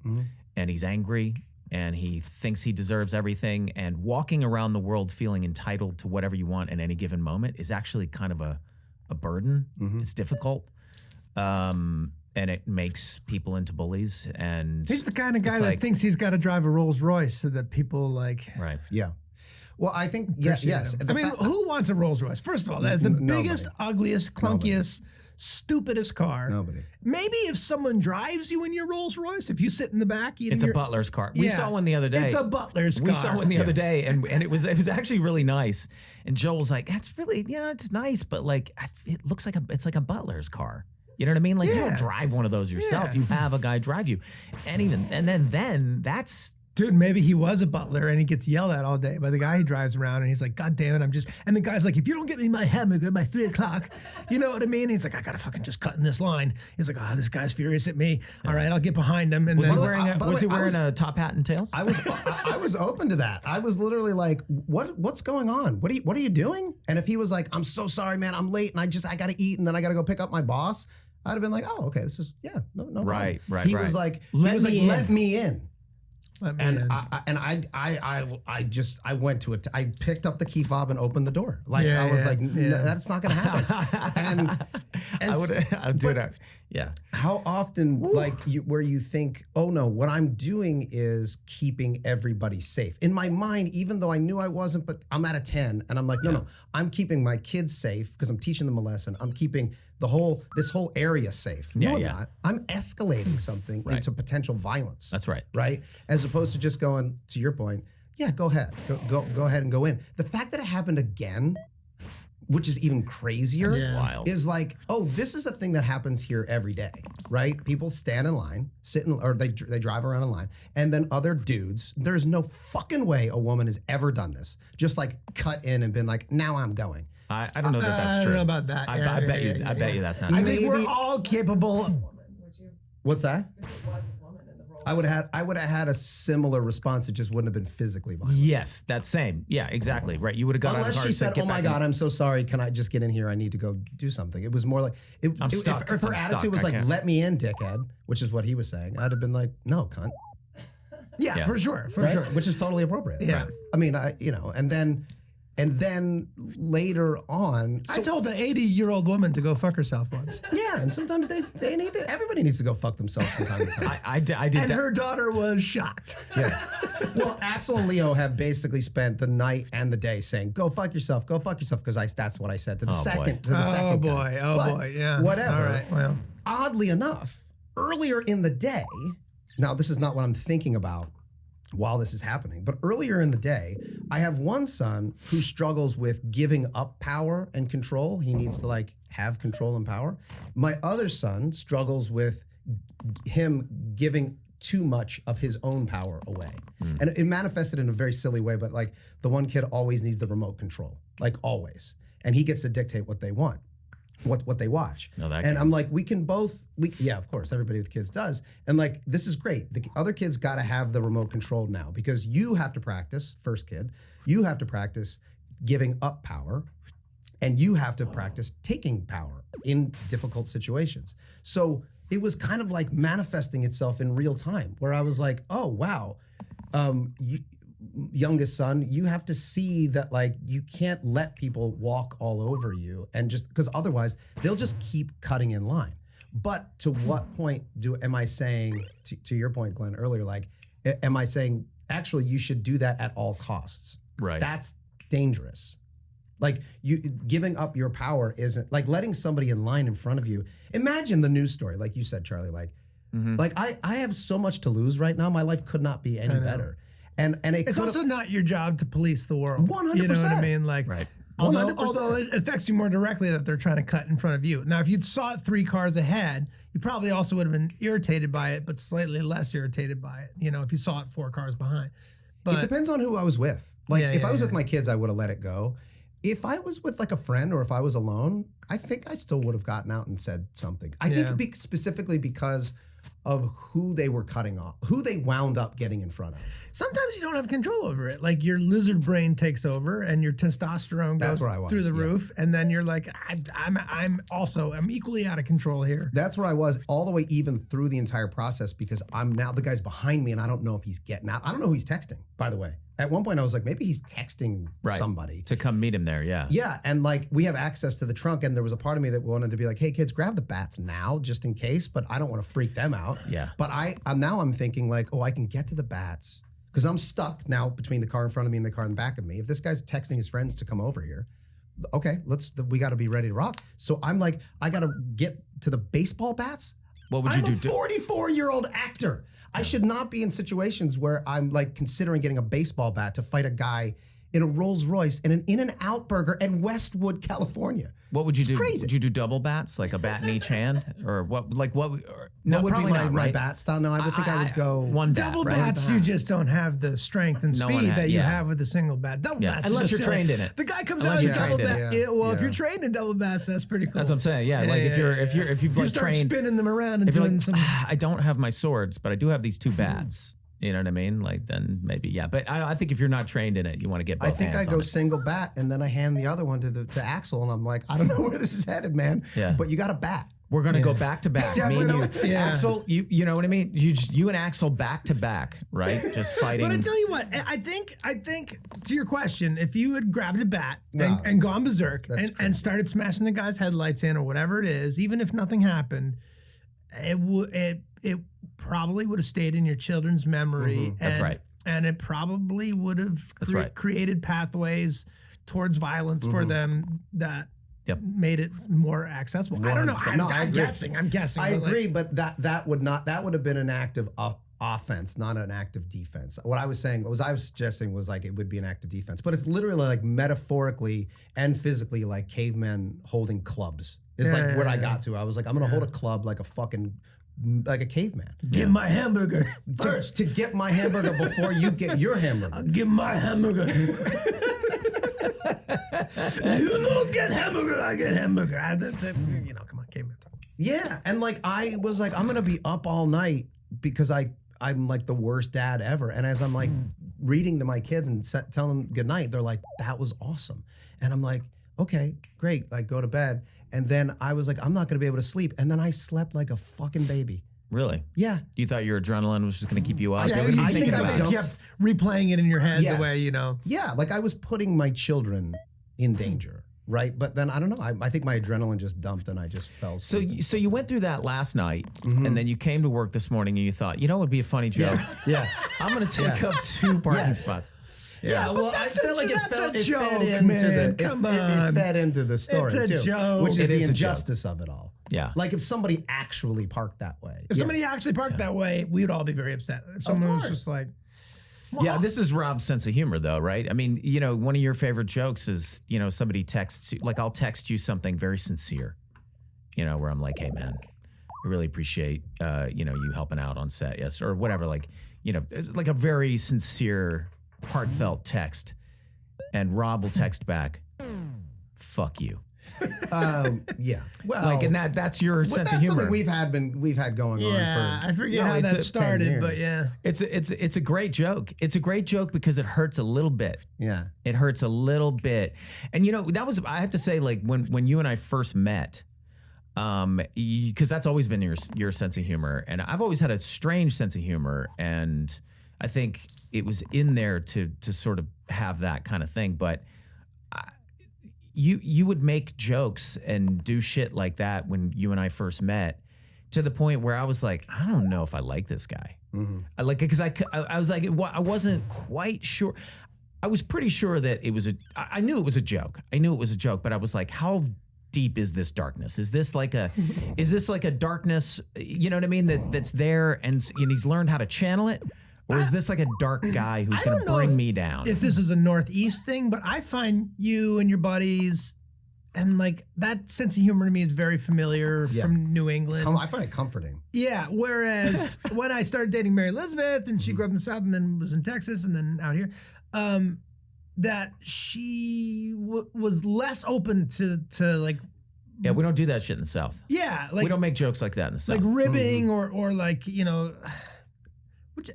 and he's angry and he thinks he deserves everything. And walking around the world feeling entitled to whatever you want in any given moment is actually kind of a burden. It's difficult. And it makes people into bullies. And he's the kind of guy it's that like- thinks he's got to drive a Rolls Royce so that people like. Right. Yeah. Well, I think appreciate yes. him. The I mean, fa- who wants a Rolls Royce? First of all, that is the Nobody. biggest, ugliest, clunkiest, stupidest car. Nobody. Maybe if someone drives you in your Rolls Royce, if you sit in the back, eating It's a your, butler's car. We Yeah. saw one the other day. It's a butler's car. We saw one the other day, and it was actually really nice. And Joel was like, "That's really it's nice, but like it looks like it's like a butler's car." You know what I mean? Like you Yeah. don't drive one of those yourself. Yeah. You have a guy drive you, and then that's Dude, maybe he was a butler and he gets yelled at all day by the guy he drives around, and he's like, God damn it, and the guy's like, if you don't get me my hamburger by 3 o'clock, you know what I mean? He's like, I gotta fucking just cut in this line. He's like, oh, this guy's furious at me. All right, I'll get behind him. And was then he wearing by the way, a top hat and tails? I was open to that. I was literally like, what's going on? What are you doing? And if he was like, I'm so sorry, man, I'm late and I gotta eat and then I gotta go pick up my boss, I'd have been like, oh, okay, this is no problem. Right. He was like, Let me in. Let me And in. I went to it. I picked up the key fob and opened the door. Like Yeah, I was yeah, like, yeah. no, that's not gonna happen. and I'd do but that. Yeah. How often, where you think, oh no, what I'm doing is keeping everybody safe. In my mind, even though I knew I wasn't, but I'm at a 10, and I'm like, no, I'm keeping my kids safe because I'm teaching them a lesson. I'm keeping this whole area safe. Yeah, No, I'm yeah. not. I'm escalating something Right. into potential violence. That's right. Right? As opposed to just going, to your point, yeah, go ahead. Go ahead and go in. The fact that it happened again, which is even crazier, Yeah. Wild. is like, oh, this is a thing that happens here every day, right? People stand in line, or they drive around in line, and then other dudes, there's no fucking way a woman has ever done this, just like cut in and been like, now I'm going. I don't know that that's I true. don't know about that. I Yeah, bet yeah, you. yeah, I bet yeah. you that's not I true. think we're Maybe- all capable. What's that? I would have had a similar response. It just wouldn't have been physically violent. Yes, that's same. Yeah, exactly. Right. You would have got out of the Unless car she and said, "Get "Oh my back God, in." I'm so sorry. Can I just get in here? I need to go do something." It was more like I'm stuck. If her I'm attitude stuck. was I like, can't. "Let me in, dickhead," which is what he was saying, I'd have been like, "No, cunt," Yeah, Yeah. for sure. For right? sure. Which is totally appropriate. Yeah. I mean, and then later on, I told an 80-year-old woman to go fuck herself once. yeah, and sometimes they need to. Everybody needs to go fuck themselves from time to time. I did And that. her daughter was shocked. Yeah. Well, Axel and Leo have basically spent the night and the day saying, "Go fuck yourself, because that's what I said to the Oh, second. boy. To the second guy. But Yeah. Whatever. All right. Well, Oddly enough, earlier in the day, now this is not what I'm thinking about while this is happening, but earlier in the day, I have one son who struggles with giving up power and control. He needs to have control and power. My other son struggles with him giving too much of his own power away. And it manifested in a very silly way, but like the one kid always needs the remote control, like always. And he gets to dictate what they want, what they watch. No, that and kid. I'm like, yeah, of course, everybody with kids does. And like, this is great. The other kids got to have the remote control now because you have to practice, first kid, you have to practice giving up power and you have to practice taking power in difficult situations. So it was kind of like manifesting itself in real time where I was like, oh, wow. Youngest son, you have to see that like you can't let people walk all over you and just because otherwise they'll just keep cutting in line. But to what point am I saying to your point, Glenn, earlier, like, am I saying actually you should do that at all costs? Right. That's dangerous. Like you giving up your power isn't like letting somebody in line in front of you. Imagine the news story, like you said, Charlie, like I have so much to lose right now. My life could not be any better. And it's also not your job to police the world. 100%. You know what I mean? Like, Right. although it affects you more directly that they're trying to cut in front of you. Now, if you'd saw it 3 cars ahead, you probably also would have been irritated by it, but slightly less irritated by it. You know, if you saw it 4 cars behind. But it depends on who I was with. Like if I was with my kids, I would have let it go. If I was with like a friend or if I was alone, I think I still would have gotten out and said something. I think specifically because of who they were cutting off, who they wound up getting in front of. sometimes you don't have control over it. Like your lizard brain takes over and your testosterone That's goes where I was, through the yeah. roof. And then you're like, I'm equally out of control here. That's where I was all the way even through the entire process because I'm now the guy's behind me and I don't know if he's getting out. I don't know who he's texting, by the way. At one point I was like, maybe he's texting somebody. To come meet him there, yeah. Yeah, and like we have access to the trunk and there was a part of me that wanted to be like, hey kids, grab the bats now just in case, but I don't want to freak them out. Yeah. But I'm thinking like, oh, I can get to the bats because I'm stuck now between the car in front of me and the car in the back of me. If this guy's texting his friends to come over here, okay, we got to be ready to rock. So I'm like, I got to get to the baseball bats. What would you I'm do? a 44-year-old actor. I should not be in situations where I'm like considering getting a baseball bat to fight a guy in a Rolls Royce in an In-N-Out Burger in Westwood, California. What would you do? Crazy. Would you do double bats, like a bat in each hand, or what? Like what? No, what would be probably not, my right? bat style? No, I would think I would go one bat, Double right? bats, you just don't have the strength and No one speed had- that you yeah. have with a single bat. Double Yeah, bats, is unless just you're silly. trained in it. The guy comes Unless out you're with double trained in bat. it. Well, if Yeah. you're trained in double bats, that's pretty cool. That's what I'm saying. Yeah, like if you've you like start trained, spinning them around and if you're doing like, some. I don't have my swords, but I do have these two bats. You know what I mean? Like then maybe yeah. But I think if you're not trained in it, you want to get both I think I hands go on it. single bat and then I hand the other one to Axel and I'm like, I don't know where this is headed, man. Yeah. But you got a bat. We're gonna go back to back. Me and you, Yeah. Axel. You know what I mean? You and Axel back to back, right? Just fighting. But I tell you what, I think to your question, if you had grabbed a bat No. and gone berserk That's and started smashing the guy's headlights in or whatever it is, even if nothing happened, it probably would have stayed in your children's memory. That's right. And it probably would have right. created pathways towards violence for them that Yep. made it more accessible. I don't know. 100%. No, I I'm agree. guessing. I but like- agree, but that would have been an act of offense, not an act of defense. What I was suggesting was like it would be an act of defense, but it's literally like metaphorically and physically like cavemen holding clubs. It's like where I got to. I was like, I'm gonna hold a club like a caveman. Give my hamburger first. To get my hamburger before you get your hamburger. Give my hamburger. You don't get hamburger, I get hamburger. Come on, caveman talk. Yeah, and like I was like, I'm gonna be up all night because I'm like the worst dad ever. And as I'm like reading to my kids and telling them good night, they're like, that was awesome. And I'm like, okay, great. Like go to bed. And then I was like, I'm not gonna be able to sleep. And then I slept like a fucking baby. Really? Yeah. You thought your adrenaline was just going to keep you up? Yeah, What were you I thinking think I about? would you kept replaying it in your head the way, Yeah, like I was putting my children in danger, right? But then I don't know. I think my adrenaline just dumped and I just fell So asleep. you went through that last night, and then you came to work this morning, and you thought, you know, it would be a funny joke. Yeah. I'm going to take up 2 parking Yes. spots. Yeah, well, I that's feel like it that's felt a it joke, fed into man. the Come it on. fed into the story It's a too, joke. which is It the is a joke. injustice of it all. Yeah. Like if somebody actually parked that way. If somebody actually parked that way, we would all be very upset. If someone was course. just like, Yeah, this is Rob's sense of humor, though, right? I mean, you know, one of your favorite jokes is, you know, somebody texts you, like I'll text you something very sincere, you know, where I'm like, hey, man, I really appreciate, you helping out on set, yes, or whatever. Like, it's like a very sincere, heartfelt text. And Rob will text back, fuck you. Yeah. Well, Like, and that's your sense of humor. Something we've had going on for. I forget how that started, but yeah. It's a great joke. It's a great joke because it hurts a little bit. Yeah. It hurts a little bit. And that was, I have to say, like when you and I first met, because that's always been your sense of humor, and I've always had a strange sense of humor, and I think it was in there to sort of have that kind of thing. But you would make jokes and do shit like that when you and I first met, to the point where I was like, I don't know if I like this guy. Mm-hmm. Because I was like, I wasn't quite sure. I was pretty sure that it was I knew it was a joke. I knew it was a joke, but I was like, how deep is this darkness? Is this like a darkness, you know what I mean, that's there and he's learned how to channel it? Or is this like a dark guy who's going to bring me down? If this is a Northeast thing, but I find you and your buddies and like that sense of humor to me is very familiar from New England. I find it comforting. Yeah. Whereas when I started dating Mary Elizabeth and she grew up in the South and then was in Texas and then out here, that she was less open to like. Yeah, we don't do that shit in the South. Yeah. Like, we don't make jokes like that in the South. Like ribbing or like,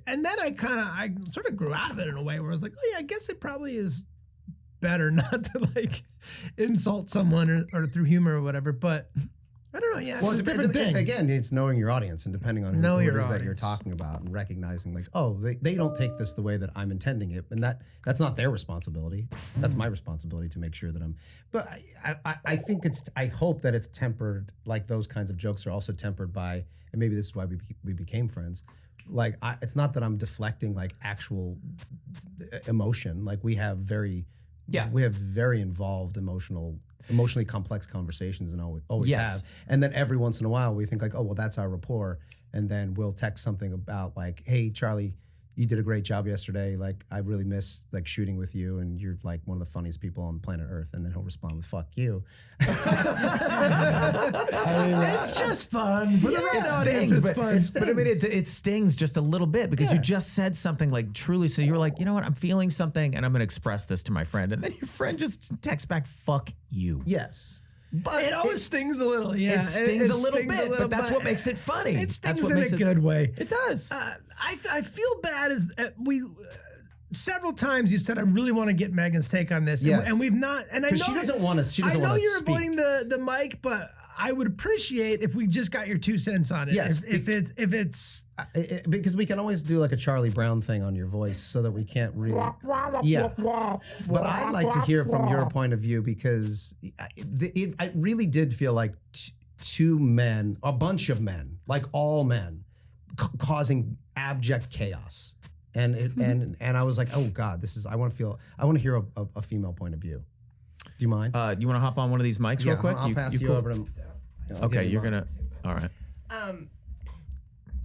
and then I sort of grew out of it in a way where I was like, oh yeah, I guess it probably is better not to like insult someone or through humor or whatever. But I don't know. Yeah, it's a different thing. Again, it's knowing your audience and depending on who it is that you're talking about and recognizing like, oh, they don't take this the way that I'm intending it, and that's not their responsibility. That's my responsibility to make sure that I'm. But I think I hope that it's tempered. Like those kinds of jokes are also tempered by, and maybe this is why we became friends. Like it's not that I'm deflecting like actual emotion. Like we have very involved emotionally complex conversations and always have. And then every once in a while we think like, oh well, that's our rapport, and then we'll text something about like, hey Charlie, you did a great job yesterday. Like I really miss like shooting with you, and you're like one of the funniest people on planet Earth. And then he'll respond with "fuck you." It's just fun for the right audience. It's fun. But I mean, it stings just a little bit because you just said something like truly. So you're like, you know what? I'm feeling something, and I'm going to express this to my friend, and then your friend just texts back, "Fuck you." Yes. But it always stings a little, yeah. It stings a little bit, but that's what makes it funny. It stings in a good way. It does. I feel bad as several times you said I really want to get Megan's take on this, and we've not. And I know she doesn't want to. She doesn't want to. I know you're avoiding the mic, but I would appreciate if we just got your 2 cents on it. Yes, if it's because we can always do like a Charlie Brown thing on your voice, so that we can't really. Yeah, but I'd like to hear from your point of view because it really did feel like two men, a bunch of men, like all men, causing abject chaos, and I was like, oh God, this is. I want to hear a female point of view. Do you mind? You want to hop on one of these mics real quick? I'll pass you cool? over to. Okay, you're gonna. All right.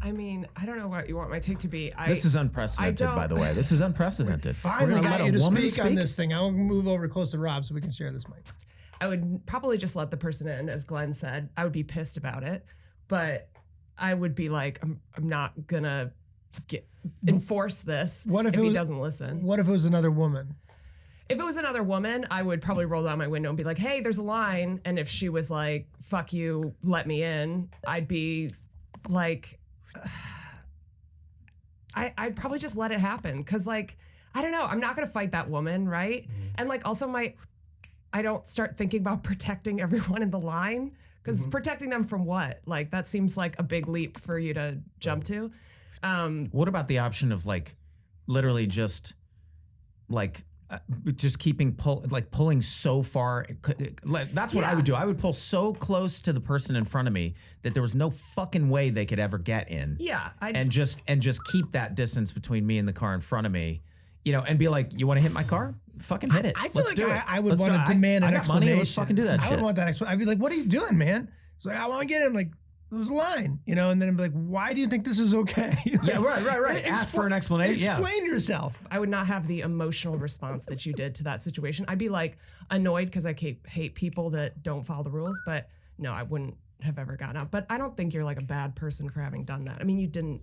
I mean, I don't know what you want my take to be. This is unprecedented, by the way. This is unprecedented. Finally got you to speak on this thing. I'll move over close to Rob so we can share this mic. I would probably just let the person in, as Glenn said. I would be pissed about it, but I would be like, I'm not gonna enforce this if he doesn't listen. What if it was another woman? If it was another woman, I would probably roll down my window and be like, hey, there's a line. And if she was like, fuck you, let me in, I'd be like, I'd probably just let it happen. Cause like, I don't know, I'm not gonna fight that woman, right? Mm-hmm. And like also I don't start thinking about protecting everyone in the line. Cause protecting them from what? Like that seems like a big leap for you to jump to. What about the option of like, literally just like, just pulling so far. That's what I would do. I would pull so close to the person in front of me that there was no fucking way they could ever get in. Yeah, and just keep that distance between me and the car in front of me, and be like, you want to hit my car? Fucking hit it. I feel Let's like do it. I would want to demand an explanation. Money, let's fucking do that shit. I would want that explanation. I'd be like, what are you doing, man? So I want to get him like. There's a line, and then I'd be like, why do you think this is okay? Yeah, right. Ask for an explanation. Explain yourself. I would not have the emotional response that you did to that situation. I'd be like annoyed because I hate people that don't follow the rules, but no, I wouldn't have ever gotten out. But I don't think you're like a bad person for having done that. I mean, you didn't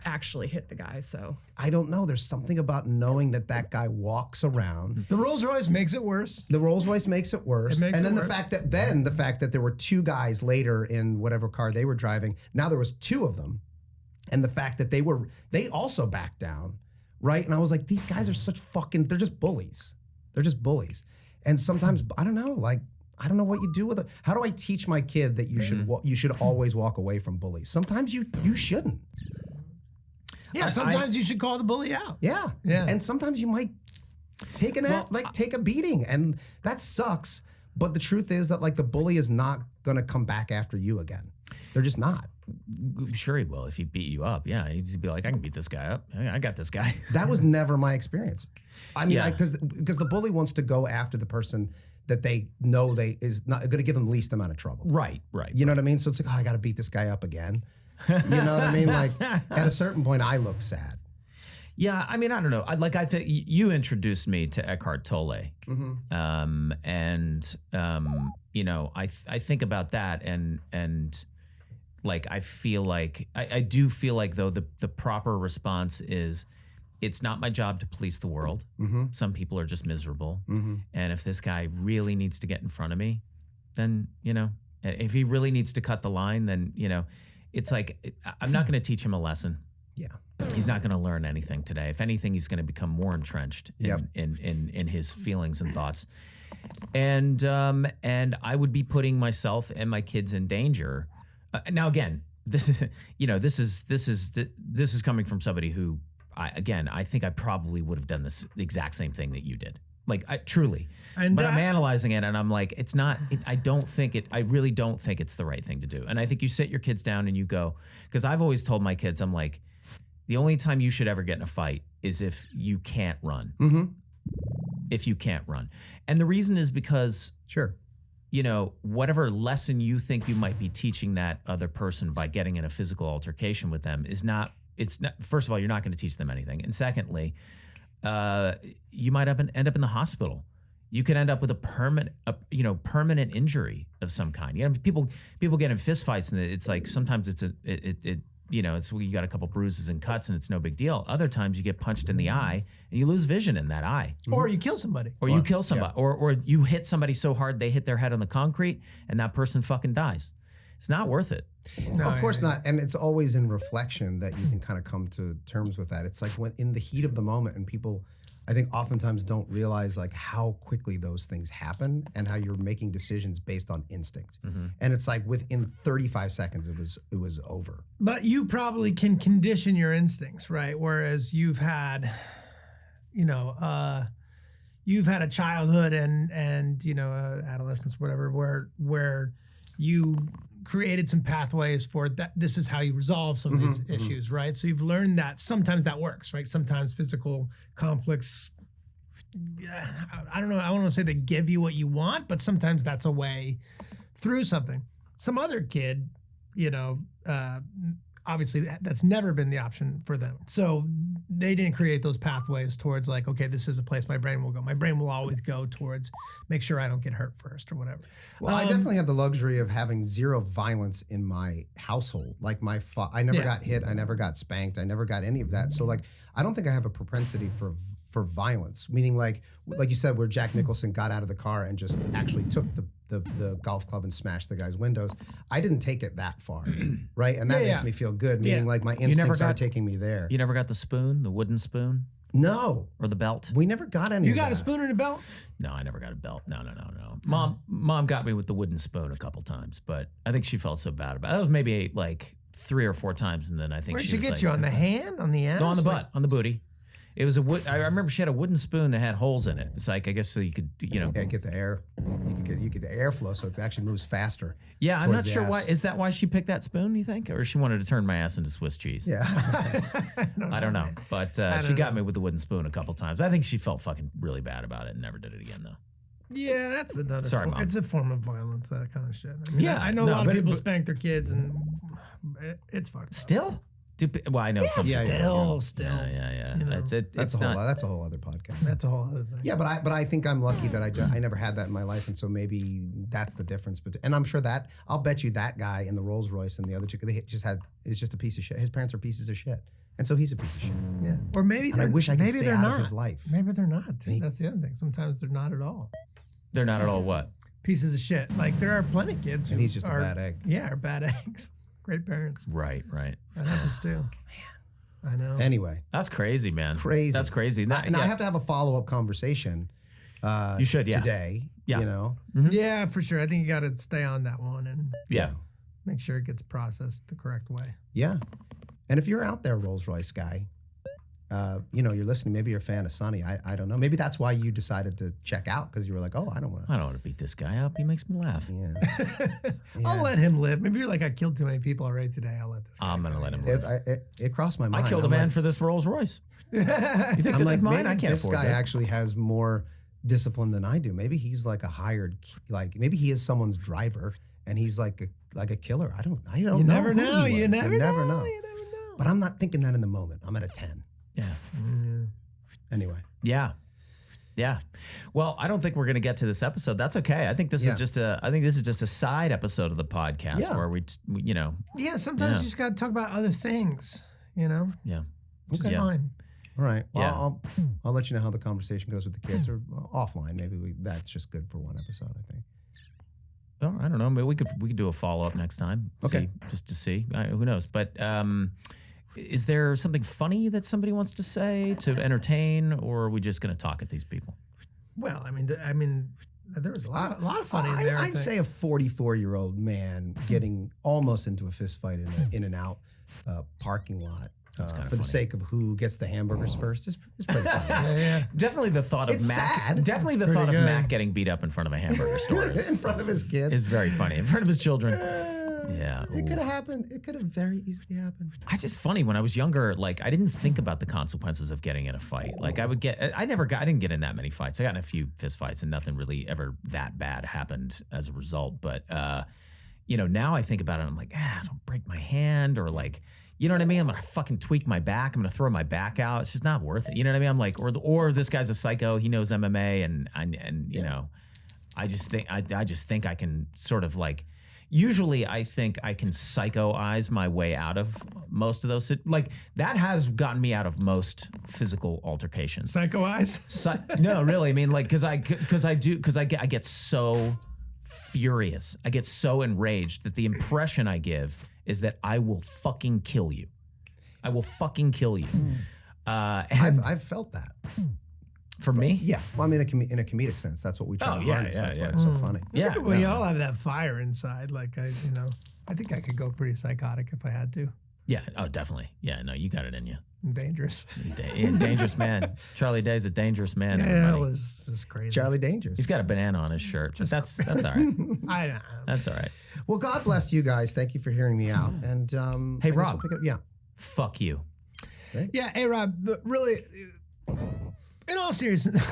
actually hit the guy, so. I don't know. There's something about knowing that guy walks around. The Rolls Royce makes it worse. The Rolls Royce makes it worse. It makes and it then worse. the fact that there were two guys later in whatever car they were driving. Now there was two of them. And the fact that they also backed down, right? And I was like, these guys are they're just bullies. They're just bullies. And sometimes, I don't know, like, I don't know what you do with it. How do I teach my kid that you should always walk away from bullies? Sometimes you shouldn't. Yeah, sometimes you should call the bully out. Yeah. Yeah. And sometimes you might take take a beating, and that sucks. But the truth is that like the bully is not gonna come back after you again. They're just not. Sure he will if he beat you up. Yeah, he'd be like, I can beat this guy up. I got this guy. That was never my experience. I mean, Yeah. because the bully wants to go after the person that they know is not going to give them the least amount of trouble. Right. You know what I mean? So it's like, oh, I got to beat this guy up again. You know what I mean? Like at a certain point, I look sad. Yeah, I mean, I don't know. I think you introduced me to Eckhart Tolle, you know, I think about that, and like I feel like I do feel like though the proper response is, it's not my job to police the world. Some people are just miserable, and if this guy really needs to get in front of me, then you know, if he really needs to cut the line, then you know, it's like I'm not going to teach him a lesson. Yeah. He's not going to learn anything today. If anything, he's going to become more entrenched in his feelings and thoughts. And I would be putting myself and my kids in danger. Now, again, this is coming from somebody who, I think I probably would have done the exact same thing that you did. Like truly, And but I'm analyzing it and I'm like, it's not. I really don't think it's the right thing to do. And I think you sit your kids down and you go, because I've always told my kids, I'm like, the only time you should ever get in a fight is if you can't run. If you can't run, and the reason is because you know, whatever lesson you think you might be teaching that other person by getting in a physical altercation with them is not. It's not. First of all, you're not going to teach them anything, and secondly, you might end up in the hospital. You could end up with a permanent injury of some kind. You know, people get in fistfights, and it's like sometimes it's it's you got a couple bruises and cuts, and it's no big deal. Other times you get punched in the eye, and you lose vision in that eye, Or you kill somebody. or you kill somebody, or you hit somebody so hard they hit their head on the concrete, and that person fucking dies. It's not worth it. No, Of course not. And it's always in reflection that you can kind of come to terms with that. It's like when in the heat of the moment, and people, I think oftentimes don't realize like how quickly those things happen and how you're making decisions based on instinct. And it's like within 35 seconds, it was over. But you probably can condition your instincts, right? Whereas you've had, you've had a childhood and adolescence, whatever, where you created some pathways for that. This is how you resolve some of these issues, right? So you've learned that sometimes that works, right? Sometimes physical conflicts, I don't know, I don't want to say they give you what you want, but sometimes that's a way through something. Some other kid, obviously that's never been the option for them. So they didn't create those pathways towards like, okay, this is a place my brain will go. My brain will always go towards make sure I don't get hurt first or whatever. Well, I definitely have the luxury of having zero violence in my household. Like I never got hit. I never got spanked. I never got any of that. So like, I don't think I have a propensity for violence, meaning like you said, where Jack Nicholson got out of the car and just actually took the golf club and smashed the guy's windows. I didn't take it that far, right? And that makes me feel good, meaning like my instincts are taking me there. You never got the spoon, the wooden spoon, No. or the belt? We never got any You of got that. a spoon and a belt? No, I never got a belt. No. Mom got me with the wooden spoon a couple times, but I think she felt so bad about it. That was maybe like 3 or 4 times, and then I think Where'd she she was get like, you? On the hand? On the ass? No, on the Like- butt, on the booty. It was I remember she had a wooden spoon that had holes in it. It's like, I guess so you could, Yeah, get the air. You get the airflow, so it actually moves faster. Yeah, I'm towards not the sure ass. why. Is that why she picked that spoon, you think? Or she wanted to turn my ass into Swiss cheese? Yeah. I don't know. But she don't got know. me with the wooden spoon a couple times. I think she felt fucking really bad about it and never did it again, though. Yeah, that's another Sorry, form. Mom. It's a form of violence, that kind of shit. I mean, Yeah, I know a no, lot but of it- people but- spank their kids, and it's fucked up. Still? Well, I know some. Yeah, Still. Yeah. You know, That's It's not. that's a whole other podcast. That's a whole other thing. Yeah, but I think I'm lucky that I never had that in my life, and so maybe that's the difference. But and I'm sure that I'll bet you that guy in the Rolls Royce and the other two is just a piece of shit. His parents are pieces of shit, and so he's a piece of shit. Yeah. Or maybe And I wish I could maybe stay they're out not. of his life. Maybe they're not. Too. That's the other thing. Sometimes they're not at all. They're not at all what? Pieces of shit. Like there are plenty of kids And who he's just a are, bad egg. Yeah, are bad eggs. Great parents. Right. That happens too. Man, I know. Anyway, That's crazy, man. crazy. That's crazy. And I yeah. have to have a follow-up conversation. You should, yeah. Today. Yeah. You know. Yeah, for sure. I think you got to stay on that one and Yeah. make sure it gets processed the correct way. Yeah. And if you're out there, Rolls Royce guy, you're listening. Maybe you're a fan of Sonny. I don't know. Maybe that's why you decided to check out because you were like, oh, I don't want to. I don't want to beat this guy up. He makes me laugh. Yeah. I'll let him live. Maybe you're like, I killed too many people already today. I'll let this guy I'm gonna go. let him It, live. it crossed my mind. I killed a I'm man like, for this Rolls Royce. You think I'm this like, is mine? maybe I can't this afford guy this. actually has more discipline than I do. Maybe he's like a hired, maybe he is someone's driver and he's like a killer. I don't know. You never who know. he You was. never know. You never You know. never know. But I'm not thinking that in the moment. I'm at a 10. Yeah. Anyway. Yeah. Yeah. Well, I don't think we're going to get to this episode. That's okay. I think this Yeah. is just a side episode of the podcast Yeah. where we Yeah, sometimes Yeah. you just got to talk about other things, you know? yeah. Which is Yeah. fine. All right. Well, Yeah. I'll let you know how the conversation goes with the kids or offline. Maybe that's just good for one episode, I think. Well, I don't know. Maybe we could do a follow up next time. Okay. Just to see. Who knows? But is there something funny that somebody wants to say to entertain, or are we just going to talk at these people? Well, I mean, there was a lot of funny in there. I I'd think. say a 44-year-old man getting almost into a fist fight in an In-N-Out parking lot for kinda the funny. sake of who gets the hamburgers first is pretty funny. Yeah. Definitely the thought of It's Mac. sad. Definitely It's the thought pretty of good. Mac getting beat up in front of a hamburger store In front of his kids. is very funny. In front of his children. Yeah. It could Ooh. have happened. It could have very easily happened. It's just funny when I was younger. Like I didn't think about the consequences of getting in a fight. Like I didn't get in that many fights. I got in a few fist fights, and nothing really ever that bad happened as a result. But now I think about it. I'm like, don't break my hand, or like, you know what I mean? I'm gonna fucking tweak my back. I'm gonna throw my back out. It's just not worth it. You know what I mean? I'm like, or this guy's a psycho. He knows MMA, and you know, I just think I can sort of like. Usually, I think I can psycho-eyes my way out of most of those. Like that has gotten me out of most physical altercations. Psycho eyes. No, really. I mean, like, because I get so furious. I get so enraged that the impression I give is that I will fucking kill you. I will fucking kill you. And I've felt that. for me, Yeah. Well, I mean, in a comedic sense, that's what we try Oh, to yeah, harness. yeah, That's yeah. why it's so funny. yeah. We all have that fire inside. Like I think I could go pretty psychotic if I had to. Yeah. Oh, definitely. Yeah. No, you got it in you. I'm dangerous. Dangerous man. Charlie Day's a dangerous man. Yeah, it everybody. was crazy. Charlie Dangerous. He's got a banana on his shirt, but that's all right. I That's all right. Well, God bless you guys. Thank you for hearing me out. And Hey, I guess Rob. we'll pick it up. Yeah. Fuck you. Yeah, hey Rob, really, in all seriousness,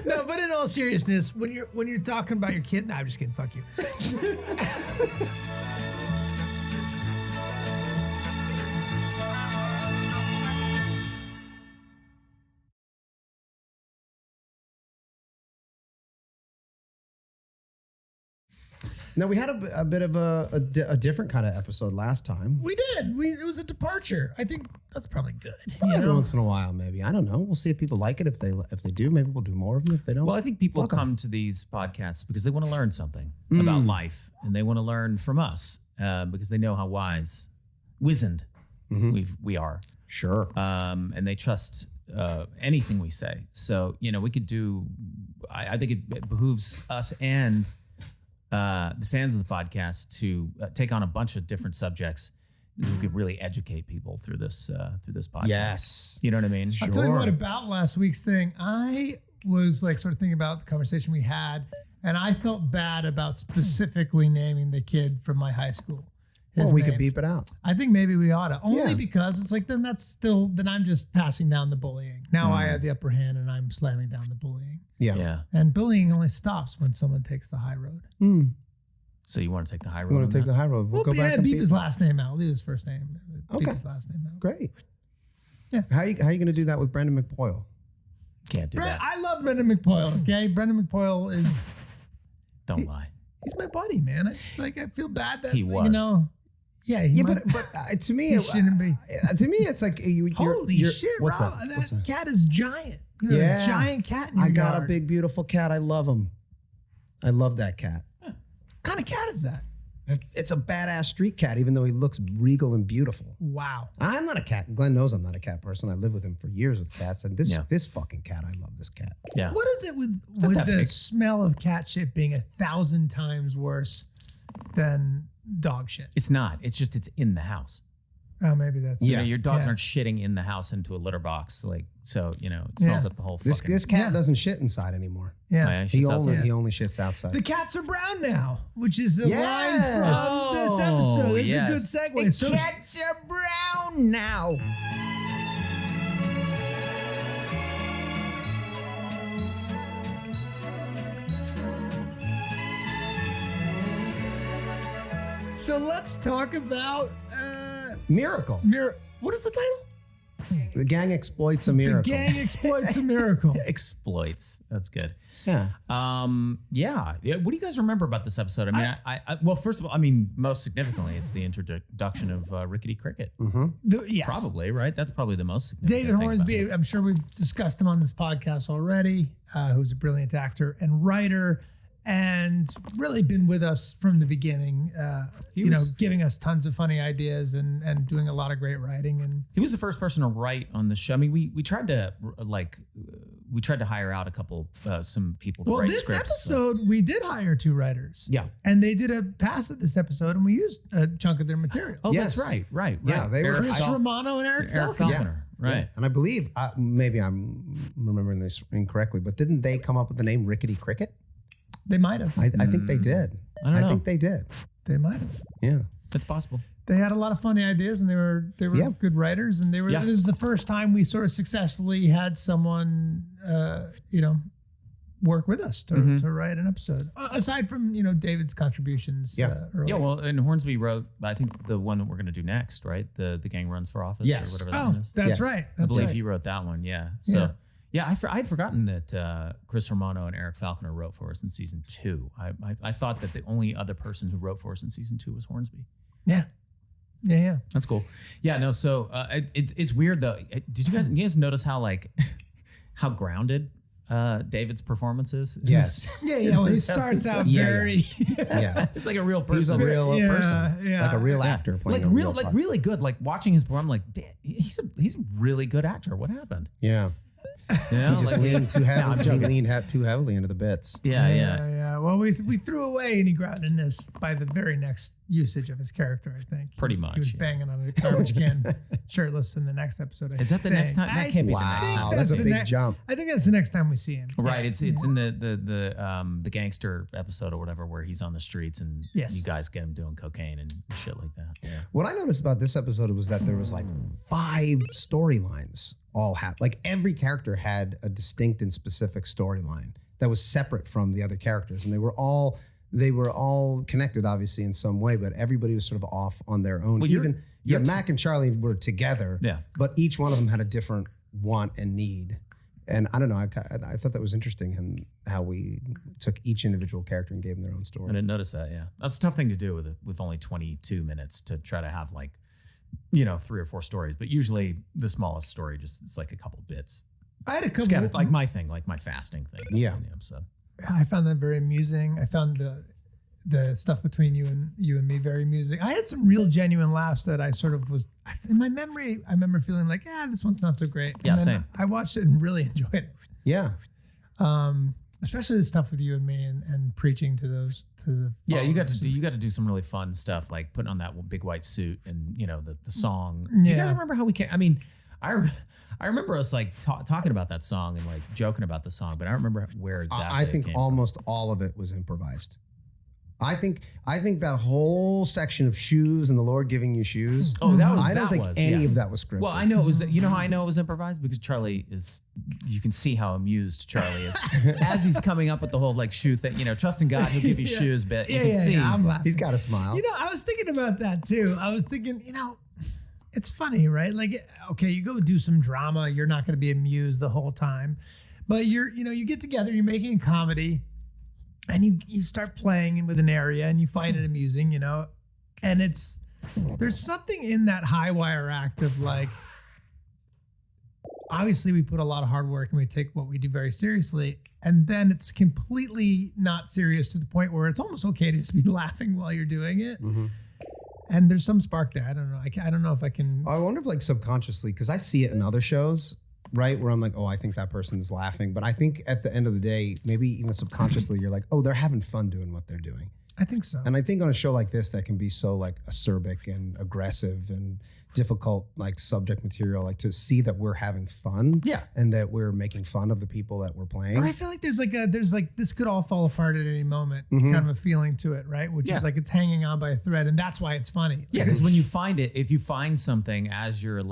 no, but in all seriousness, when you're talking about your kid, nah, I'm just kidding. Fuck you. Now, we had a bit of a different kind of episode last time. We did. It was a departure. I think that's probably good. Every once in a while, maybe. I don't know. We'll see if people like it. If they do, maybe we'll do more of them. If they don't, Well, I think people Welcome. come to these podcasts because they want to learn something about life, and they want to learn from us because they know how wizened we are, sure. and they trust anything we say. So we could do. I think it behooves us and the fans of the podcast to take on a bunch of different subjects. We could really educate people through this podcast. Yes. You know what I mean? I'll tell you what about last week's thing. I was like sort of thinking about the conversation we had, and I felt bad about specifically naming the kid from my high school. Well, His we name. could beep it out. I think maybe we ought to. Only Yeah. because it's like then I'm just passing down the bullying. Now I have the upper hand and I'm slamming down the bullying. Yeah. Yeah. And bullying only stops when someone takes the high road. So you want to take the high road? You want on to take that? the high road? We'll go back and beep beep his last name out. Leave his first name. Beep Okay. his last name out. Great. Yeah. How you going to do that with Brendan McPoyle? Can't do that. I love Brendan McPoyle. Okay, Brendan McPoyle is Don't lie. he's my buddy, man. I just I feel bad that He was. Yeah, Yeah, might- but to me, he shouldn't be. To me, it's like Holy shit, What's Rob, up? that What's up? cat is giant. You got Yeah. a giant cat in your I got a yard. big, beautiful cat. I love him. I love that cat. What kind of cat is that? It's a badass street cat, even though he looks regal and beautiful. Wow. I'm not a cat. Glenn knows I'm not a cat person. I lived with him for years with cats, and Yeah. this fucking cat, I love this cat. Yeah. What is it with that the big. smell of cat shit being 1,000 times worse than dog shit? It's not. It's just it's in the house. Oh, maybe that's You know, your dogs Yeah. aren't shitting in the house into a litter box, like so. You know, it smells Yeah. up the whole. This fucking, cat Yeah. doesn't shit inside anymore. Yeah. Oh, yeah, He shit's only outside. he only shits outside. The cats are brown now, which is a Yes. line from this episode. It's yes. a good segue. So cats are brown now. So let's talk about Miracle. What is the title? The gang exploits a miracle. The gang exploits a miracle. Exploits. That's good. Yeah. Yeah. What do you guys remember about this episode? I mean, I well, first of all, I mean, most significantly, it's the introduction of Rickety Cricket. Yes. Probably, right? That's probably the most significant David thing about Hornsby, it. I'm sure we've discussed him on this podcast already, who's a brilliant actor and writer and really been with us from the beginning, giving us tons of funny ideas and doing a lot of great writing. And He was the first person to write on the show. I mean, we tried to hire out a couple, some people to well, write this scripts. but- episode, we did hire 2 writers. Yeah. And they did a pass at this episode and we used a chunk of their material. Oh, Yes. that's right. Right. Yeah, they were- Chris Romano and Eric Falconer. Falconer. Right. And I believe, maybe I'm remembering this incorrectly, but didn't they come up with the name Rickety Cricket? They might have. I think they did. I don't know. think they did. They might have. Yeah. It's possible. They had a lot of funny ideas, and they were Yeah. good writers, and they were. Yeah. This was the first time we sort of successfully had someone, work with us to write an episode. Aside from David's contributions. Yeah. Earlier. Yeah, well, and Hornsby wrote, I think, the one that we're going to do next, right? The gang runs for office Yes. or whatever that one Oh, is. that's Yes. right. I That's believe right. he wrote that one, yeah. So, yeah, I'd forgotten that Chris Romano and Eric Falconer wrote for us in season 2. I thought that the only other person who wrote for us in season 2 was Hornsby. Yeah. Yeah. That's cool. Yeah, no. So it's weird though. Did you guys notice how how grounded David's performance is? Yes. Yeah. Well, he starts out Yeah, very. Yeah. It's like a real person. He's a real Yeah, person. yeah. Like a real Yeah. actor playing like a real, real like part. really good. Like watching his perform, like damn, he's a really good actor. What happened? Yeah. You know, He just like- leaned too heavily. I'm he joking. leaned too heavily into the bits. Yeah. Well, we threw away any groundedness by the very next usage of his character. I think Pretty He much, was yeah. banging on a garbage can, shirtless in the next episode. Is that the next time? That can't be the next Wow, time. that's a the big ne- jump. I think that's the next time we see him. Right, it's in the gangster episode or whatever where he's on the streets and Yes. you guys get him doing cocaine and shit like that. Yeah. What I noticed about this episode was that there was like 5 storylines all like every character had a distinct and specific storyline that was separate from the other characters, and they were all connected obviously in some way, but everybody was sort of off on their own. Well, Even you're Mac and Charlie were together, Yeah. but each one of them had a different want and need. And I don't know, I thought that was interesting, and how we took each individual character and gave them their own I story. didn't notice that. Yeah, that's a tough thing to do with only 22 minutes to try to have 3 or 4 stories. But usually the smallest story it's like a couple bits. I had a couple. Scattered, like my thing, like my fasting thing. Yeah. in the episode. I found that very amusing. I found the stuff between you and me very amusing. I had some real genuine laughs that I sort of was in my memory. I remember feeling like, this one's not so great. Yeah, and then same. I watched it and really enjoyed it. Yeah. Especially the stuff with you and me and preaching to those to the Yeah, you got followers. to do some really fun stuff like putting on that big white suit and the song. Do you guys Yeah. remember how we came? I mean, I remember us talking about that song and joking about the song, but I don't remember where exactly. I it think came almost all of it was improvised. I think that whole section of shoes and the Lord giving you shoes. Oh, that was. I don't that think was, any yeah. of that was scripted. Well, I know it was. You know how I know it was improvised? Because Charlie is. You can see how amused Charlie is as he's coming up with the whole like shoe thing. You know, trust in God, He'll give you shoes, but you can see. I'm laughing. He's got a smile. You know, I was thinking about that too. I was thinking, it's funny, right? Like, okay, you go do some drama, you're not going to be amused the whole time, but you get together, you're making a comedy, and you start playing with an area, and you find it amusing, and there's something in that high wire act of like, obviously we put a lot of hard work and we take what we do very seriously, and then it's completely not serious to the point where it's almost okay to just be laughing while you're doing it. Mm-hmm. And there's some spark there. I don't know. I don't know if I can. I wonder if like subconsciously, because I see it in other shows, right? Where I'm like, oh, I think that person is laughing. But I think at the end of the day, maybe even subconsciously, you're like, oh, they're having fun doing what they're doing. I think so. And I think on a show like this that can be so like acerbic and aggressive and difficult like subject material, like to see that we're having fun, and that we're making fun of the people that we're playing. Or I feel like there's like this could all fall apart at any moment, Mm-hmm. kind of a feeling to it, right? Which is like it's hanging on by a thread, and that's why it's funny. Yeah, because when you find it, if you find something as you're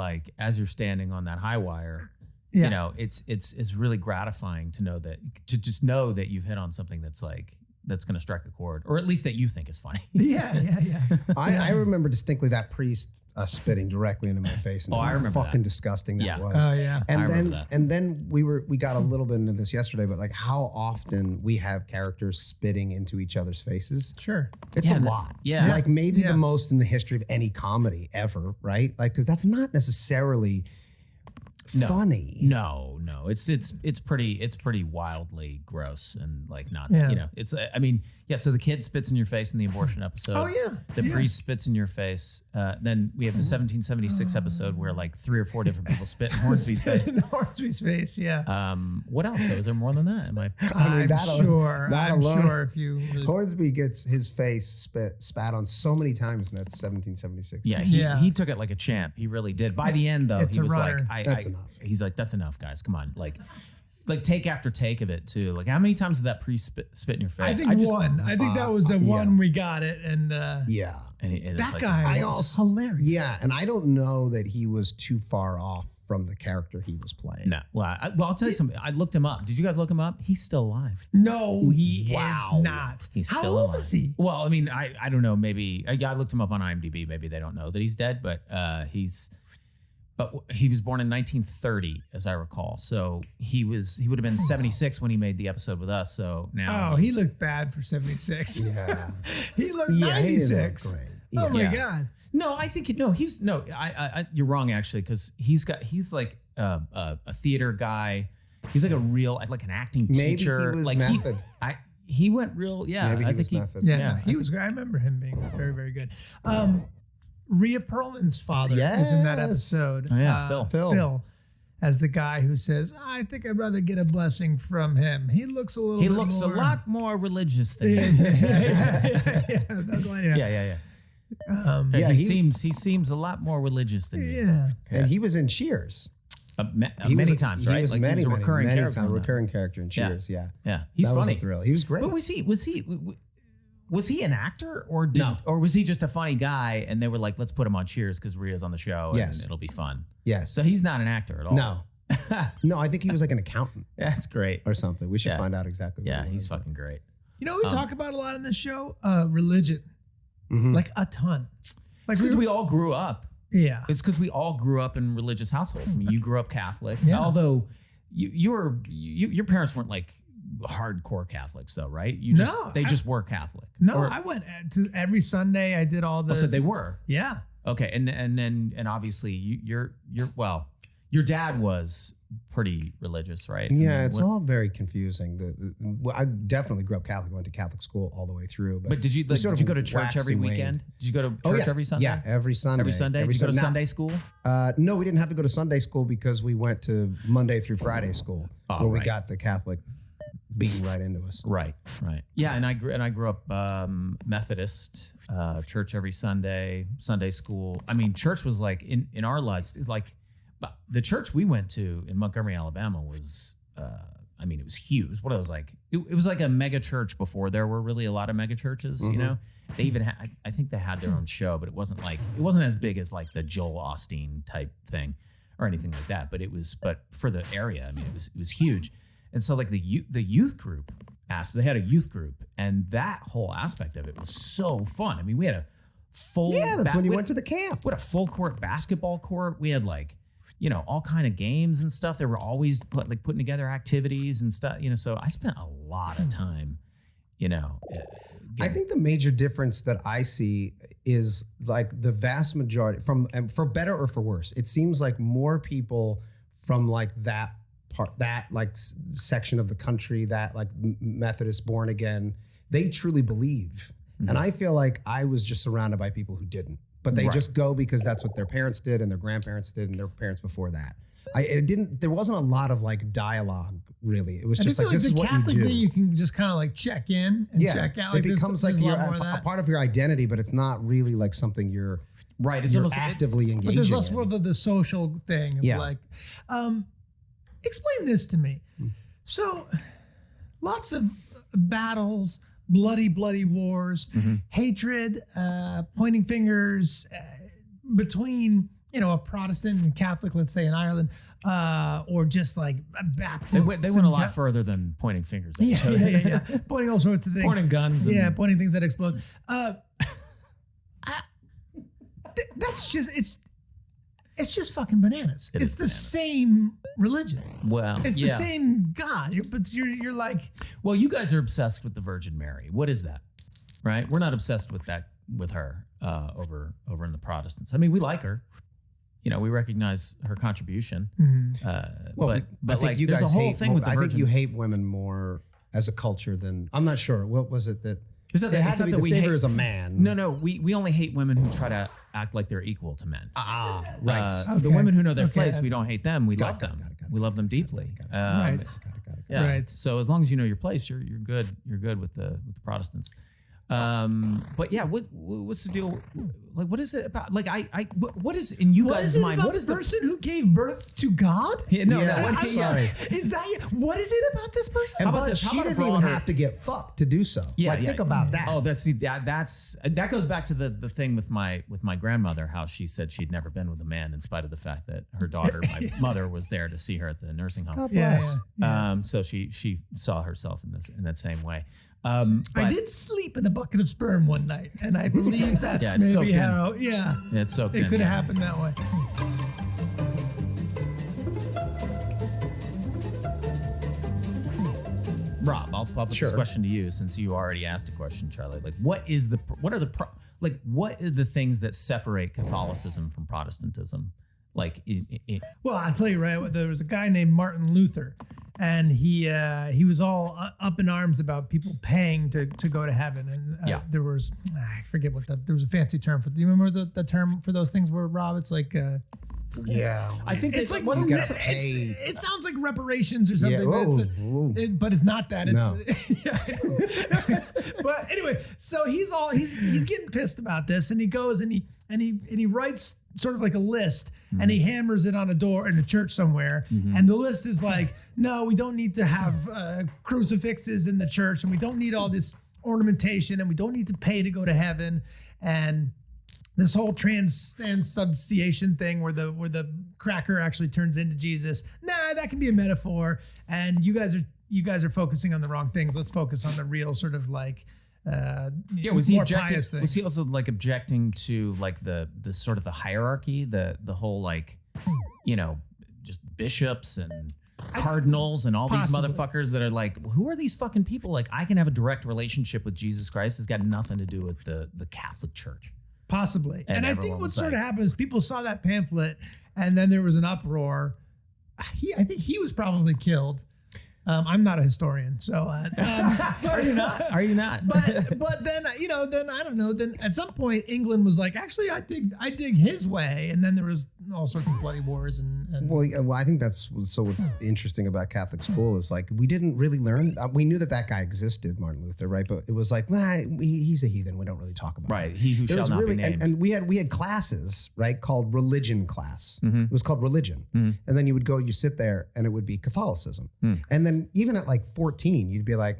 standing on that high wire, it's really gratifying to just know that you've hit on something that's going to strike a chord, or at least that you think is funny. Yeah. I remember distinctly that priest spitting directly into my face, and I how remember fucking that. disgusting that Yeah. was. Oh yeah. And I then remember that. and then we got a little bit into this yesterday, but like how often we have characters spitting into each other's faces. Sure. It's a lot. yeah. Like maybe Yeah. the most in the history of any comedy ever, right? Like, because that's not necessarily funny. No, it's pretty wildly gross and like not. Yeah. It's so the kid spits in your face in the abortion episode. Oh yeah. The Yeah. priest spits in your face. Then we have the 1776 episode where like 3 or 4 different people spit in Hornsby's face. In Hornsby's face. Yeah. What else? Is there more than that? Am I? I'm that sure. that I'm alone. sure if you. Really, Hornsby gets his face spat on so many times in that 1776. Yeah, he took it like a champ. He really did. By the end, though, It's he a was runner. like, That's enough. He's like, that's enough, guys. Come on, like take after take of it too. Like, how many times did that priest spit in your face? I think one. I think that was a one. We got it, and Yeah. And it's that like, guy I was also- hilarious. Yeah, and I don't know that he was too far off from the character he was playing. No. Well, I'll tell you something. I looked him up. Did you guys look him up? He's still alive. No, he Wow. is not. He's How still old alive. is he? Well, I mean, I don't know. Maybe I looked him up on IMDb. Maybe they don't know that he's dead, but he was born in 1930, as I recall. So he would have been 76 when he made the episode with us. So now, Oh, he looked bad for 76. Yeah. He looked Yeah, he didn't look 96. great. Oh my Yeah. God. No, I think you're wrong actually, because he's like a theater guy. He's like a real like an acting Maybe teacher. he was like method. he went real. Yeah, Maybe he I was think method. Yeah, he was good. I remember him being very, very good. Rhea Perlman's father is in that Yes. episode. Oh, yeah, Phil. Phil, as the guy who says, "I think I'd rather get a blessing from him." He looks a little. He bit looks more, a lot more religious than Yeah, you. that's why, yeah. Yeah. Yeah, he he- seems a lot more religious than you. Yeah. And he was in Cheers. Many times, right? He was Like, many, he was a many, recurring many character. times, on that. recurring character in Yeah. Cheers. Yeah. Yeah, he's that funny. was a thrill. He was great. But was he an actor or was he just a funny guy and they were like, let's put him on Cheers because Rhea's on the show Yes. and it'll be fun. Yes. So he's not an actor at all. No. No, I think he was like an accountant That's great. or something. We should Yeah. find out exactly. Yeah, what he he's was. fucking great. You know what we talk about a lot in this show? Religion. Mhm. Like a ton. Like It's because we all grew up. Yeah. It's because we all grew up in religious households. I mean, you grew up Catholic, Yeah. although your parents weren't like hardcore Catholics, though, right? They just were Catholic. No, Or- I went to every Sunday. I did all the. oh, so they were. Yeah. Okay, and obviously your dad was pretty religious, right? I Yeah, mean, it's what- all very confusing. Well, I definitely grew up Catholic, went to Catholic school all the way through. But did you we sort did you of go to church waxed every and waned. weekend? Did you go to church Oh, yeah. every Sunday? Yeah, every Sunday. Every Sunday. Did you go to Sunday school? No, we didn't have to go to Sunday school because we went to Monday through Friday school, Oh, where we right. got the Catholic beaten right into us. Right. Yeah, and I grew up Methodist, church every Sunday, Sunday school. I mean, church was like in our lives, like the church we went to in Montgomery, Alabama was I mean, it was huge. What it was like, it was like a mega church before there were really a lot of mega churches. You know, they even had, I think they had their own show, but it wasn't as big as like the Joel Osteen type thing or anything like that. But for the area, I mean, it was huge. And so like the youth group they had a youth group, and that whole aspect of it was so fun. I mean, we had a full that's when you went to the camp. We had a full court basketball court. We had like, you know, all kind of games and stuff. They were always like putting together activities and stuff, you know. So I spent a lot of time, you know. I think the major difference that I see is like the vast majority and for better or for worse, it seems like more people from like that section of the country, that like Methodist born again, they truly believe. And I feel like I was just surrounded by people who didn't, but they just go because that's what their parents did and their grandparents did and their parents before that. There wasn't a lot of like dialogue really. It was just like, this is what you Catholic do. thing, you can just kind of like check in and check out. Like it becomes like there's you're a lot more of a that. part of your identity, but it's not really like something you're It's you're almost actively engaging But there's less in. of the social thing of like, explain this to me. So lots of battles, bloody wars, hatred, pointing fingers between, you know, a Protestant and Catholic, let's say in Ireland, or just like a Baptist. They went a lot further than pointing fingers at each other. Yeah. Pointing all sorts of things. Pointing guns. Pointing things that explode. That's just, it's just fucking bananas. It's the same religion. Well, It's the same God. But you're like, well, you guys are obsessed with the Virgin Mary. What is that? Right? We're not obsessed with that, with her over in the Protestants. I mean, we like her. You know, we recognize her contribution. But I think like, you there's guys a whole hate thing with the I Virgin. think you hate women more as a culture than I'm not sure. What was it that? Is that It had it's to not be that the we savior hate- as a man. No, we only hate women who try to act like they're equal to men. Right. The Okay. women who know their Okay, place, we that's- don't hate them. We Got love it, them. got it. We love them deeply. Right. Yeah. Right. So as long as you know your place, you're good. You're good with the Protestants. But yeah, what's the deal? Like, what is it about? Like, what is in you what guys' is it mind? about What is the person who gave birth to God? Yeah, no, Yeah. no, I'm sorry. Is that what is it about this person? And about but this? How she about a didn't even broader- have to get fucked to do so. Think about that. Oh, that goes back to the thing with my grandmother, how she said she'd never been with a man in spite of the fact that her daughter, my mother, was there to see her at the nursing home. God bless. So she saw herself in that same way. I But did sleep in a bucket of sperm one night, and I believe that's Yeah, it's soaked maybe in. how. it's soaked in. It could yeah. have happened that way. Rob, I'll put Sure. this question to you since you already asked a question, Charlie. Like, what are the things that separate Catholicism from Protestantism? Like, Well, I'll tell you right. There was a guy named Martin Luther, and he was all up in arms about people paying to go to heaven. And there was I forget there was a fancy term for. Do you remember the term for those things? Where Rob, it's like. Yeah. I think It's that like wasn't you it's, gotta pay. it sounds like reparations or something, whoa. but it's not that. It's, No. but anyway, so he's getting pissed about this, and he goes and he writes sort of like a list, and he hammers it on a door in a church somewhere, and the list is like, no, we don't need to have crucifixes in the church, and we don't need all this ornamentation, and we don't need to pay to go to heaven, and this whole transubstantiation thing where the cracker actually turns into Jesus. Nah, that can be a metaphor. And you guys are focusing on the wrong things. Let's focus on the real sort of like was he more objecting? pious things. Was he also like objecting to like the sort of the hierarchy, the whole like, you know, just bishops and cardinals and all Possibly. these motherfuckers that are like, who are these fucking people? Like, I can have a direct relationship with Jesus Christ. It's got nothing to do with the Catholic Church. Possibly. And I think everyone what was sort of like- happened is people saw that pamphlet, and then there was an uproar. I think he was probably killed. I'm not a historian, so Are you not? Are you not? but then then I don't know. Then at some point England was like, actually, I dig his way, and then there was all sorts of bloody wars and Well, I think that's what's interesting about Catholic school is like we didn't really learn. We knew that guy existed, Martin Luther, right? But it was like, nah, he's a heathen. We don't really talk about Right. him. He who There shall was not really, be named. and we had classes, right, called religion class. It was called religion, and then you would go, you sit there, and it would be Catholicism, and then and even at like 14, you'd be like,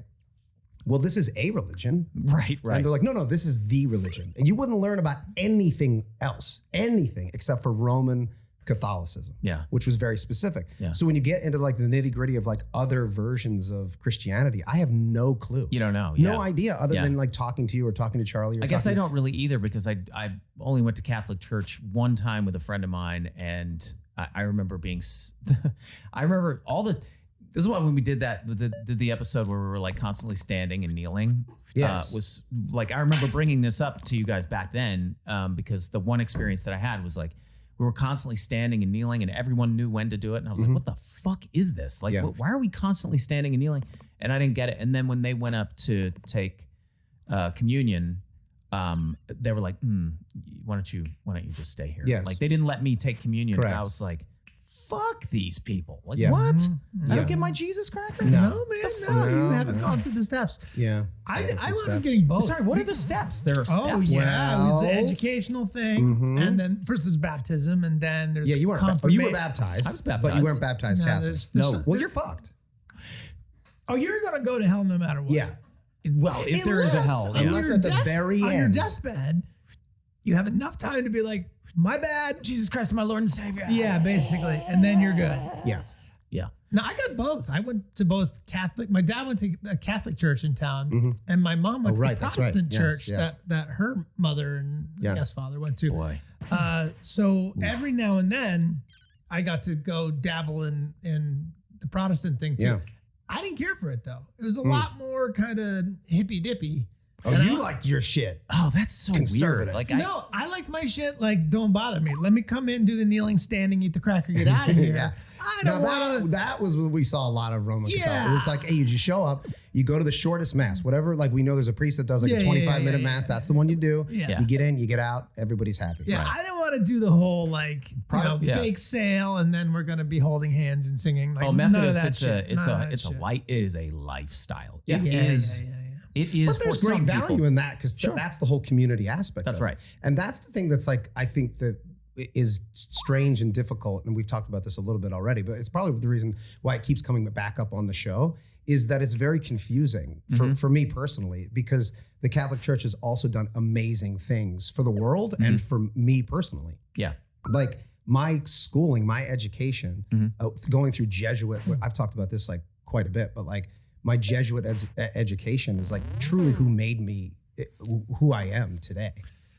well, this is a religion. Right. And they're like, no, this is the religion. And you wouldn't learn about anything else, anything except for Roman Catholicism, which was very specific. Yeah. So when you get into like the nitty gritty of like other versions of Christianity, I have no clue. You don't know. No idea other than like talking to you or talking to Charlie. Or I guess I don't really either because I only went to Catholic church one time with a friend of mine, and I remember being, I remember all the. This is why when we did that, did the episode where we were like constantly standing and kneeling. Yes. Was like I remember bringing this up to you guys back then because the one experience that I had was like we were constantly standing and kneeling, and everyone knew when to do it. And I was like, what the fuck is this? Like, why are we constantly standing and kneeling? And I didn't get it. And then when they went up to take communion, they were like, why don't you just stay here? Yes. Like they didn't let me take communion. Correct. And I was like, fuck these people. Like, Yeah. what? I Yeah. don't get my Jesus cracker? No, man, no, you No, haven't no. gone through the steps. Yeah. I Go through wound steps. up getting both. Sorry, what are the steps? There are steps. Oh yeah, it was an Well- educational thing, Mhm. and then first there's baptism, and then there's Yeah, you weren't. You were confirmation. baptized. I was but you baptized. weren't baptized No, Catholic. there's No. Well, you're fucked. Oh, you're gonna go to hell no matter what. Yeah. Well, if there is a hell, on Unless your at the very on your end. deathbed, you have enough time to be like, my bad. Jesus Christ, my Lord and Savior. Yeah, basically, and then you're good. Yeah. Yeah. No, I got both. I went to both Catholic. My dad went to a Catholic church in town, and my mom went Oh, to right, the that's right. Protestant Yes, church yes. that her mother and Yeah. I guess father went to. Boy. So every now and then, I got to go dabble in the Protestant thing too. Yeah. I didn't care for it though. It was a lot more kind of hippy dippy. Oh, And you I- like your shit. Oh, that's so weird. Conservative. Like, No, I liked my shit. Like, don't bother me. Let me come in, do the kneeling, standing, eat the cracker, get out of here. Yeah. I Now don't want to. that was what we saw a lot of Roman Catholic. It was Yeah. like, hey, you just show up, you go to the shortest mass, whatever. Like we know there's a priest that does like Yeah, a yeah, 25-minute yeah, mass. yeah. That's the one you do. Yeah. You get in, you get out, everybody's happy. Yeah, I didn't want to do the whole like Yeah. bake sale and then we're gonna be holding hands and singing. Like, oh, none of Methodist, that it's shit. a, it's None of a, that it's a shit. light. It is a lifestyle. Yeah. It Yeah, is. yeah, yeah, yeah. It is But for there's great some value people. in that because that's the whole community aspect. That's of it. right. And that's the thing that's like, I think that is strange and difficult. And we've talked about this a little bit already, but it's probably the reason why it keeps coming back up on the show is that it's very confusing for me personally, because the Catholic Church has also done amazing things for the world and for me personally. Yeah. Like my schooling, my education, going through Jesuit, I've talked about this like quite a bit, but like my Jesuit education is like truly who made me who I am today.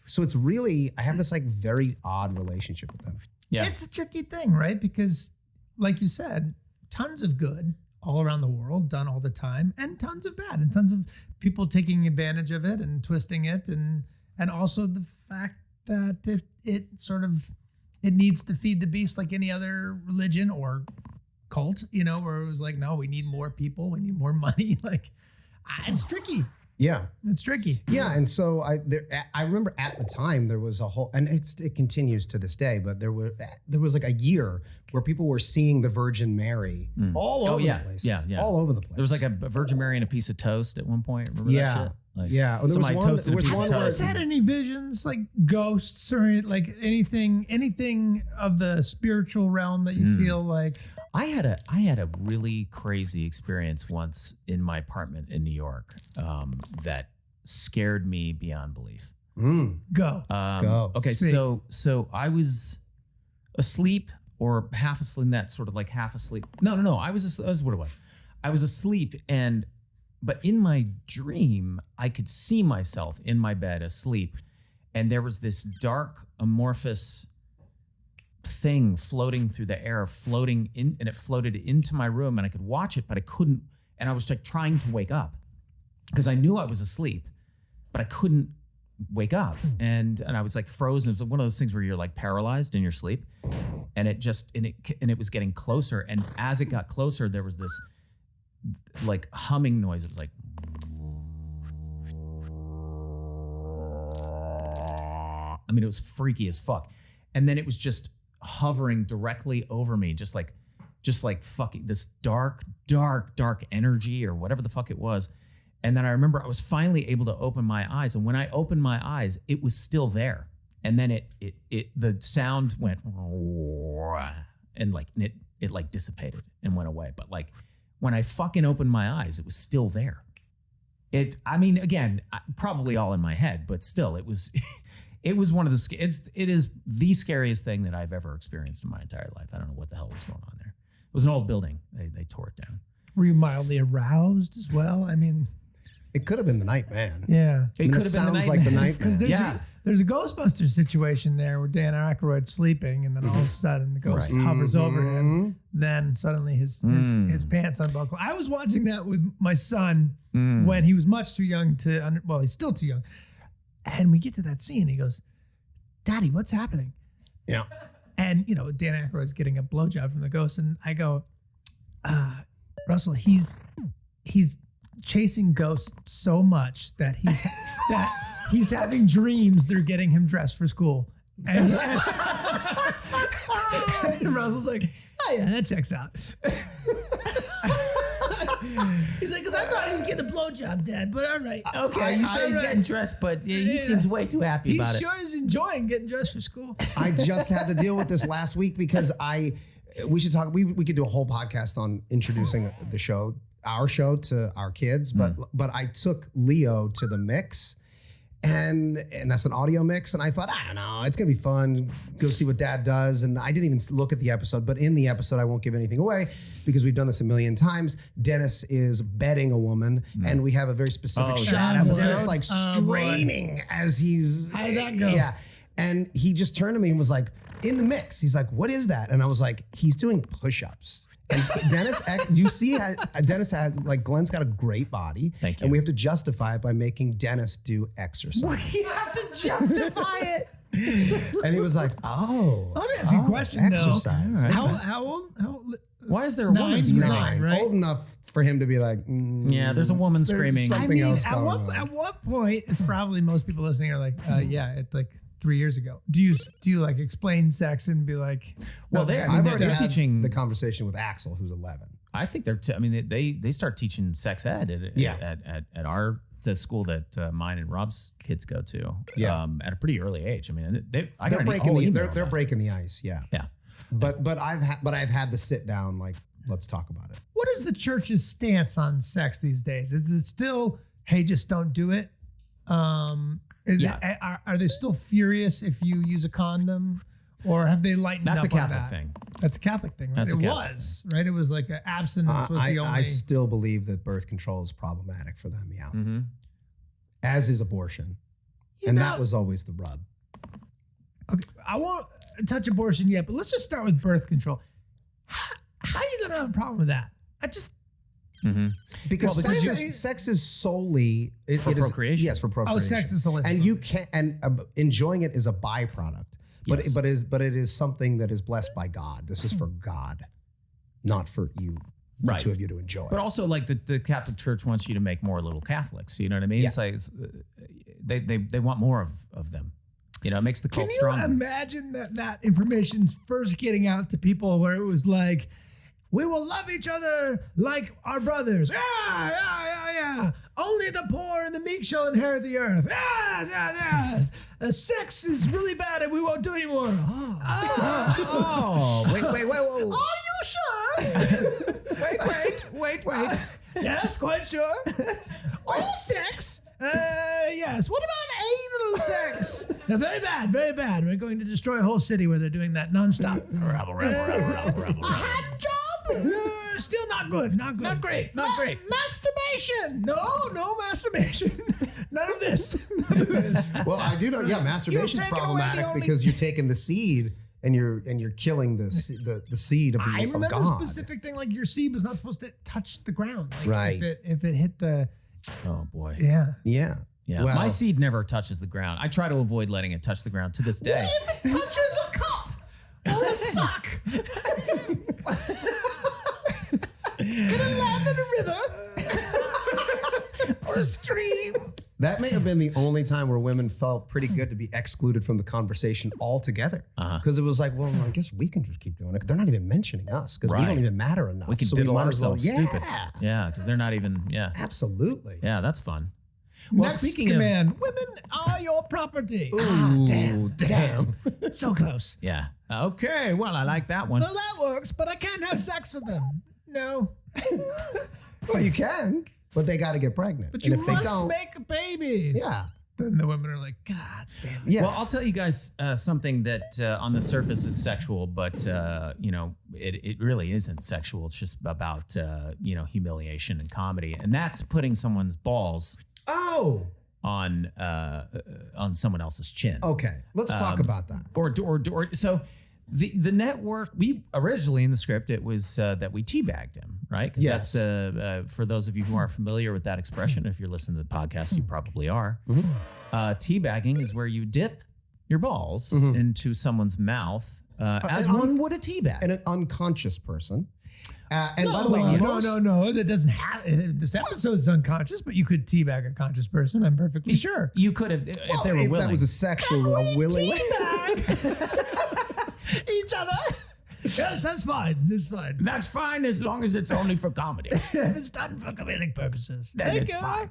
So it's really, I have this like very odd relationship with them. Yeah. It's a tricky thing, right? Because, like you said, tons of good all around the world, done all the time, and tons of bad, and tons of people taking advantage of it and twisting it, and also the fact that it sort of it needs to feed the beast like any other religion or cult, where it was like, no, we need more people, we need more money. Like, it's tricky. Yeah. It's tricky. Yeah, and so I remember at the time there was a whole, and it continues to this day, but there was like a year where people were seeing the Virgin Mary all over yeah. the place. Yeah, yeah. All over the place. There was like a Virgin Mary and a piece of toast at one point. Remember Yeah. that shit? Like, Yeah. There was somebody one- toasted there a was piece one of where- Has toast. had any visions like ghosts or like anything of the spiritual realm that you feel like I had a really crazy experience once in my apartment in New York that scared me beyond belief. go? Go. Okay, Speak. so I was asleep or half asleep. That sort of like half asleep. No. I was what it was. I was asleep, but in my dream, I could see myself in my bed asleep, and there was this dark amorphous thing floating through the air, floating in, and it floated into my room, and I could watch it, but I couldn't. And I was like trying to wake up because I knew I was asleep, but I couldn't wake up, and I was like frozen. It was one of those things where you're like paralyzed in your sleep, and it was getting closer, and as it got closer, there was this like humming noise. It was like, I mean, it was freaky as fuck, and then it was just hovering directly over me, just like fucking this dark energy or whatever the fuck it was. And then I remember I was finally able to open my eyes, and when I opened my eyes, it was still there. And then the sound went and like it like dissipated and went away. But like when I fucking opened my eyes, it was still there. I mean, again, probably all in my head, but still, it was one of the, it is the scariest thing that I've ever experienced in my entire life. I don't know what the hell was going on there. It was an old building. They tore it down. Were you mildly aroused as well? I mean, It could have been the night man. yeah. It could have been the sounds like the night Because man. there's a Ghostbusters situation there where Dan Aykroyd's sleeping, and then all of a sudden the ghost hovers over him. Then suddenly his pants unbuckle. I was watching that with my son when he was much too young to. Well, he's still too young. And we get to that scene. He goes, "Daddy, what's happening?" Yeah. And Dan Aykroyd's getting a blowjob from the ghost, and I go, Russell, he's chasing ghosts so much that he's having dreams they're getting him dressed for school. And Russell's like, oh yeah, that checks out. He's like, because I thought he was getting a blowjob, Dad, but all right. Okay, you say he's getting dressed, but he seems way too happy about it. He sure is enjoying getting dressed for school. I just had to deal with this last week because we should talk. We could do a whole podcast on introducing the show, our show, to our kids. But I took Leo to the mix, and that's an audio mix. And I thought, I don't know, it's gonna be fun. Go see what Dad does. And I didn't even look at the episode. But in the episode, I won't give anything away because we've done this a million times. Dennis is bedding a woman, and we have a very specific shot of Dennis like straining as he's. How did that go? Yeah, and he just turned to me and was like, in the mix, he's like, what is that? And I was like, he's doing push-ups. And Dennis, you see how Dennis has, like, Glenn's got a great body. Thank you. And we have to justify it by making Dennis do exercise. We have to justify it. And he was like, oh. Let me ask you a question, exercise. though. How old? Why is there a woman He's screaming? 9, right? Old enough for him to be like, Yeah, there's a woman there's screaming. something I mean, else at going what, on. at what point, it's probably most people listening are like, yeah, it's like 3 years ago. Do you like explain sex and be like, Well, no, they're- I mean, I've they're already had teaching- the conversation with Axel, who's 11. I think they start teaching sex ed at the school that mine and Rob's kids go to. Yeah. At a pretty early age. I mean, They're they're breaking the ice, yeah. Yeah. But I've had the sit down, like, let's talk about it. what is the church's stance on sex these days? Is it still, hey, just don't do it? Are they still furious if you use a condom, or have they lightened That's a up on Catholic that? thing. That's a Catholic thing, right? That's a It Catholic was, right? It was like abstinence was the only. I still believe that birth control is problematic for them, yeah. Mm-hmm. As is abortion. And that was always the rub. Okay, I won't touch abortion yet, but let's just start with birth control. How are you gonna have a problem with that? I just Because sex is solely For procreation. Yes, for procreation. sex is solely for and you can't. And enjoying it is a byproduct. But Yes. but it is something that is blessed by God. This is for God, not for you, the Right. two of you to enjoy. But also, like the Catholic Church wants you to make more little Catholics. You know what I mean? Yeah. It's like they want more of them. You know, it makes the Can cult you stronger. imagine that information's first getting out to people where it was like, we will love each other like our brothers. Yeah. Only the poor and the meek shall inherit the earth. Yeah. Sex is really bad and we won't do it anymore. Oh, wait, whoa. Are you sure? Wait. Yes, quite sure. All sex? Yes. What about anal sex? Very bad. We're going to destroy a whole city where they're doing that nonstop. Rabble. A hand job? Still not good. Not great. Masturbation? No masturbation. None of this. well, I do know. Yeah, masturbation is taken away the problematic only- because you're taking the seed and you're killing the seed of, I of remember God. a specific thing like your seed was not supposed to touch the ground. Like Right. If it hit the Oh boy. yeah. Yeah. Yeah. Well, My seed never touches the ground. I try to avoid letting it touch the ground to this day. If it touches a cup or a sock, can it land in a river or a stream? That may have been the only time where women felt pretty good to be excluded from the conversation altogether. Because it was like, well, I guess we can just keep doing it. They're not even mentioning us because we Right. don't even matter enough. We can So diddle might as well- ourselves stupid. Yeah, because they're not even. Yeah, Absolutely. yeah, that's fun. Well, Next speaking command: women are your property. Damn. So close. yeah. Okay. Well, I like that one. Well, that works, but I can't have sex with them. No. Well, you can, but they got to get pregnant. But And you if they must don't, make babies. yeah, Then the women are like, God damn it. yeah. Well, I'll tell you guys something that on the surface is sexual, but it really isn't sexual. It's just about humiliation and comedy, and that's putting someone's balls Oh, on someone else's chin. okay. Let's talk about that. Or so the network, we originally in the script it was that we teabagged him, right? Because Yes. that's for those of you who aren't familiar with that expression, if you're listening to the podcast, you probably are. Teabagging is where you dip your balls into someone's mouth as and one would a teabag. And an unconscious person. And by the way, No. That doesn't have. This episode's unconscious, but you could teabag a conscious person. I'm perfectly sure. You could have if they were if willing. that was a sexual, a willing. Each other. Yes, that's fine. That's fine. That's fine as long as it's only for comedy. If it's done for comedic purposes, Then it's fine.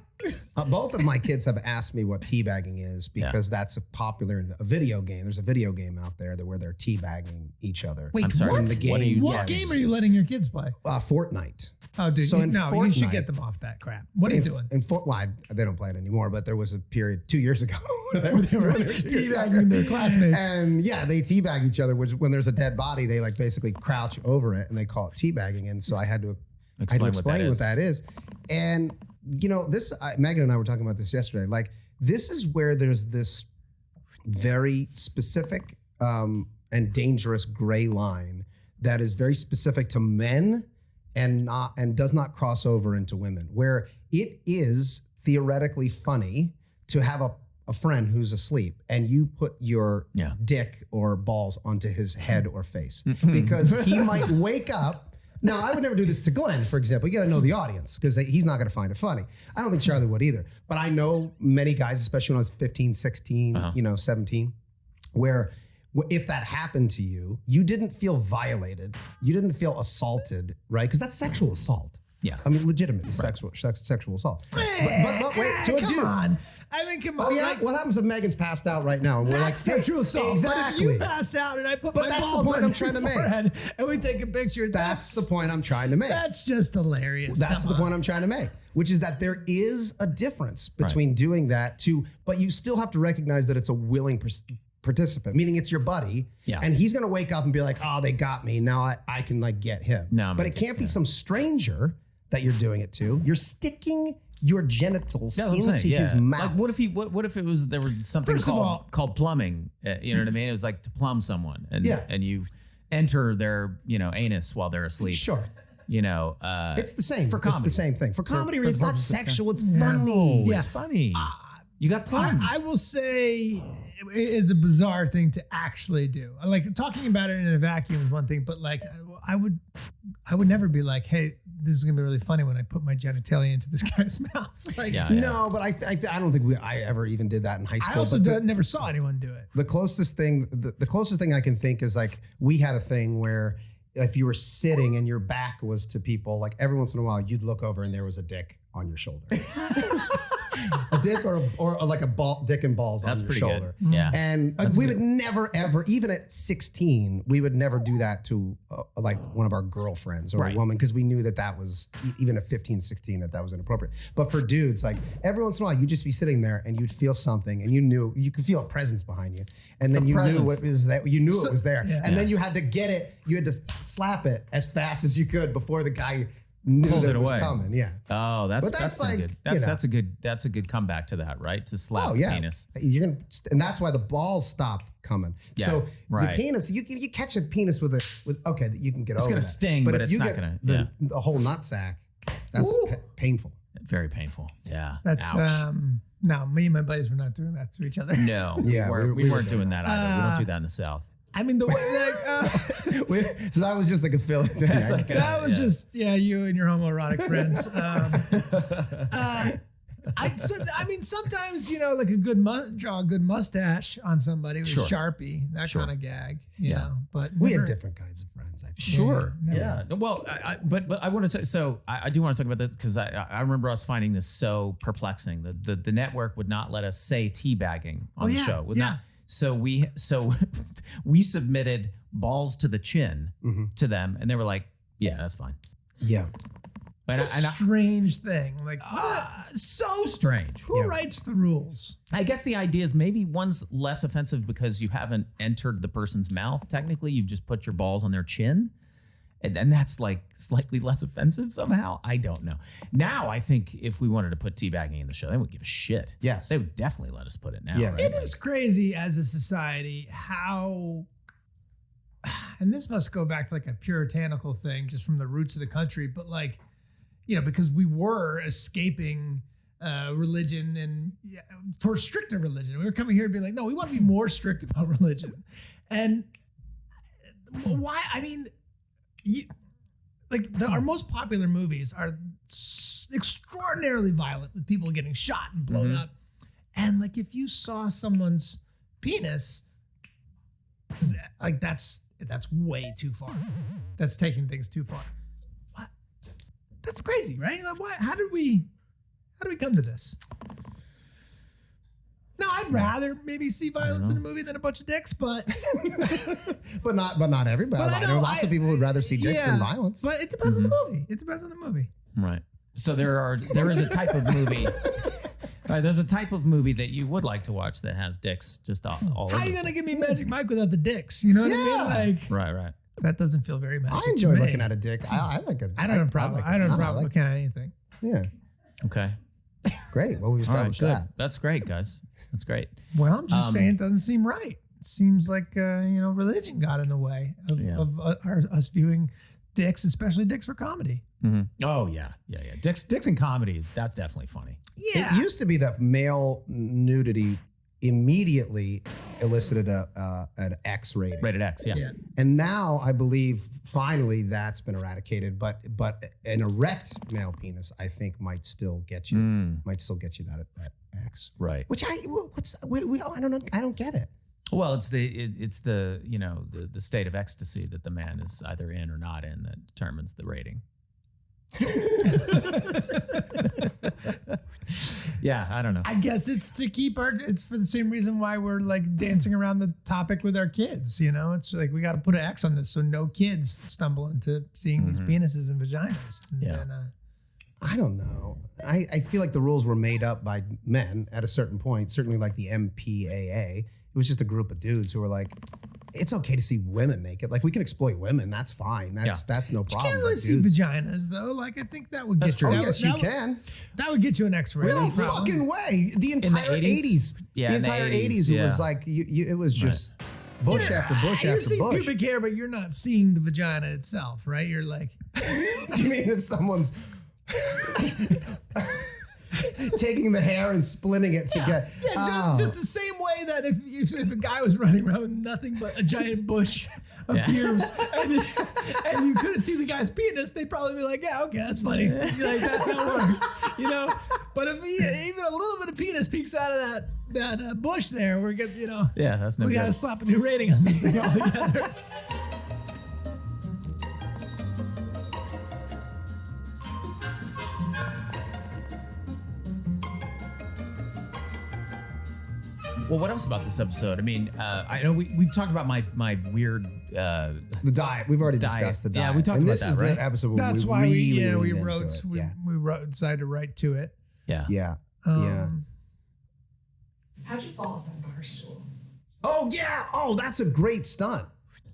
Both of my kids have asked me what teabagging is because that's a popular in a video game. There's a video game out there where they're teabagging each other. Wait, I'm sorry. what? In the game, What are you? What game are you letting your kids play? Fortnite. Oh, dude, So in you should Fortnite- get them off that crap. What are you doing? In they don't play it anymore, but there was a period 2 years ago where they were Teabagging their classmates. And yeah, they teabag each other, which when there's a dead body, they like basically crouch over it and they call it teabagging. And so I had to explain what that is. And Megan and I were talking about this yesterday. Like, this is where there's this very specific and dangerous gray line that is very specific to men and does not cross over into women, where it is theoretically funny to have a friend who's asleep and you put your dick or balls onto his head or face because he might wake up. Now, I would never do this to Glenn, for example. You got to know the audience because he's not going to find it funny. I don't think Charlie would either. But I know many guys, especially when I was 15, 16, 17, where if that happened to you, you didn't feel violated. You didn't feel assaulted, right? Because that's sexual assault. Yeah. I mean, legitimately sexual assault. But wait, to a dude. Come on. I mean, come on. Oh, yeah? Like, what happens if Megan's passed out right now? And we're like, that's sexual assault. Exactly. But if you pass out and I put my that's the balls point on I'm your trying to make. forehead and we take a picture, That's the point I'm trying to make. That's just hilarious. That's Come the on. point I'm trying to make, which is that there is a difference between doing that but you still have to recognize that it's a willing participant, meaning it's your buddy, and he's gonna wake up and be like, "Oh, they got me. Now I can like get him." No, but it can't be some stranger that you're doing it to. You're sticking your genitals That's what I'm into saying, his mouth. Like, what if it was there was something First of all- called plumbing? You know what I mean? It was like to plumb someone, and Yeah. and you enter their anus while they're asleep. Sure. It's the same. for comedy. It's the same thing. For comedy, for it's the not purpose of sexual. It's No. funny. Yeah. It's funny. You got plumbed. I will say it's a bizarre thing to actually do. Like, talking about it in a vacuum is one thing, but like I would never be like, hey, this is gonna be really funny when I put my genitalia into this guy's mouth. Like, Yeah. No, but I don't think I ever even did that in high school. I also but never saw anyone do it. the closest thing I can think is like we had a thing where if you were sitting and your back was to people, like every once in a while you'd look over and there was a dick on your shoulder. A dick or like a ball, dick and balls That's on your pretty shoulder. good. Yeah. And we would never ever, even at 16, we would never do that to like one of our girlfriends or a woman because we knew that was, even at 15, 16, that was inappropriate. But for dudes, like every once in a while, you'd just be sitting there and you'd feel something and you could feel a presence behind you. And then you knew it was there. You knew it was there. Yeah. And then you had to get it. You had to slap it as fast as you could before the guy knew Pulled that it it was away. coming. Yeah. Oh, that's But that's pretty like, good. you know. That's a good comeback to that, right? To slap Oh the yeah, penis. and that's why the balls stopped coming. Yeah, So right. the penis, you catch a penis with okay, you can get It's over gonna that. sting, but if it's you not get gonna- the whole nut sack. That's painful. Very painful. Yeah. That's Ouch. no, me and my buddies were not doing that to each other. No. Yeah, we were weren't doing that either. We don't do that in the South. I mean, the way like So that was just like a filler. That's like that was just you and your homoerotic friends. I mean, sometimes like a good draw a good mustache on somebody with Sure. a Sharpie, that Sure. kind of gag, you Yeah. know. But We had never- different kinds of friends. I think. Sure. Yeah. Yeah. Well, but I want to say, so I do want to talk about this because I remember us finding this so perplexing. The network would not let us say teabagging on the yeah, show. Would yeah. not. So we submitted balls to the chin to them, and they were like, "Yeah, that's fine." Yeah. And Strange thing. Like, so strange. who writes the rules? I guess the idea is maybe one's less offensive because you haven't entered the person's mouth. Technically, you've just put your balls on their chin. And that's like slightly less offensive somehow. I don't know. Now, I think if we wanted to put teabagging in the show, they wouldn't give a shit. Yes. They would definitely let us put it now. Yeah. Right? It is crazy as a society how, and this must go back to like a puritanical thing just from the roots of the country, but like, because we were escaping religion and for stricter religion. We were coming here and being like, no, we want to be more strict about religion. And why? I mean, our most popular movies are extraordinarily violent with people getting shot and blown up. And like, if you saw someone's penis, like that's way too far. That's taking things too far. What? That's crazy, right? Like, what? How did we come to this? No, I'd rather maybe see violence in a movie than a bunch of dicks, but but not everybody. But I There are know, lots of people who'd rather see dicks than violence. But it depends on the movie. It depends on the movie. Right. So there is a type of movie. Right, there's a type of movie that you would like to watch that has dicks just all over. How are you gonna give me Magic Mike without the dicks? You know what I mean? Like, Right. that doesn't feel very magic. I enjoy to me. looking at a dick. I like it. I don't have a problem. I don't have a problem looking at anything. Yeah. Okay. Great. Well, we've All right. established Good. that. That's great, guys. That's great. Well, I'm just saying it doesn't seem right. It seems like religion got in the way of us viewing dicks, especially dicks for comedy. Mm-hmm. Oh yeah. Dicks and comedies. That's definitely funny. Yeah. It used to be that male nudity immediately elicited an X rating. Rated X. Yeah. And now I believe finally that's been eradicated, but an erect male penis I think might still get you that X. Right. Which I don't know. I don't get it. Well, it's the state of ecstasy that the man is either in or not in that determines the rating. Yeah, I don't know. I guess it's to keep it's for the same reason why we're like dancing around the topic with our kids. It's like we got to put an X on this so no kids stumble into seeing these penises and vaginas. And, I don't know. I feel like the rules were made up by men at a certain point, certainly like the MPAA. It was just a group of dudes who were like, it's okay to see women naked. Like, we can exploit women. That's fine. That's no problem. You can't really see vaginas, though. Like, I think that would get you. Oh, yes, you can. That would get you an X rating. No fucking way. The entire 80s. Yeah, the in the entire 80s, 80s, it was like, it was just bush after bush you're after seeing bush. pubic hair, but you're not seeing the vagina itself, right? You're like, Do you mean if someone's taking the hair and splitting it to get... just the same way that if a guy was running around with nothing but a giant bush of pubes and you couldn't see the guy's penis, they'd probably be like, yeah, okay, that's funny. Like, that works, But if even a little bit of penis peeks out of that bush there, we're gonna, yeah, that's no we good. gotta slap a new rating on this thing altogether. Well, what else about this episode? I mean, I know we've talked about my weird the diet. We've already discussed the diet. Yeah, we talked and about this is that, right? the episode where That's we why really we leaned wrote into it. we decided to write to it. Yeah. Yeah. How'd you fall off that bar stool? Oh yeah. Oh, that's a great stunt.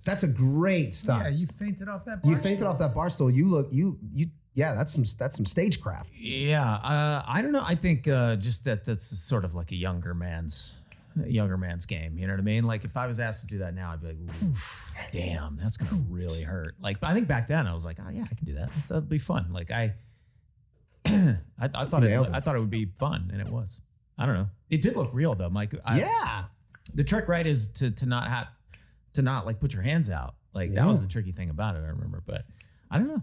That's a great stunt. Yeah, you fainted off that bar You fainted stool. off that bar stool. Yeah, that's some stagecraft. Yeah. I don't know. I think just that's sort of like a younger man's game. You know what I mean? Like if I was asked to do that now, I'd be like, oof, damn, that's gonna really hurt. Like, but I think back then I was like, oh yeah, I can do that. That'll be fun. Like I thought it would be fun, and it was. I don't know. It did look real though, Mike. The trick, right, is to not like put your hands out. Like that was the tricky thing about it. I remember, but I don't know.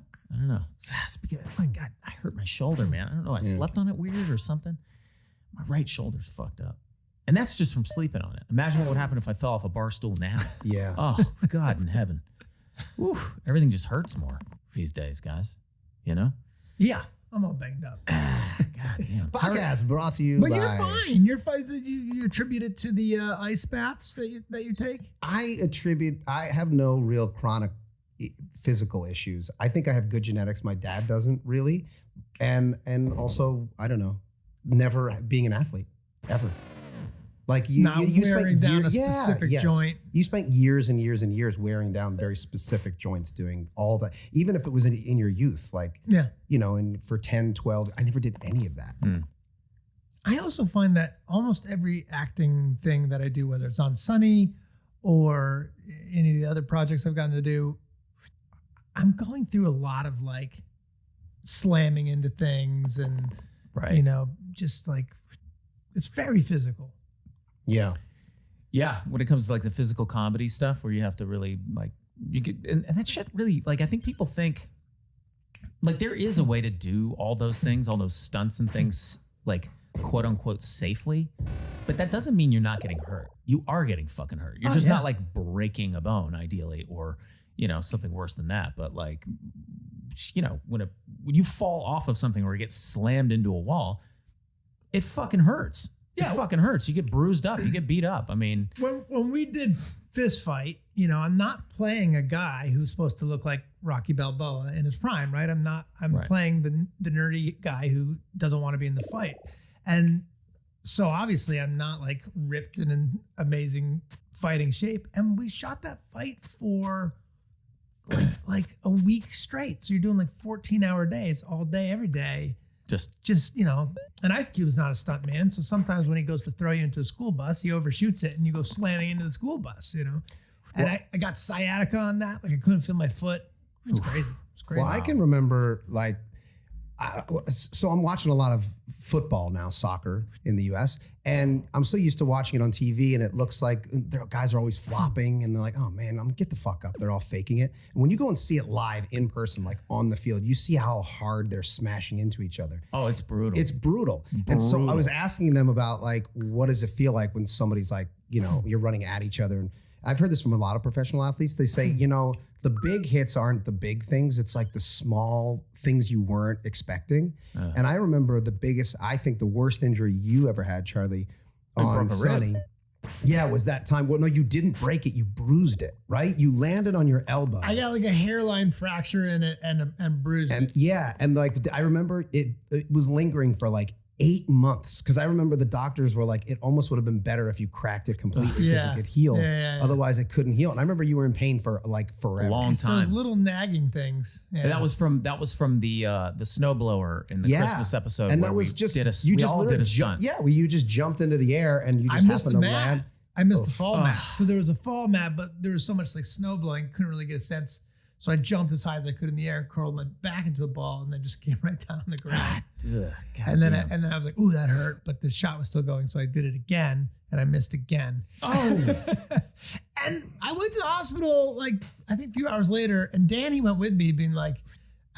Speaking of, my God, I hurt my shoulder, man. I don't know. I slept on it weird or something. My right shoulder's fucked up. And that's just from sleeping on it. Imagine what would happen if I fell off a bar stool now. Yeah. Oh, God in heaven. Whew, everything just hurts more these days, guys. You know? Yeah, I'm all banged up. God damn. Podcast brought to you But by... you're fine. You're fine. You attribute it to the ice baths that you take? I have no real chronic physical issues. I think I have good genetics. My dad doesn't really, and also I don't know, never being an athlete ever. Like you wearing spent down a specific joint. You spent years and years and years wearing down very specific joints, doing all that, even if it was in your youth, like, and for 10, 12, I never did any of that. I also find that almost every acting thing that I do, whether it's on Sunny or any of the other projects I've gotten to do, I'm going through a lot of like slamming into things and, just like, it's very physical. Yeah. Yeah. When it comes to like the physical comedy stuff where you have to really like, you could, and that shit really, like, I think people think like there is a way to do all those things, all those stunts and things, like quote unquote safely, but that doesn't mean you're not getting hurt. You are getting fucking hurt. You're just not like breaking a bone ideally, or, something worse than that. But like, when you fall off of something or you get slammed into a wall, it fucking hurts. Yeah, it fucking hurts. You get bruised up. You get beat up. I mean, when we did Fist Fight, I'm not playing a guy who's supposed to look like Rocky Balboa in his prime, right? I'm playing the nerdy guy who doesn't want to be in the fight. And so obviously I'm not like ripped in an amazing fighting shape. And we shot that fight for like a week straight. So you're doing like 14-hour days all day, every day. Just and Ice Cube's not a stunt man, so sometimes when he goes to throw you into a school bus, he overshoots it and you go slamming into the school bus, And I got sciatica on that, like I couldn't feel my foot. It's crazy. It's crazy. Well, I can remember like, so I'm watching a lot of football now, soccer in the U.S., and I'm so used to watching it on TV, and it looks like guys are always flopping, and they're like, oh man, get the fuck up. They're all faking it. And when you go and see it live in person, like on the field, you see how hard they're smashing into each other. Oh, it's brutal. It's brutal. And so I was asking them about like, what does it feel like when somebody's like, you're running at each other? And I've heard this from a lot of professional athletes. They say, the big hits aren't the big things. It's like the small things you weren't expecting. And I remember I think the worst injury you ever had, Charlie, on Sunny. Yeah, was that time. Well, no, you didn't break it. You bruised it, right? You landed on your elbow. I got like a hairline fracture in it and bruised it. And like I remember it was lingering for like 8 months, because I remember the doctors were like, it almost would have been better if you cracked it completely because it could heal. Otherwise, it couldn't heal. And I remember you were in pain for like forever. A long time. Those little nagging things. Yeah. And that was from the snowblower in the Christmas episode. And where that was we just did you all did a stunt. You just jumped into the air and you just happened to land. I missed the fall mat. So there was a fall mat, but there was so much like snow blowing, couldn't really get a sense. So I jumped as high as I could in the air, curled my back into a ball, and then just came right down on the ground. And then I was like, ooh, that hurt. But the shot was still going. So I did it again, and I missed again. Oh. And I went to the hospital, like, I think a few hours later, and Danny went with me being like,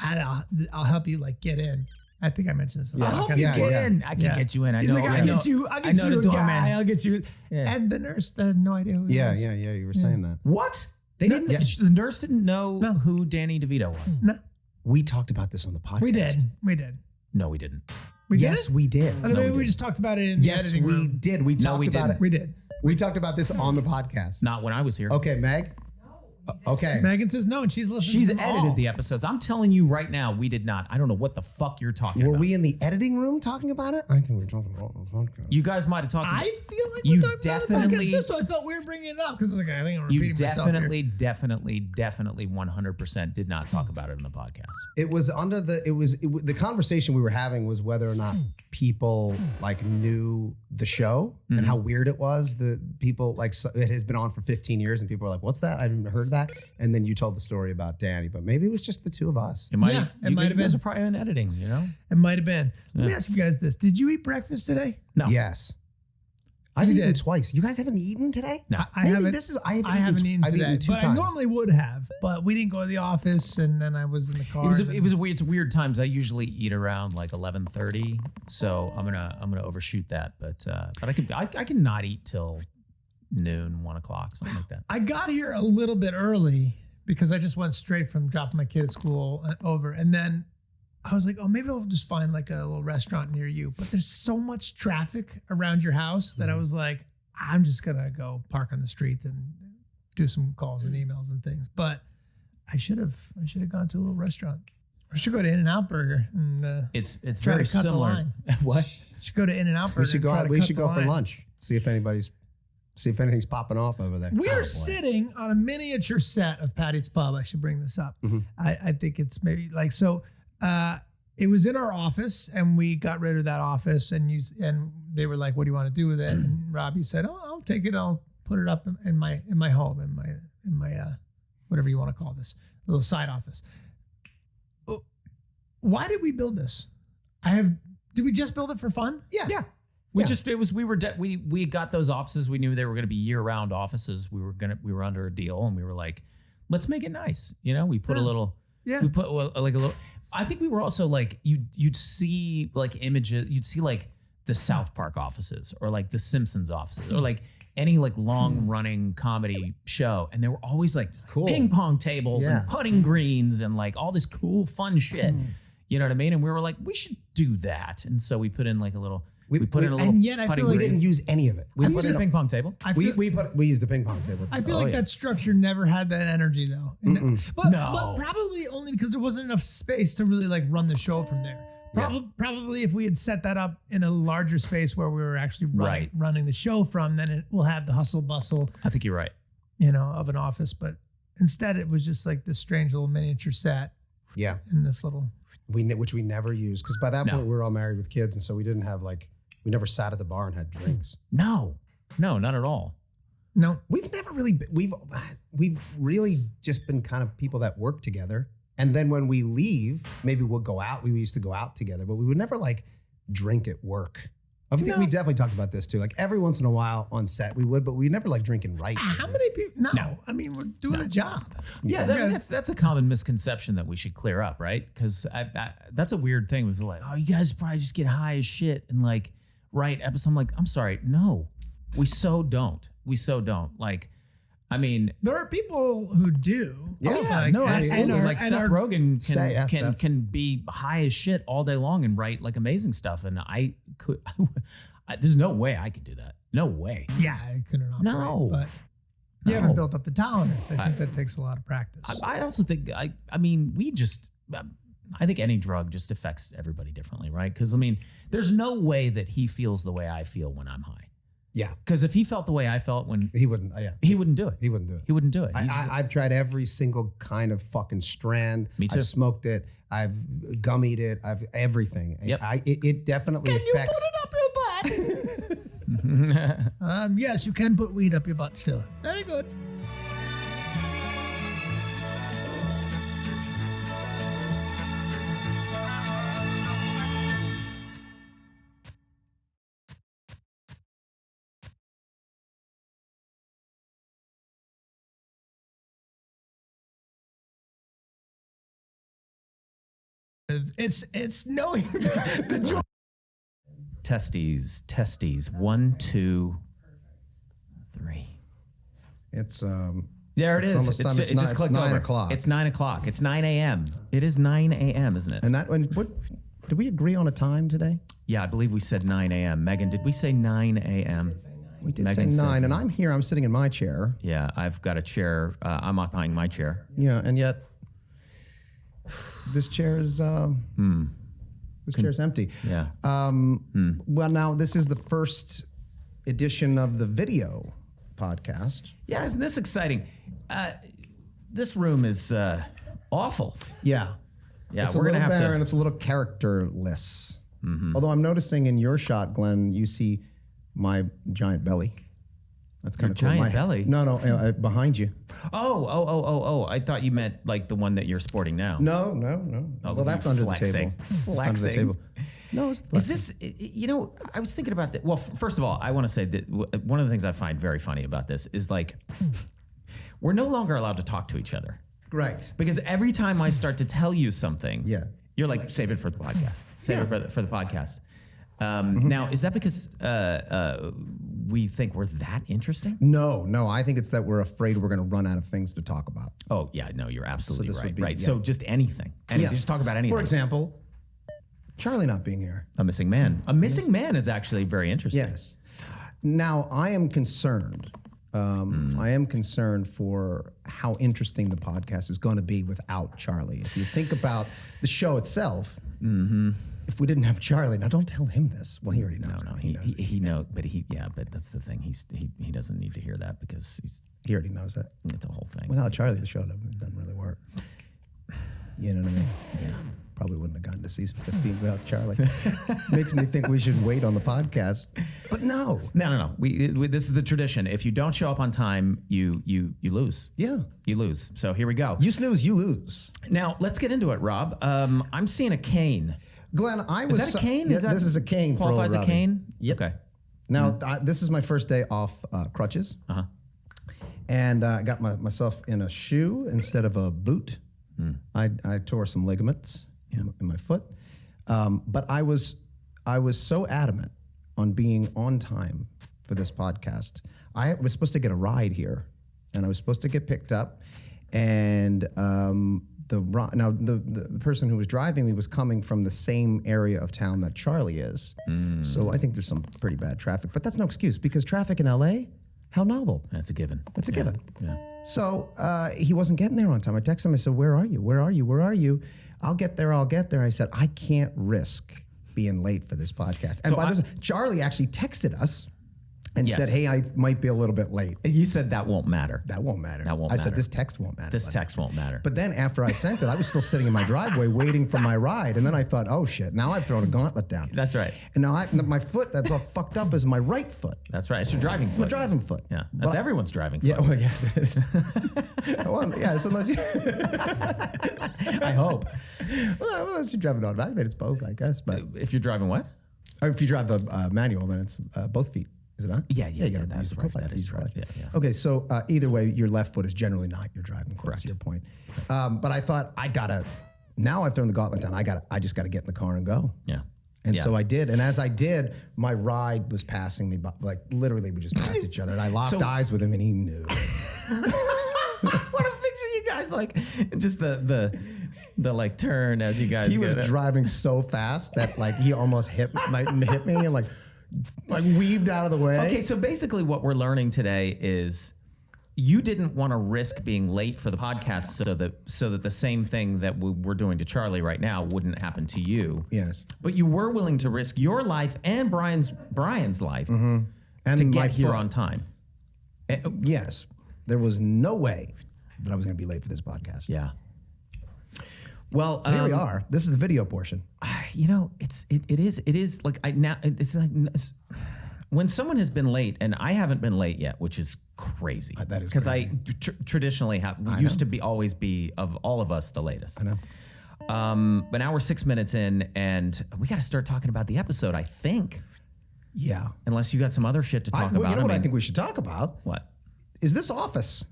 I'll help you, like, get in. I think I mentioned this. I'll help you get in. I can get you in. He's like, I'll get you a guy. I'll get you. Yeah. And the nurse had no idea who he was. Yeah. You were saying that. What? They didn't. Yeah. The nurse didn't know who Danny DeVito was. No, we talked about this on the podcast. We did. No, we didn't. We did. We just talked about it in the editing room. Yes, we did. We talked about it. We did. We talked about this on the podcast. Not when I was here. Okay, Meg. Okay. Megan says no, and she's listening. She's to them edited all. the episodes. I'm telling you right now, we did not. I don't know what the fuck you're talking about. Were we in the editing room talking about it? I think we were talking about it on the podcast. You guys might have talked about I feel like you we're talking definitely, about it on the podcast too, so I felt weird bringing it up because like, I think I'm repeating myself here. definitely 100% did not talk about it in the podcast. It was under the conversation we were having was whether or not people like knew the show and how weird it was. The people like it has been on for 15 years and people are like, what's that? I haven't heard that. And then you told the story about Danny, but maybe it was just the two of us. It might have been. You guys are probably in editing, you know? It might have been. Let me ask you guys this. Did you eat breakfast today? No. Yes. I've eaten twice. You guys haven't eaten today? No. I haven't eaten I've today, eaten two but times. I normally would have, but we didn't go to the office, and then I was in the car. It's weird times. I usually eat around like 11:30, so I'm gonna overshoot that. But I can not eat till noon, 1 o'clock, something like that. I got here a little bit early because I just went straight from dropping my kid at school over, and then I was like, oh, maybe I'll just find like a little restaurant near you. But there's so much traffic around your house that I was like, I'm just going to go park on the street and do some calls and emails and things. But I should have gone to a little restaurant. I should go to In-N-Out Burger and It's try very to cut the similar. line. What? should go to In-N-Out Burger. We should go and try out. to We cut should the go for line. lunch. See if anything's popping off over there. We Oh, are boy. sitting on a miniature set of Patty's Pub. I should bring this up. Mm-hmm. I think it's maybe like so. It was in our office, and we got rid of that office, and they were like, "What do you want to do with it?" And Robbie said, "Oh, I'll take it. I'll put it up in my home, in my whatever you want to call this little side office." Oh, why did we build this? Did we just build it for fun? Yeah. We got those offices. We knew they were going to be year-round offices. We were under a deal, and we were like, let's make it nice. We put a little. Yeah. We put like a little. I think we were also like you'd see like images. You'd see like the South Park offices or like the Simpsons offices or like any like long-running comedy show, and there were always like Cool. ping pong tables Yeah. and putting greens and like all this cool fun shit. You know what I mean? And we were like, we should do that. And so we put in like a little. We put in a little. and yet I putting feel like We green. didn't use any of it. We We put used in a ping pong table. we used the ping pong table. I feel Oh, like yeah. that structure never had that energy though. But No. probably only because there wasn't enough space to really like run the show from there. Probably if we had set that up in a larger space where we were actually Right. running the show from, then it will have the hustle bustle, I think you're right. of an office. But instead, it was just like this strange little miniature set Yeah, in this little. which we never used because by that No. point we were all married with kids, and so we didn't have we never sat at the bar and had drinks. No, not at all. No, We've never really we've really just been kind of people that work together, and then when we leave, maybe we'll go out. We used to go out together, but we would never like drink at work. I think we definitely talked about this too. Like every once in a while on set we would, but we never like drinking right. how many people? No, I mean we're doing a job. Yeah, that's a common misconception that we should clear up, right? Because that's a weird thing. We're like, oh, you guys probably just get high as shit and like write episodes. I'm like, I'm sorry, no, we so don't. Like, I mean, There are people who do. Yeah. Like, no, and absolutely. are- Like and Seth are- Rogen Seth. can be high as shit all day long and write like amazing stuff, and I could. There's no way I could do that. No way. Yeah, I couldn't operate. No. But you No. haven't built up the tolerance. I think that takes a lot of practice. I also think I mean we just I think any drug just affects everybody differently, right? Because I mean, there's no way that he feels the way I feel when I'm high. Yeah, Because if he felt the way I felt when he wouldn't. Yeah, he wouldn't do it. he wouldn't do it. He wouldn't do it. He's- I've tried every single kind of fucking strand. Me too. I've smoked it. I've gummied it. I've everything. Yep. It definitely affects. up your butt? Yes, you can put weed up your butt still. Very good. It's knowing the joy. testes. 1, 2, 3. It's There it It's is. almost time. It's It just clicked 9 over. o'clock. It's 9 o'clock. It's 9 a.m. It is 9 a.m., isn't it? and what did we agree on a time today? Yeah, I believe we said 9 a.m. Megan, did we say 9 a.m.? We did Megan say said 9, and I'm here. I'm sitting in my chair. Yeah, I've got a chair. I'm occupying my chair. Yeah, and yet this chair is this chair's empty. Yeah. Well, now this is the first edition of the video podcast. Yeah, isn't this exciting? This room is awful. Yeah. Yeah, It's we're a gonna little have barren. to. It's a little characterless. Although I'm noticing in your shot, Glenn, you see my giant belly. That's kind of cool. giant belly? No, behind you. Oh! I thought you meant like the one that you're sporting now. No. Oh, Well, that's under flexing. the table. That's under the Flexing. table. No, it's Is this? I was thinking about that. Well, first of all, I want to say that one of the things I find very funny about this is like we're no longer allowed to talk to each other. right? Because every time I start to tell you something, Yeah. you're like, save it for the podcast. Save it for the podcast. Now, is that because we think we're that interesting? No. I think it's that we're afraid we're going to run out of things to talk about. Oh, yeah, no, you're absolutely this right. would be- right. yeah. So just anything. Just talk about anything. For example, Charlie not being here. a missing man. A missing man is actually very interesting. Yes. Now I am concerned I am concerned for how interesting the podcast is going to be without Charlie. If you think about the show itself, if we didn't have Charlie, now don't tell him this. Well, he already knows. No, he knows, but that's the thing. He doesn't need to hear that because He already knows it. it's a whole thing. Without Charlie, the show doesn't really work. You know what I mean? Yeah. Probably wouldn't have gotten to season 15 without Charlie. Makes me think we should wait on the podcast. But no. No. We this is the tradition. If you don't show up on time, you lose. Yeah. You lose. So here we go. You snooze, you lose. Now let's get into it, Rob. I'm seeing a cane. Glenn, Is that a cane? Yeah, this is a cane. Qualifies for a cane? Yep. Okay. Now, this is my first day off crutches. Uh-huh. And I got myself in a shoe instead of a boot. I tore some ligaments in my foot. But I was so adamant on being on time for this podcast. I was supposed to get a ride here, and I was supposed to get picked up. And the person who was driving me was coming from the same area of town that Charlie is. So I think there's some pretty bad traffic. But that's no excuse, because traffic in LA, how novel. That's a given. That's a given. Yeah. So he wasn't getting there on time. I texted him. I said, "Where are you? Where are you? Where are you?" I'll get there. I said, "I can't risk being late for this podcast." And So Charlie actually texted us and Yes. said, "Hey, I might be a little bit late." You said that won't matter. That won't matter. That won't I said, matter. "This text won't matter." This buddy." text won't matter. But then after I sent it, I was still sitting in my driveway waiting for my ride. And then I thought, oh shit, now I've thrown a gauntlet down. That's right. And now my foot that's all fucked up is my right foot. That's right. It's your driving foot. My driving foot. Yeah. That's But- everyone's driving foot. Yeah, well, yes, it is. Well, yeah, so unless you, I hope. well, unless you're driving automatic, then it's both, I guess. But If you're driving what? or if you drive a manual, then it's both feet. Is it not? Yeah, you gotta that's use the right. clutch. That is Use the right. clutch. Yeah. Okay, so either way, your left foot is generally not your driving foot. Correct. That's your point. But I thought now I've thrown the gauntlet down. I just gotta get in the car and go. Yeah. And Yeah. so I did. And as I did, my ride was passing me, like literally we just passed each other. And I locked eyes with him and he knew. What a picture, you guys, like just the like turn as you guys He was get it. driving so fast that like he almost hit me and like weaved out of the way. Okay, so basically what we're learning today is you didn't want to risk being late for the podcast so that the same thing that we're doing to Charlie right now wouldn't happen to you. Yes. But you were willing to risk your life and Brian's life And to my get here foot. on time. Yes. There was no way that I was going to be late for this podcast. Yeah. Well, Here we are. This is the video portion. You know, it is like when someone has been late and I haven't been late yet, which is crazy. That is because crazy. I traditionally used to always be of all of us the latest. I know. But now we're 6 minutes in and we got to start talking about the episode, I think. Yeah. Unless you got some other shit to talk about. You know what I mean, think we should talk about? What? Is this office?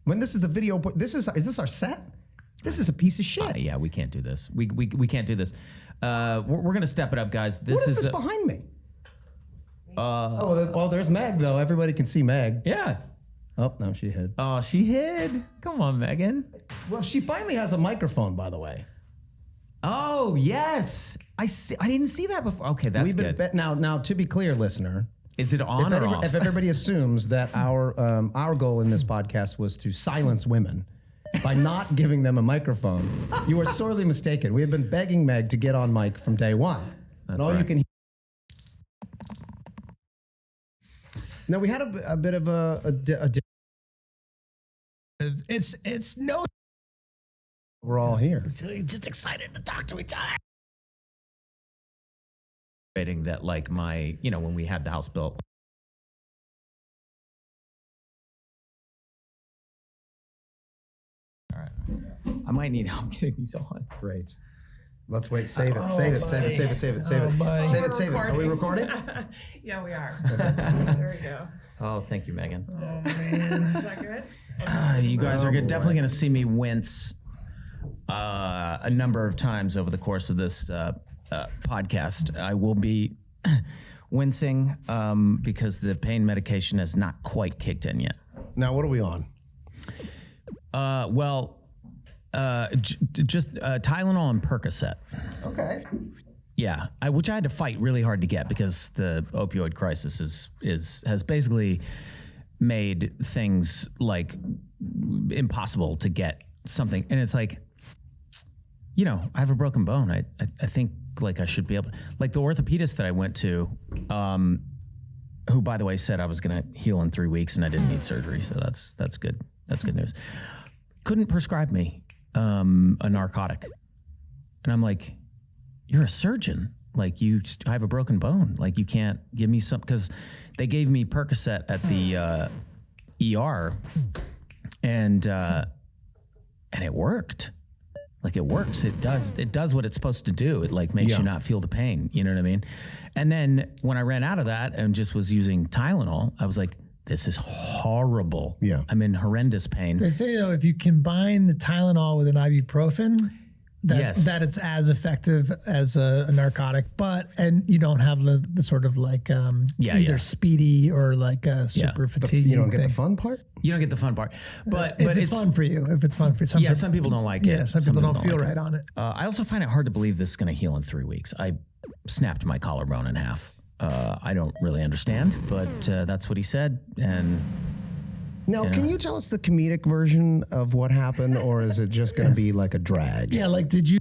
When this is the video, is this our set? This is a piece of shit. Yeah, we can't do this. We can't do this. We're gonna step it up, guys. This What is is this behind me? There's Meg, though. Everybody can see Meg. yeah. Oh, no, she hid. Oh, she hid. Come on, Megan. Well, she finally has a microphone, by the way. Oh yes, I didn't see that before. Okay, that's good. Now, to be clear, listener, Is it on or off? if everybody assumes that our goal in this podcast was to silence women by not giving them a microphone, you are sorely mistaken. We have been begging Meg to get on mic from day one. That's and all you right. can. Now we had a bit of a It's no. we're all here. Just excited to talk to each other. That like when we had the house built. All right. I might need help getting these on. Great. Let's wait. Save it. Save it. Save it. Save it. Save it. Save it. buddy. Save it. Save it. Are we recording? Yeah, we are. There we go. Oh, thank you, Megan. Is that good? You guys are definitely going to see me wince a number of times over the course of this podcast. I will be wincing because the pain medication has not quite kicked in yet. Now, what are we on? Just Tylenol and Percocet. Okay. Yeah, which I had to fight really hard to get because the opioid crisis has basically made things like impossible to get something. And it's like, you know, I have a broken bone. I think like I should be able, like the orthopedist that I went to, who by the way said I was going to heal in 3 weeks and I didn't need surgery. So that's good. That's good news. Couldn't prescribe me a narcotic. And I'm like, you're a surgeon. Like I have a broken bone. Like you can't give me some, because they gave me Percocet at the ER, and it worked. Like it works. It does what it's supposed to do. It like makes you not feel the pain. You know what I mean? And then when I ran out of that and just was using Tylenol, I was like, this is horrible. Yeah. I'm in horrendous pain. They say though, if you combine the Tylenol with an ibuprofen, that it's as effective as a narcotic, and you don't have the sort of like either speedy or like super fatiguing. You don't get the fun part? You don't get the fun part. But if it's fun for you, if it's fun for some people. Some people don't like it. Yeah, some people don't feel like right on it. I also find it hard to believe this is going to heal in 3 weeks. I snapped my collarbone in half. I don't really understand, but that's what he said. And now, can you tell us the comedic version of what happened, or is it just going to be like a drag? Yeah, like did you?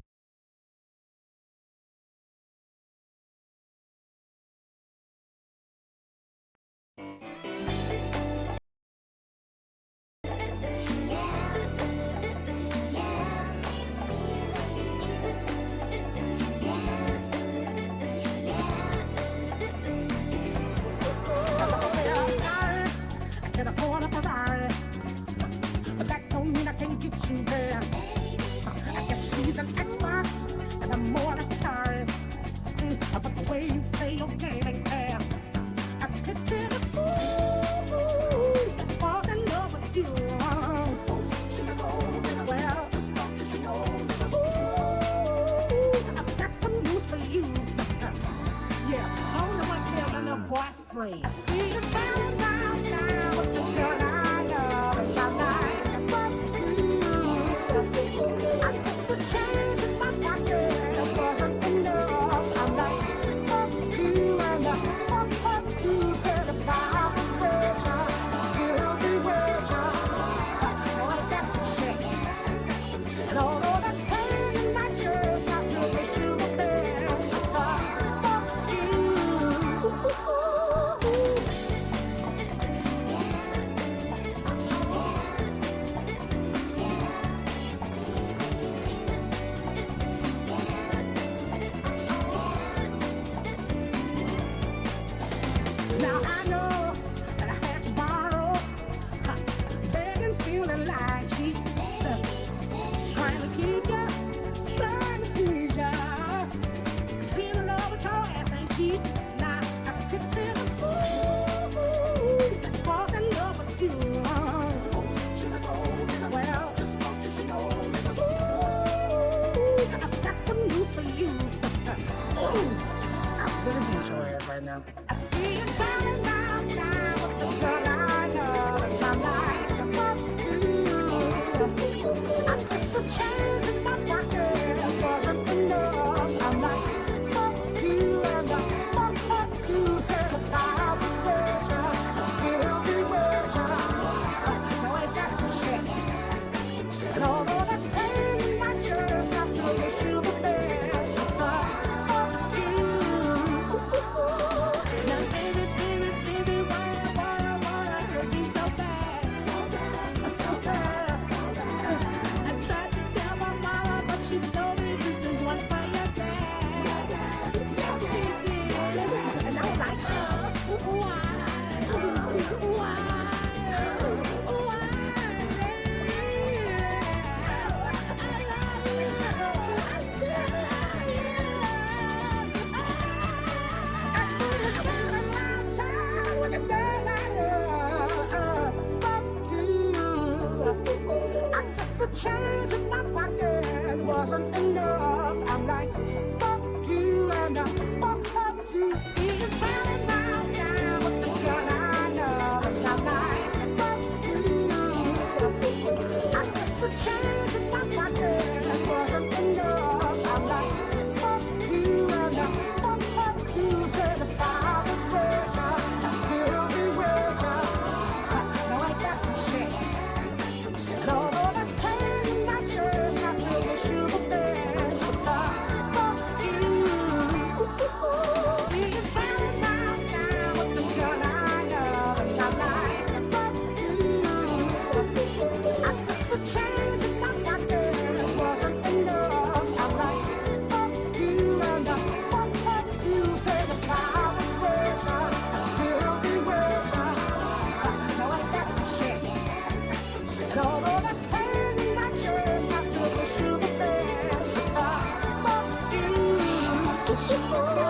It's your fault.